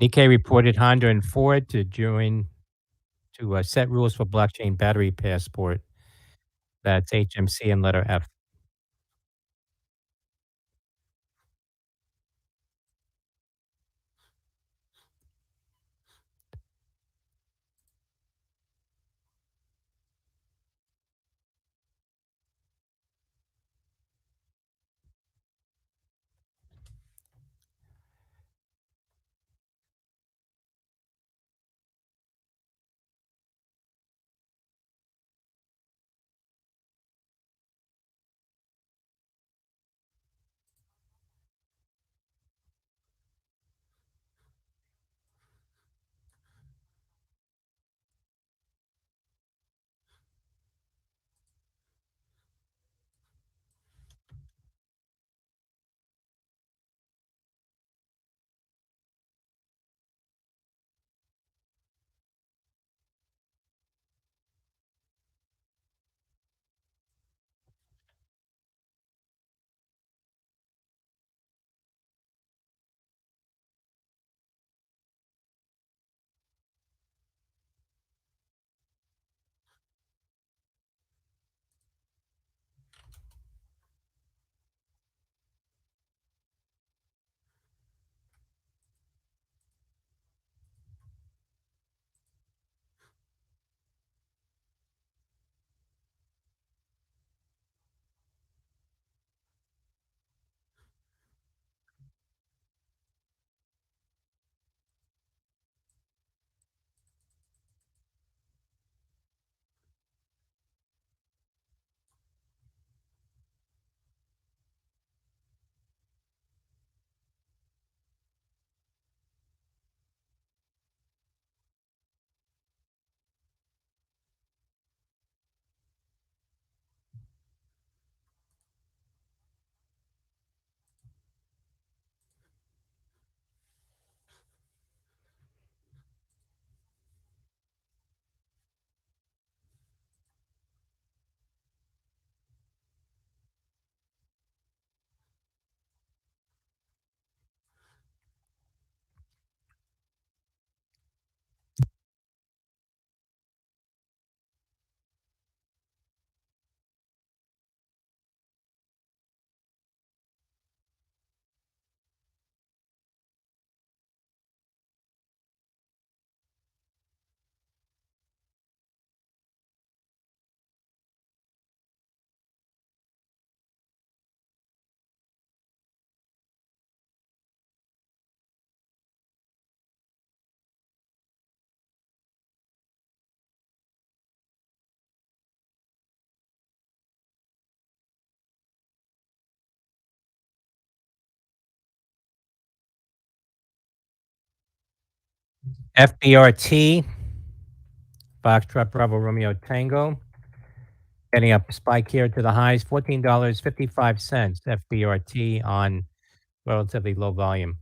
Nikkei reported Honda and Ford to set rules for blockchain battery passport. That's HMC and letter F. FBRT, Foxtrot Bravo Romeo Tango, getting up spike here to the highs, $14.55 FBRT on relatively low volume.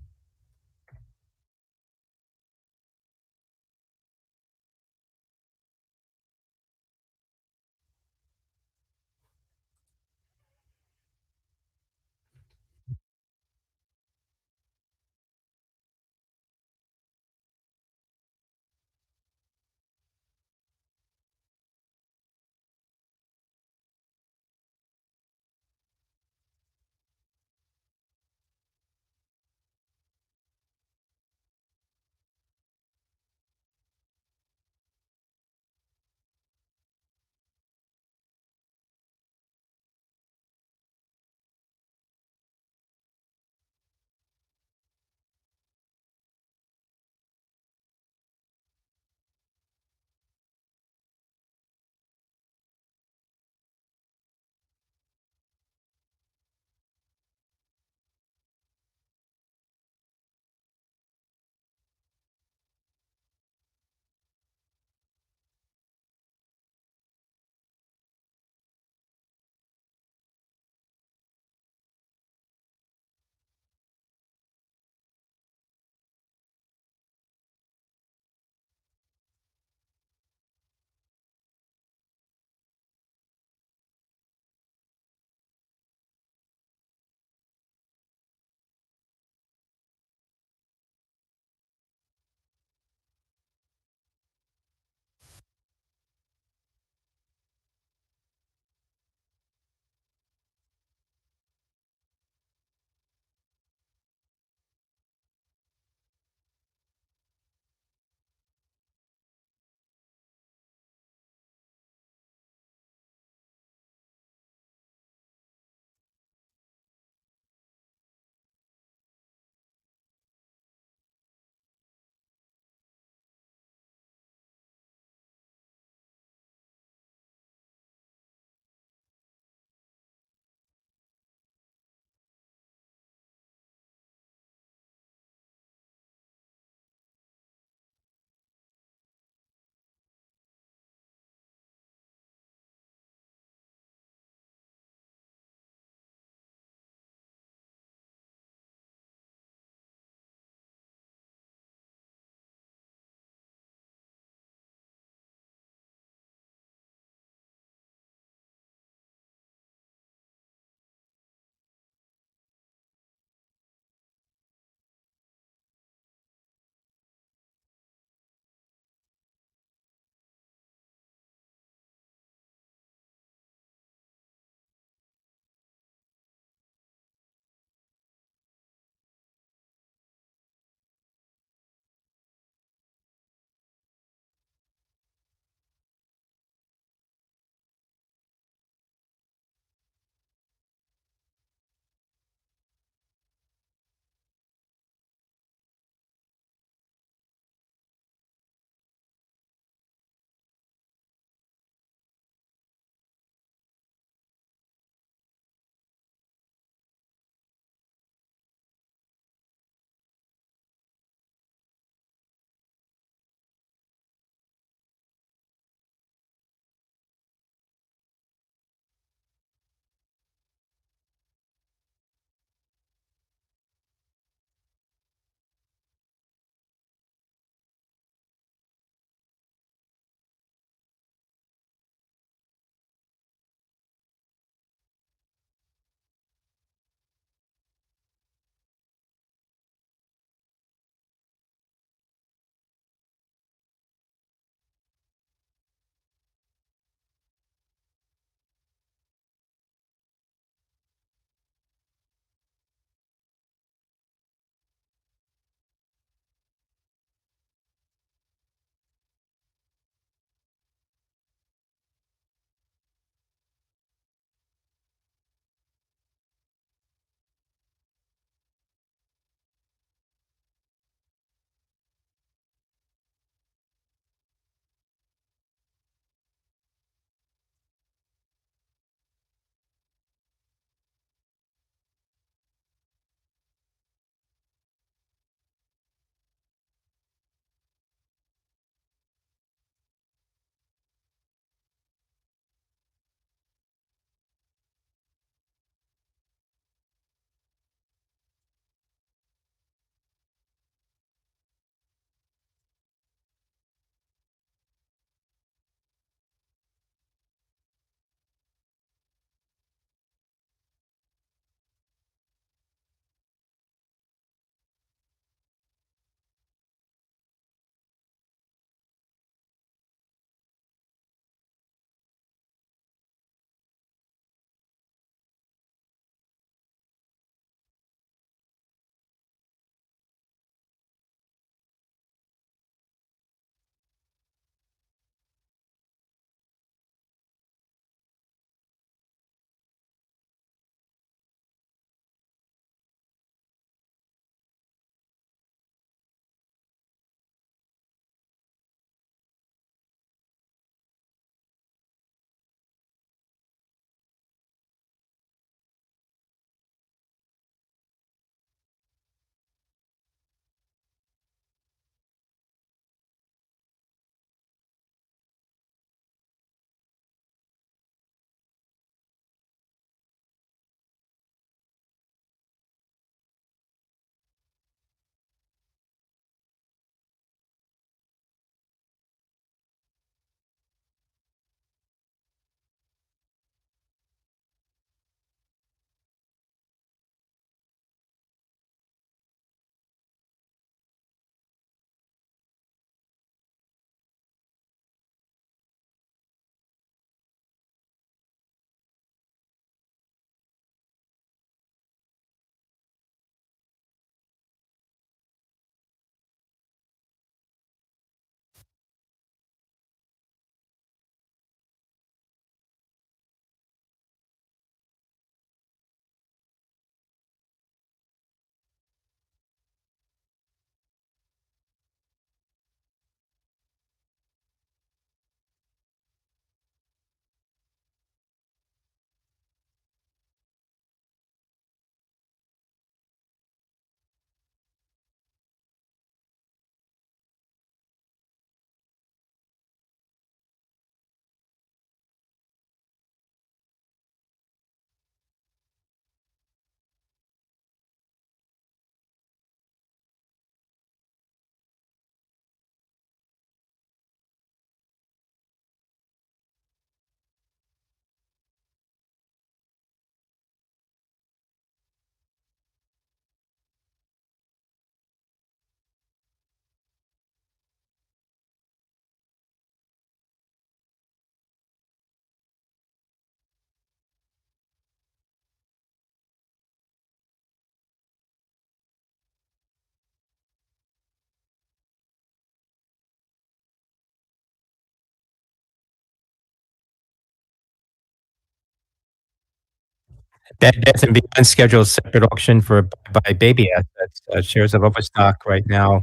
That's and Beyond scheduled separate auction for by baby assets. Shares of Overstock right now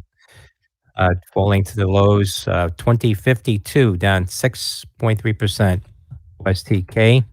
falling to the lows. 2052 down 6.3%. STK.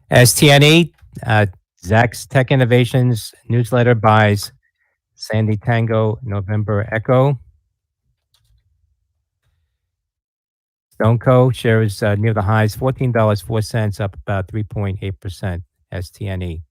STNE. Zacks Tech Innovations newsletter buys Sandy Tango November Echo. Stoneco shares near the highs, $14.04, up about 3.8%. STNE.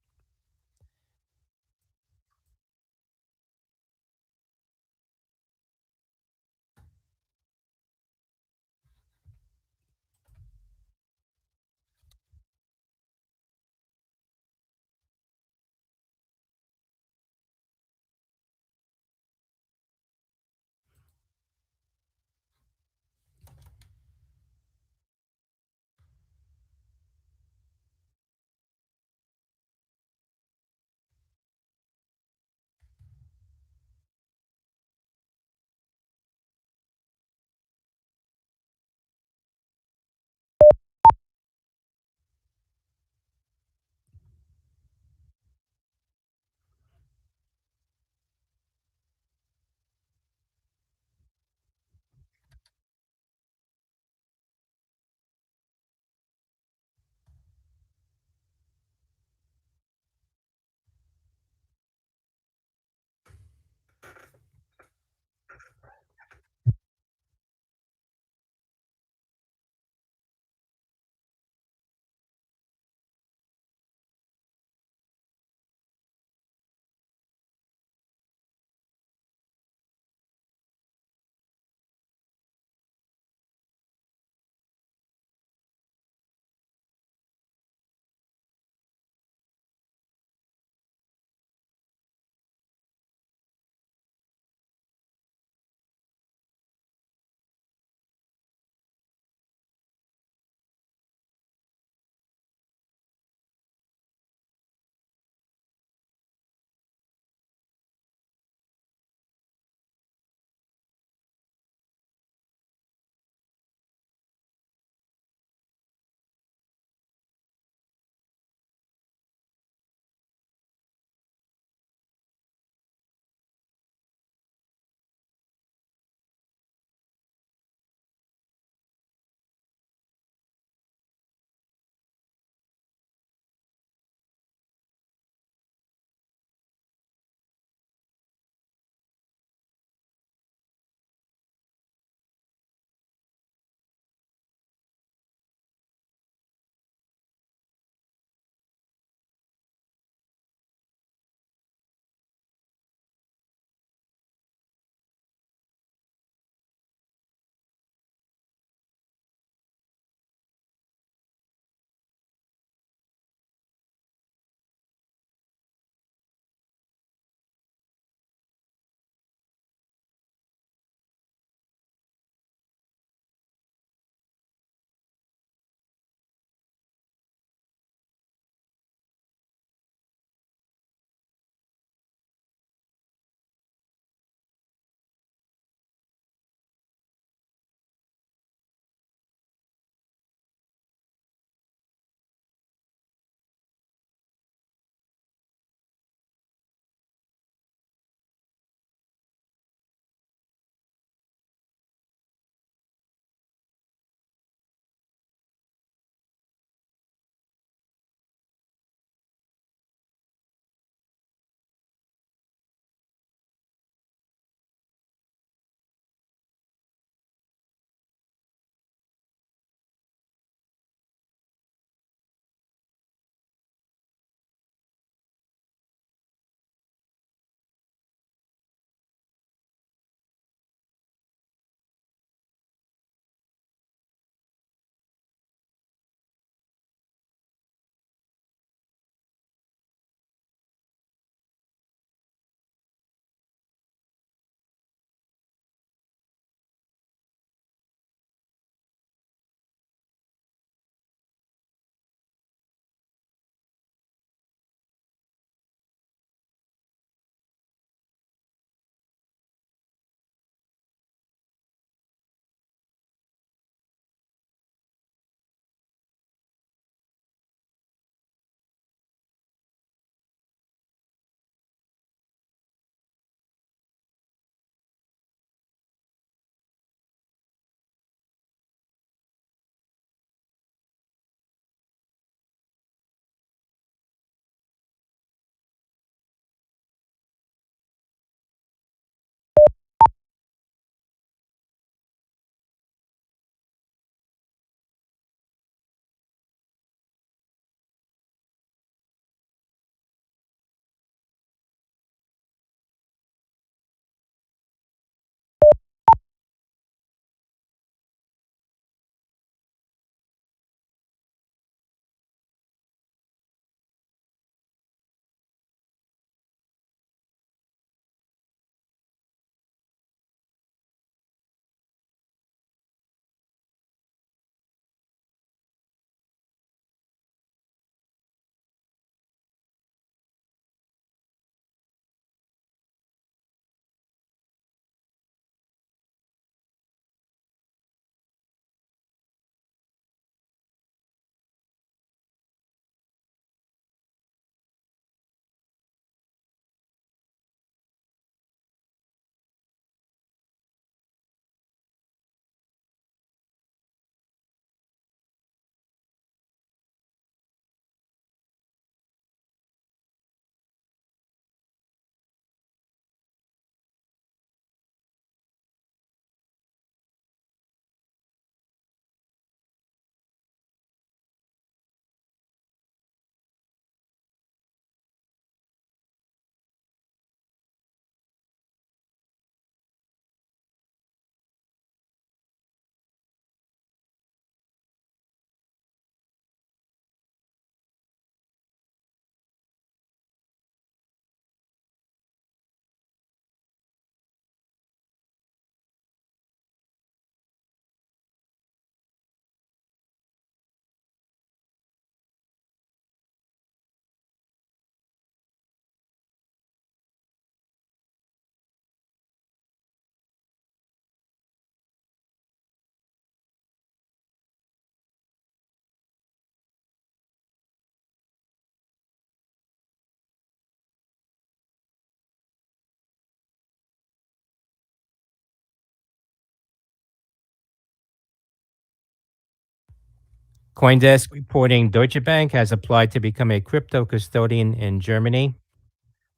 CoinDesk reporting Deutsche Bank has applied to become a crypto custodian in Germany.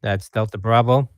That's Delta Bravo.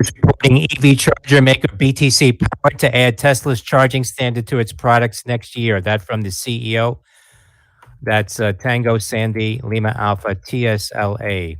is reporting EV charger maker BTC Power to add Tesla's charging standard to its products next year. That from the CEO. That's Tango Sandy Lima Alpha TSLA.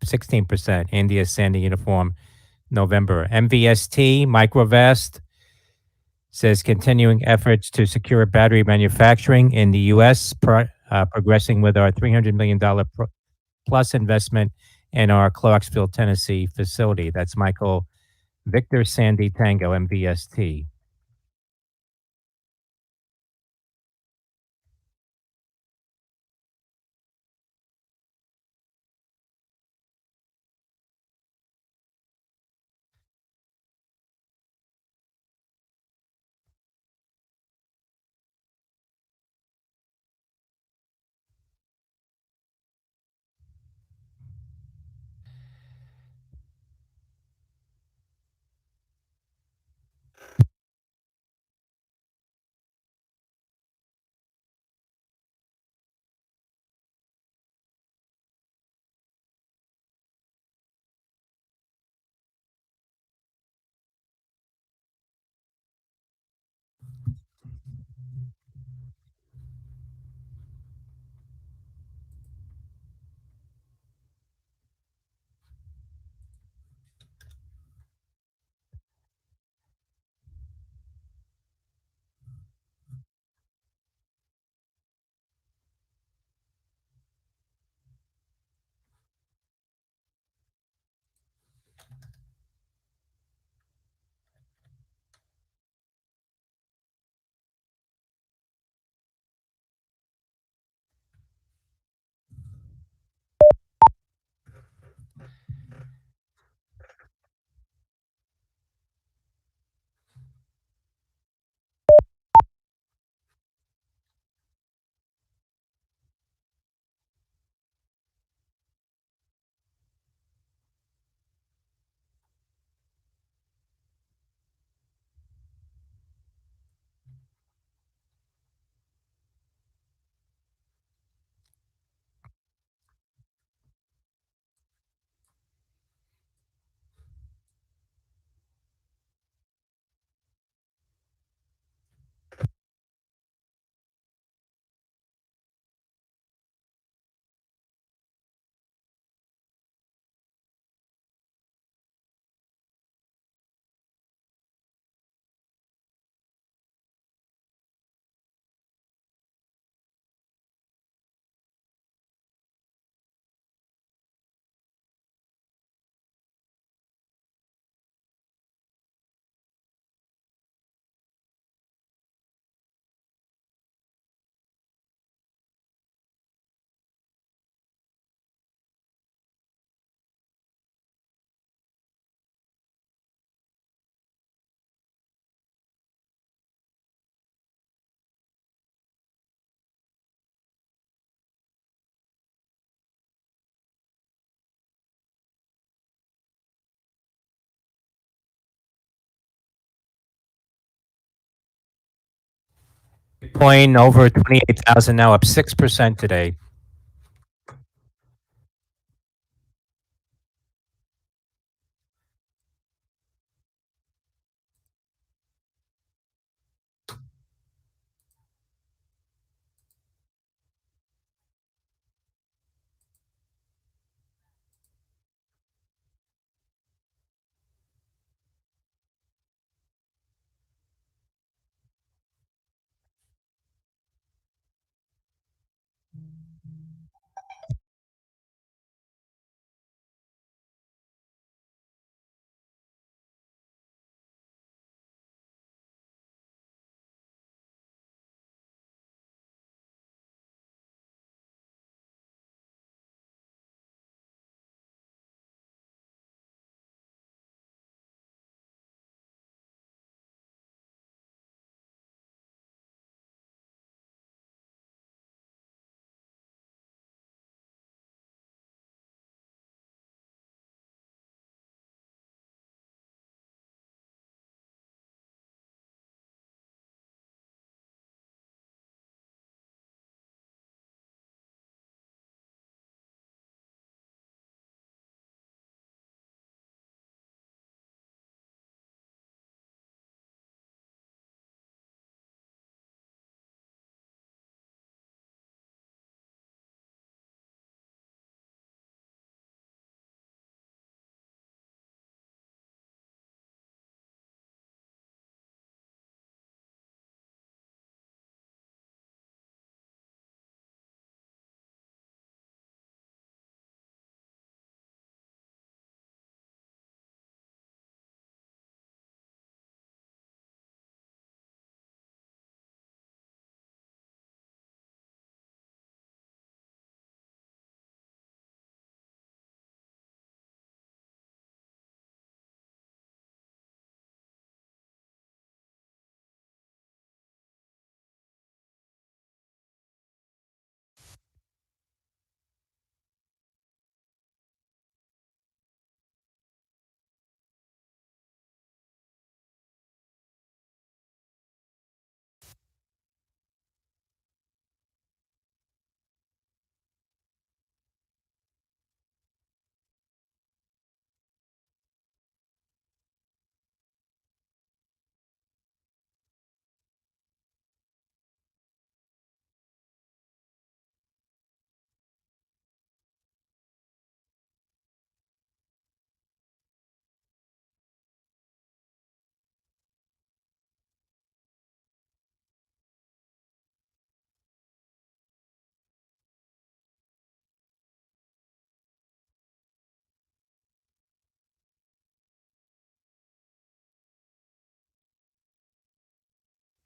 16%. India Sandy Uniform, November. MVST, Microvast, says continuing efforts to secure battery manufacturing in the U.S., progressing with our $300 million plus investment in our Clarksville, Tennessee facility. That's Michael Victor Sandy Tango, MVST. Bitcoin over 28,000 now, up 6% today.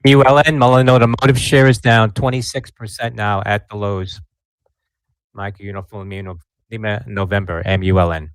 MULN, Mullen Automotive share is down 26% now at the lows. Mike Uniform Lima November, MULN.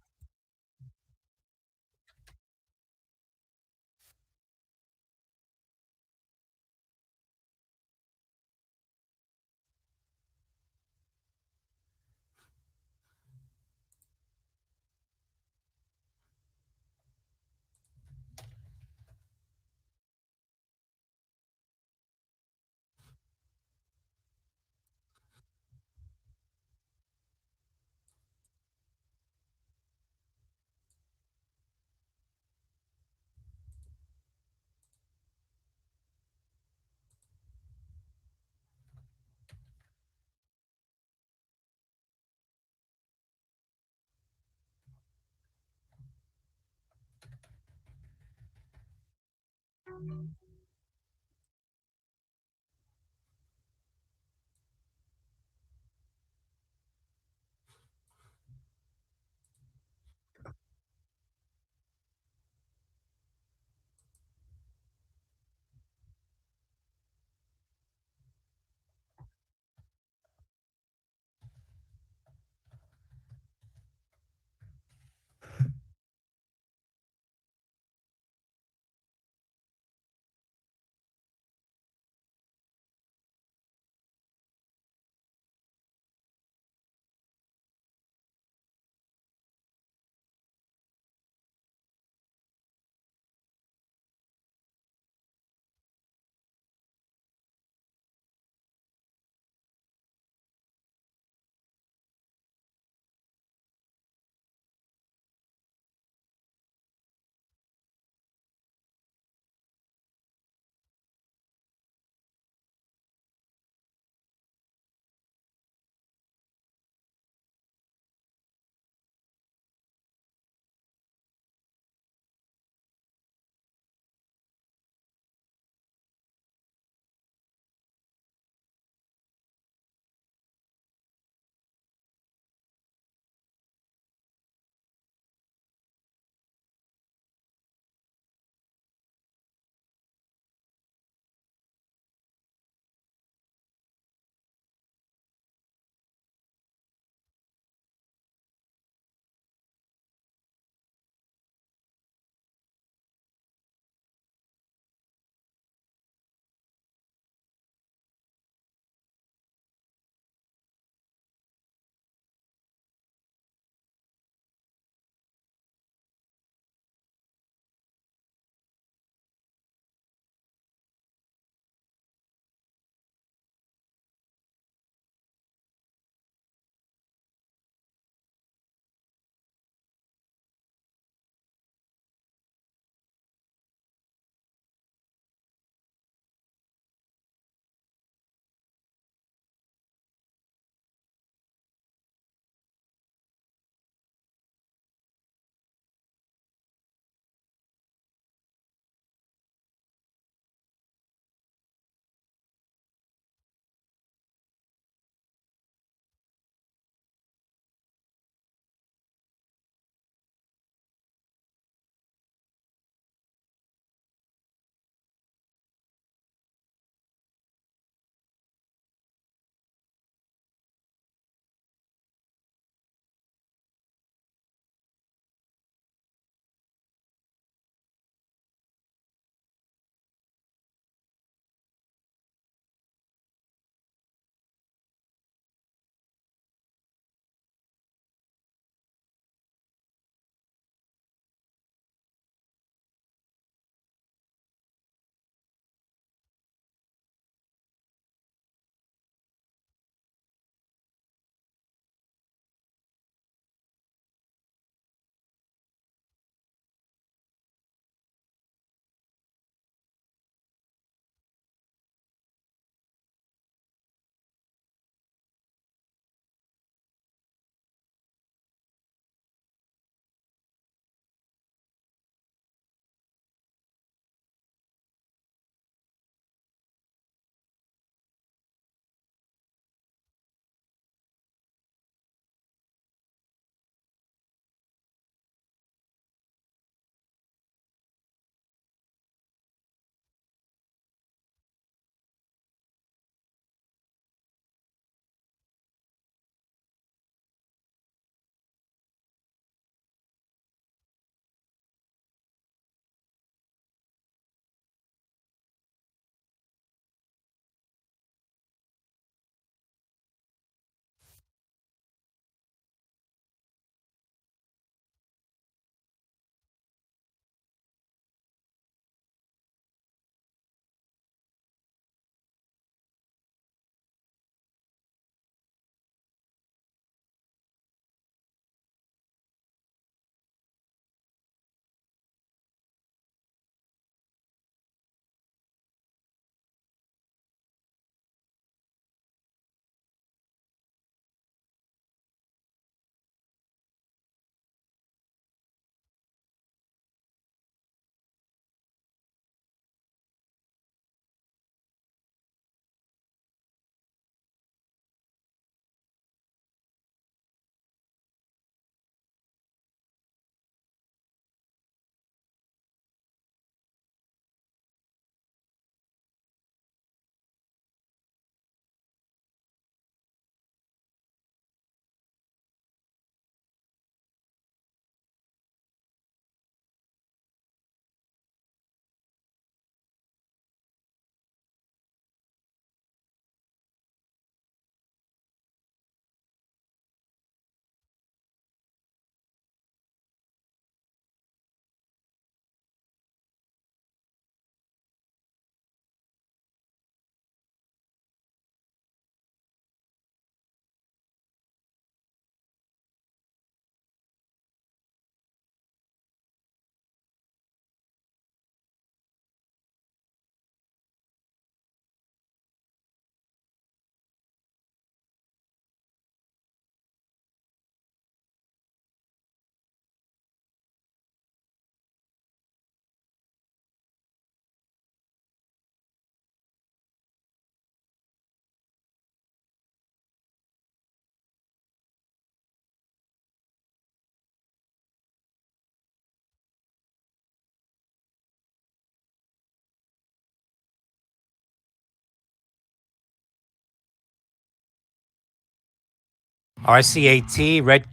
RCAT, Red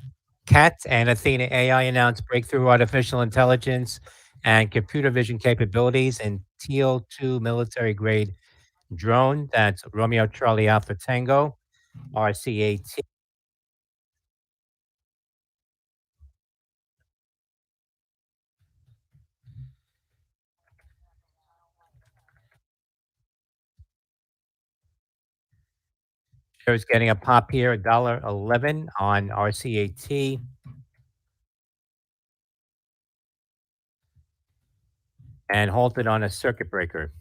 Cat, and Athena AI announced breakthrough artificial intelligence and computer vision capabilities in Teal 2 military grade drone. That's Romeo Charlie Alpha Tango, RCAT. Shares getting a pop here, $1.11 on RCAT. And halted on a circuit breaker.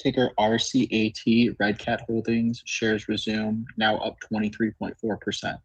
Ticker RCAT, Red Cat Holdings, shares resume, now up 23.4%.